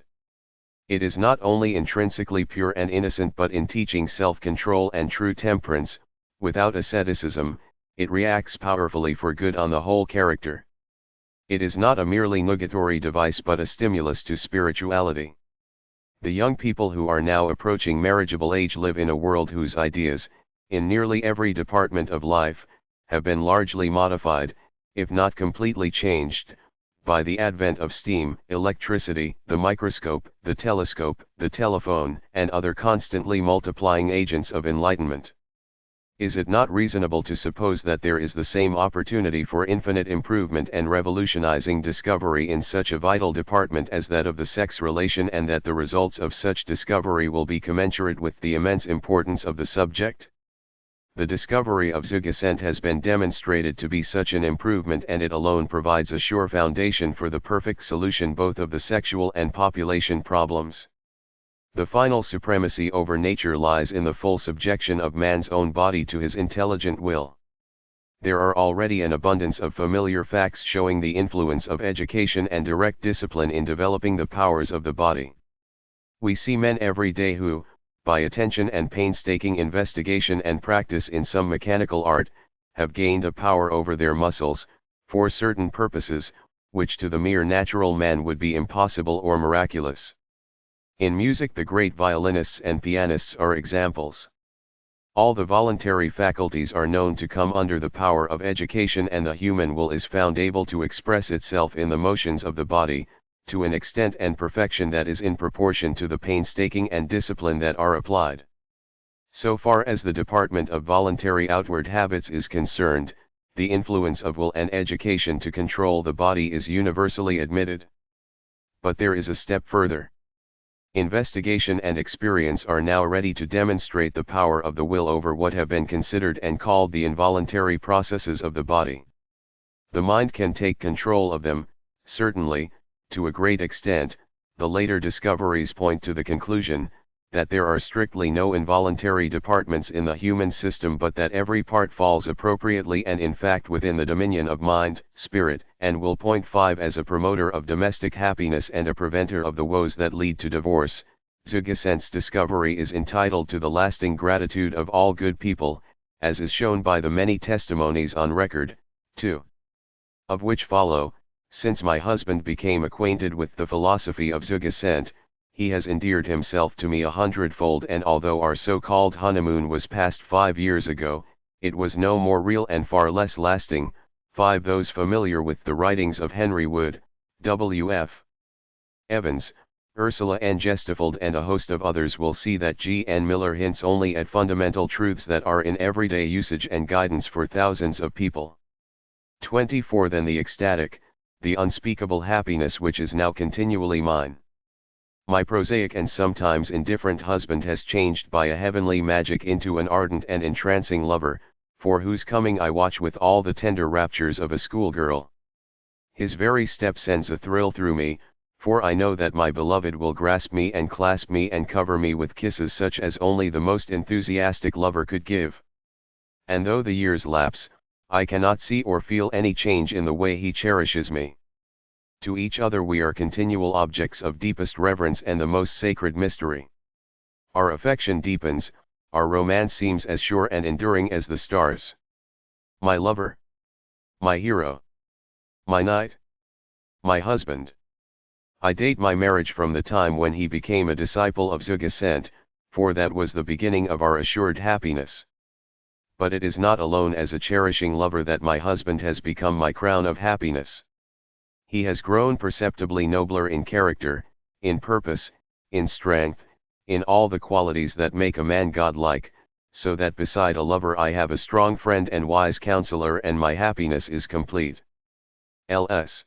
It is not only intrinsically pure and innocent but in teaching self-control and true temperance, without asceticism, it reacts powerfully for good on the whole character. It is not a merely nugatory device but a stimulus to spirituality. The young people who are now approaching marriageable age live in a world whose ideas, in nearly every department of life, have been largely modified, if not completely changed, by the advent of steam, electricity, the microscope, the telescope, the telephone, and other constantly multiplying agents of enlightenment. Is it not reasonable to suppose that there is the same opportunity for infinite improvement and revolutionizing discovery in such a vital department as that of the sex relation, and that the results of such discovery will be commensurate with the immense importance of the subject? The discovery of Zuggesant has been demonstrated to be such an improvement, and it alone provides a sure foundation for the perfect solution both of the sexual and population problems. The final supremacy over nature lies in the full subjection of man's own body to his intelligent will. There are already an abundance of familiar facts showing the influence of education and direct discipline in developing the powers of the body. We see men every day who, by attention and painstaking investigation and practice in some mechanical art, have gained a power over their muscles, for certain purposes, which to the mere natural man would be impossible or miraculous. In music, the great violinists and pianists are examples. All the voluntary faculties are known to come under the power of education, and the human will is found able to express itself in the motions of the body, to an extent and perfection that is in proportion to the painstaking and discipline that are applied. So far as the department of voluntary outward habits is concerned, the influence of will and education to control the body is universally admitted. But there is a step further. Investigation and experience are now ready to demonstrate the power of the will over what have been considered and called the involuntary processes of the body. The mind can take control of them, certainly, to a great extent. The later discoveries point to the conclusion that there are strictly no involuntary departments in the human system, but that every part falls appropriately and in fact within the dominion of mind, spirit, and will. 5 As a promoter of domestic happiness and a preventer of the woes that lead to divorce, Zuggesant's discovery is entitled to the lasting gratitude of all good people, as is shown by the many testimonies on record, 2 of which follow. Since my husband became acquainted with the philosophy of Zuggesant, he has endeared himself to me 100-fold, and although our so-called honeymoon was past 5 years ago, it was no more real and far less lasting. 5 Those familiar with the writings of Henry Wood, W.F. Evans, Ursula N. Gestefeld and a host of others will see that G. N. Miller hints only at fundamental truths that are in everyday usage and guidance for thousands of people. 24 Then the ecstatic, the unspeakable happiness which is now continually mine. My prosaic and sometimes indifferent husband has changed by a heavenly magic into an ardent and entrancing lover, for whose coming I watch with all the tender raptures of a schoolgirl. His very step sends a thrill through me, for I know that my beloved will grasp me and clasp me and cover me with kisses such as only the most enthusiastic lover could give. And though the years lapse, I cannot see or feel any change in the way he cherishes me. To each other we are continual objects of deepest reverence and the most sacred mystery. Our affection deepens, our romance seems as sure and enduring as the stars. My lover, my hero, my knight, my husband. I date my marriage from the time when he became a disciple of Zuggesant, for that was the beginning of our assured happiness. But it is not alone as a cherishing lover that my husband has become my crown of happiness. He has grown perceptibly nobler in character, in purpose, in strength, in all the qualities that make a man godlike, so that beside a lover I have a strong friend and wise counselor, and my happiness is complete. Ls.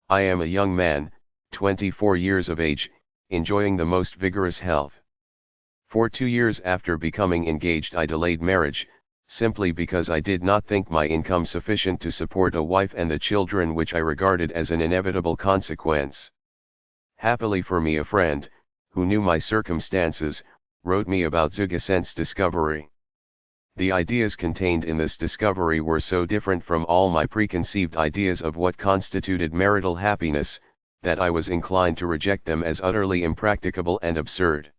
I am a young man, 24 years of age, enjoying the most vigorous health. For 2 years after becoming engaged I delayed marriage, simply because I did not think my income sufficient to support a wife and the children which I regarded as an inevitable consequence. Happily for me a friend, who knew my circumstances, wrote me about Zuggesant's discovery. The ideas contained in this discovery were so different from all my preconceived ideas of what constituted marital happiness, that I was inclined to reject them as utterly impracticable and absurd.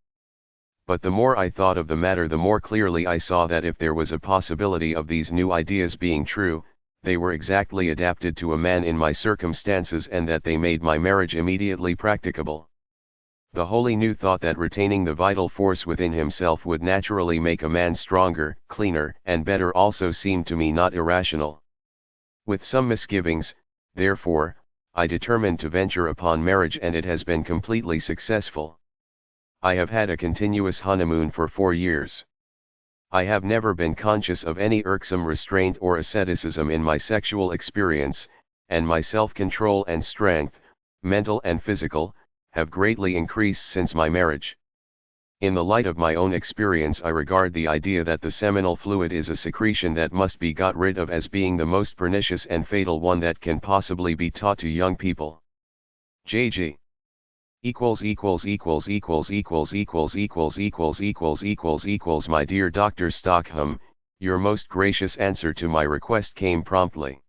But the more I thought of the matter, the more clearly I saw that if there was a possibility of these new ideas being true, they were exactly adapted to a man in my circumstances, and that they made my marriage immediately practicable. The wholly new thought that retaining the vital force within himself would naturally make a man stronger, cleaner, and better also seemed to me not irrational. With some misgivings, therefore, I determined to venture upon marriage, and it has been completely successful. I have had a continuous honeymoon for 4 years. I have never been conscious of any irksome restraint or asceticism in my sexual experience, and my self-control and strength, mental and physical, have greatly increased since my marriage. In the light of my own experience, I regard the idea that the seminal fluid is a secretion that must be got rid of as being the most pernicious and fatal one that can possibly be taught to young people. JG My dear Dr. Stockham, your most gracious answer to my request came promptly.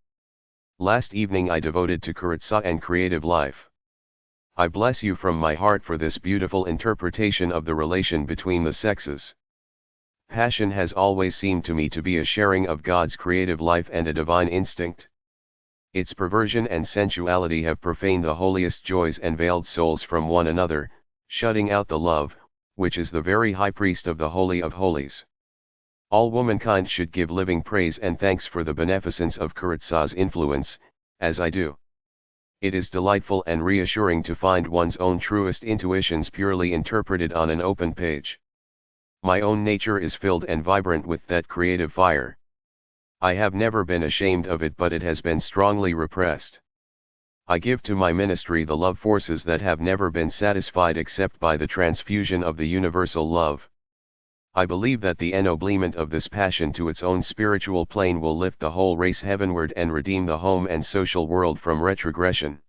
Last evening I devoted to Karezza and creative life. I bless you from my heart for this beautiful interpretation of the relation between the sexes. Passion has always seemed to me to be a sharing of God's creative life and a divine instinct. Its perversion and sensuality have profaned the holiest joys and veiled souls from one another, shutting out the love, which is the very high priest of the Holy of Holies. All womankind should give living praise and thanks for the beneficence of Karezza's influence, as I do. It is delightful and reassuring to find one's own truest intuitions purely interpreted on an open page. My own nature is filled and vibrant with that creative fire. I have never been ashamed of it, but it has been strongly repressed. I give to my ministry the love forces that have never been satisfied except by the transfusion of the universal love. I believe that the ennoblement of this passion to its own spiritual plane will lift the whole race heavenward and redeem the home and social world from retrogression.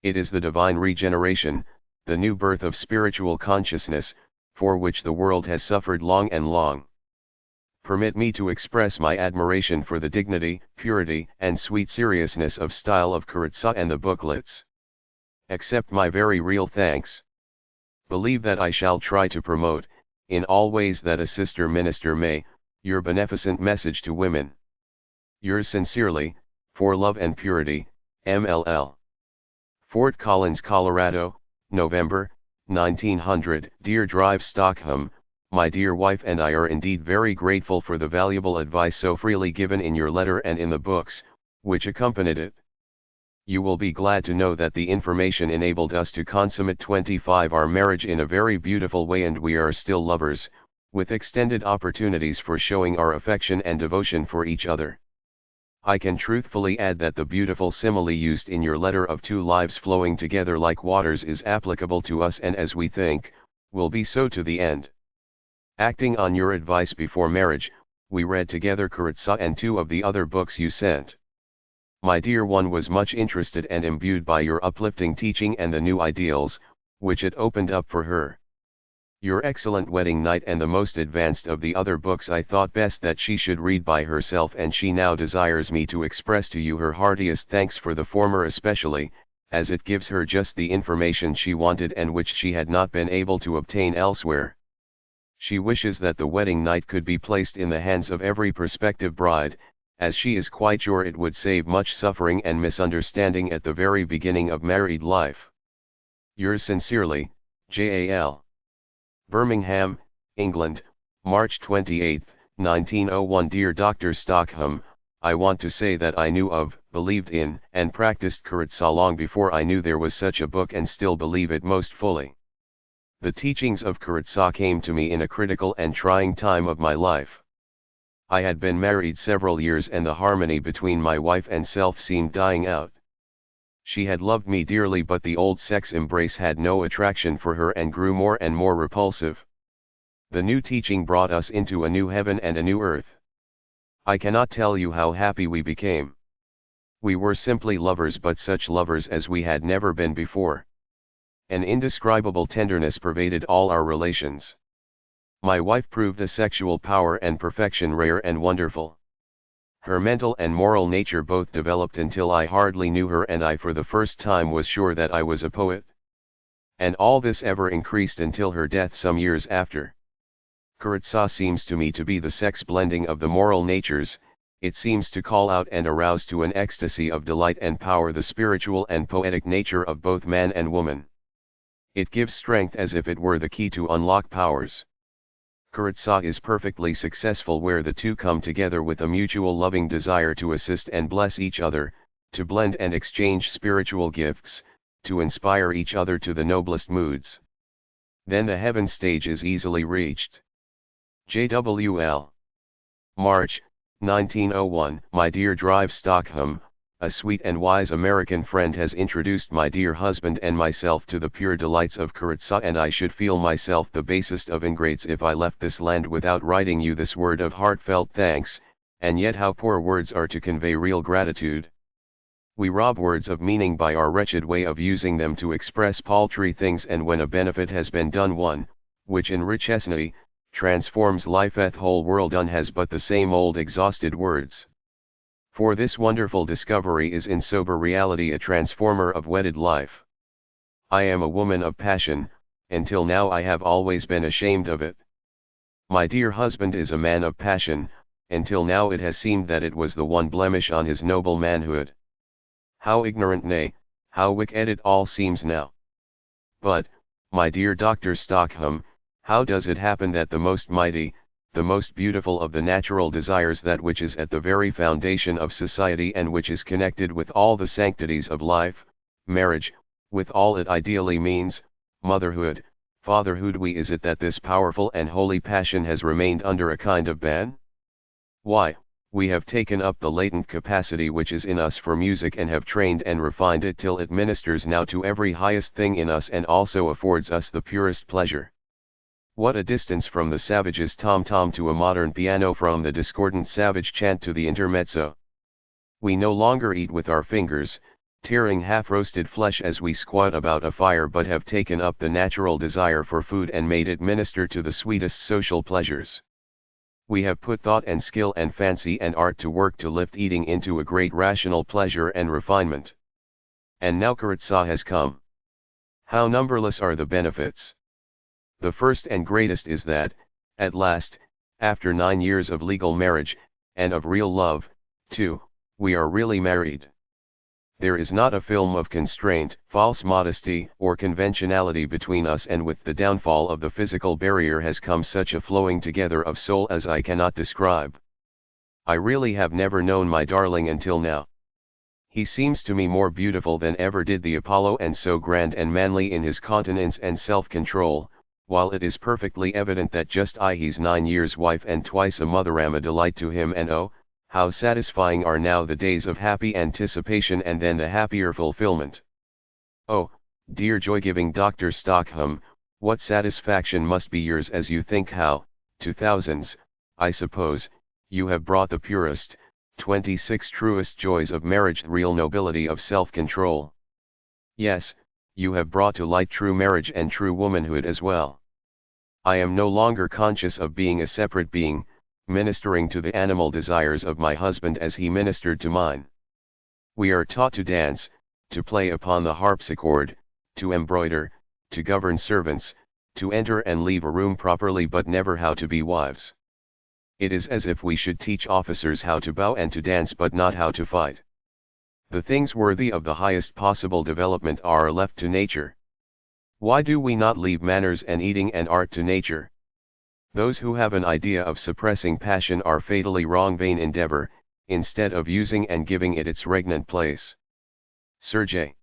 It is the divine regeneration, the new birth of spiritual consciousness, for which the world has suffered long and long. Permit me to express my admiration for the dignity, purity, and sweet seriousness of style of Karezza and the booklets. Accept my very real thanks. Believe that I shall try to promote, in all ways that a sister minister may, your beneficent message to women. Yours sincerely, for love and purity, MLL. Fort Collins, Colorado, November, 1900. Dear Drive Stockholm, my dear wife and I are indeed very grateful for the valuable advice so freely given in your letter and in the books, which accompanied it. You will be glad to know that the information enabled us to consummate 25 our marriage in a very beautiful way, and we are still lovers, with extended opportunities for showing our affection and devotion for each other. I can truthfully add that the beautiful simile used in your letter of two lives flowing together like waters is applicable to us, and as we think, will be so to the end. Acting on your advice before marriage, we read together Karezza and 2 of the other books you sent. My dear one was much interested and imbued by your uplifting teaching and the new ideals, which it opened up for her. Your excellent wedding night and the most advanced of the other books I thought best that she should read by herself, and she now desires me to express to you her heartiest thanks for the former especially, as it gives her just the information she wanted and which she had not been able to obtain elsewhere. She wishes that the wedding night could be placed in the hands of every prospective bride, as she is quite sure it would save much suffering and misunderstanding at the very beginning of married life. Yours sincerely, J.A.L. Birmingham, England, March 28, 1901. Dear Dr. Stockham, I want to say that I knew of, believed in, and practiced Karezza long before I knew there was such a book, and still believe it most fully. The teachings of Karezza came to me in a critical and trying time of my life. I had been married several years, and the harmony between my wife and self seemed dying out. She had loved me dearly, but the old sex embrace had no attraction for her and grew more and more repulsive. The new teaching brought us into a new heaven and a new earth. I cannot tell you how happy we became. We were simply lovers, but such lovers as we had never been before. An indescribable tenderness pervaded all our relations. My wife proved a sexual power and perfection rare and wonderful. Her mental and moral nature both developed until I hardly knew her, and I for the first time was sure that I was a poet. And all this ever increased until her death some years after. Karezza seems to me to be the sex blending of the moral natures. It seems to call out and arouse to an ecstasy of delight and power the spiritual and poetic nature of both man and woman. It gives strength as if it were the key to unlock powers. Karezza is perfectly successful where the two come together with a mutual loving desire to assist and bless each other, to blend and exchange spiritual gifts, to inspire each other to the noblest moods. Then the heaven stage is easily reached. JWL. March, 1901. My dear Drive Stockholm, a sweet and wise American friend has introduced my dear husband and myself to the pure delights of Karezza, and I should feel myself the basest of ingrates if I left this land without writing you this word of heartfelt thanks, and yet how poor words are to convey real gratitude. We rob words of meaning by our wretched way of using them to express paltry things, and when a benefit has been done, one, which enriches me, transforms life, whole world done has but the same old exhausted words. For this wonderful discovery is in sober reality a transformer of wedded life. I am a woman of passion, until now I have always been ashamed of it. My dear husband is a man of passion, until now it has seemed that it was the one blemish on his noble manhood. How ignorant, nay, how wicked it all seems now. But, my dear Dr. Stockholm, how does it happen that the most mighty, the most beautiful of the natural desires, that which is at the very foundation of society and which is connected with all the sanctities of life, marriage, with all it ideally means, motherhood, fatherhood, is it that this powerful and holy passion has remained under a kind of ban? Why, we have taken up the latent capacity which is in us for music and have trained and refined it till it ministers now to every highest thing in us and also affords us the purest pleasure. What a distance from the savage's tom-tom to a modern piano, from the discordant savage chant to the intermezzo. We no longer eat with our fingers, tearing half-roasted flesh as we squat about a fire, but have taken up the natural desire for food and made it minister to the sweetest social pleasures. We have put thought and skill and fancy and art to work to lift eating into a great rational pleasure and refinement. And now Karezza has come. How numberless are the benefits! The first and greatest is that, at last, after 9 years of legal marriage, and of real love, too, we are really married. There is not a film of constraint, false modesty, or conventionality between us, and with the downfall of the physical barrier has come such a flowing together of soul as I cannot describe. I really have never known my darling until now. He seems to me more beautiful than ever did the Apollo, and so grand and manly in his continence and self-control, while it is perfectly evident that just he's 9 years wife and twice a mother am a delight to him, and oh, how satisfying are now the days of happy anticipation and then the happier fulfillment. Oh, dear joy-giving Dr. Stockholm, what satisfaction must be yours as you think how, to thousands, I suppose, you have brought the purest, 26 truest joys of marriage, the real nobility of self-control. Yes, you have brought to light true marriage and true womanhood as well. I am no longer conscious of being a separate being, ministering to the animal desires of my husband as he ministered to mine. We are taught to dance, to play upon the harpsichord, to embroider, to govern servants, to enter and leave a room properly, but never how to be wives. It is as if we should teach officers how to bow and to dance, but not how to fight. The things worthy of the highest possible development are left to nature. Why do we not leave manners and eating and art to nature? Those who have an idea of suppressing passion are fatally wrong. Vain endeavor, instead of using and giving it its regnant place. Sir J.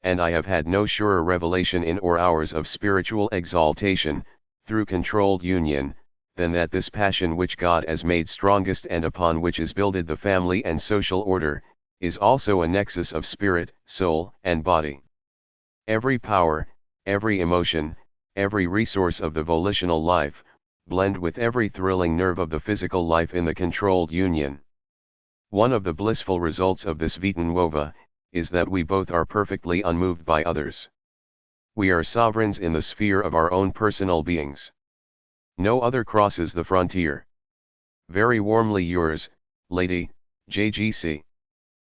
And I have had no surer revelation in or hours of spiritual exaltation, through controlled union, than that this passion which God has made strongest and upon which is builded the family and social order, is also a nexus of spirit, soul, and body. Every power, every emotion, every resource of the volitional life, blend with every thrilling nerve of the physical life in the controlled union. One of the blissful results of this vita nuova, is that we both are perfectly unmoved by others. We are sovereigns in the sphere of our own personal beings. No other crosses the frontier. Very warmly yours, Lady, JGC.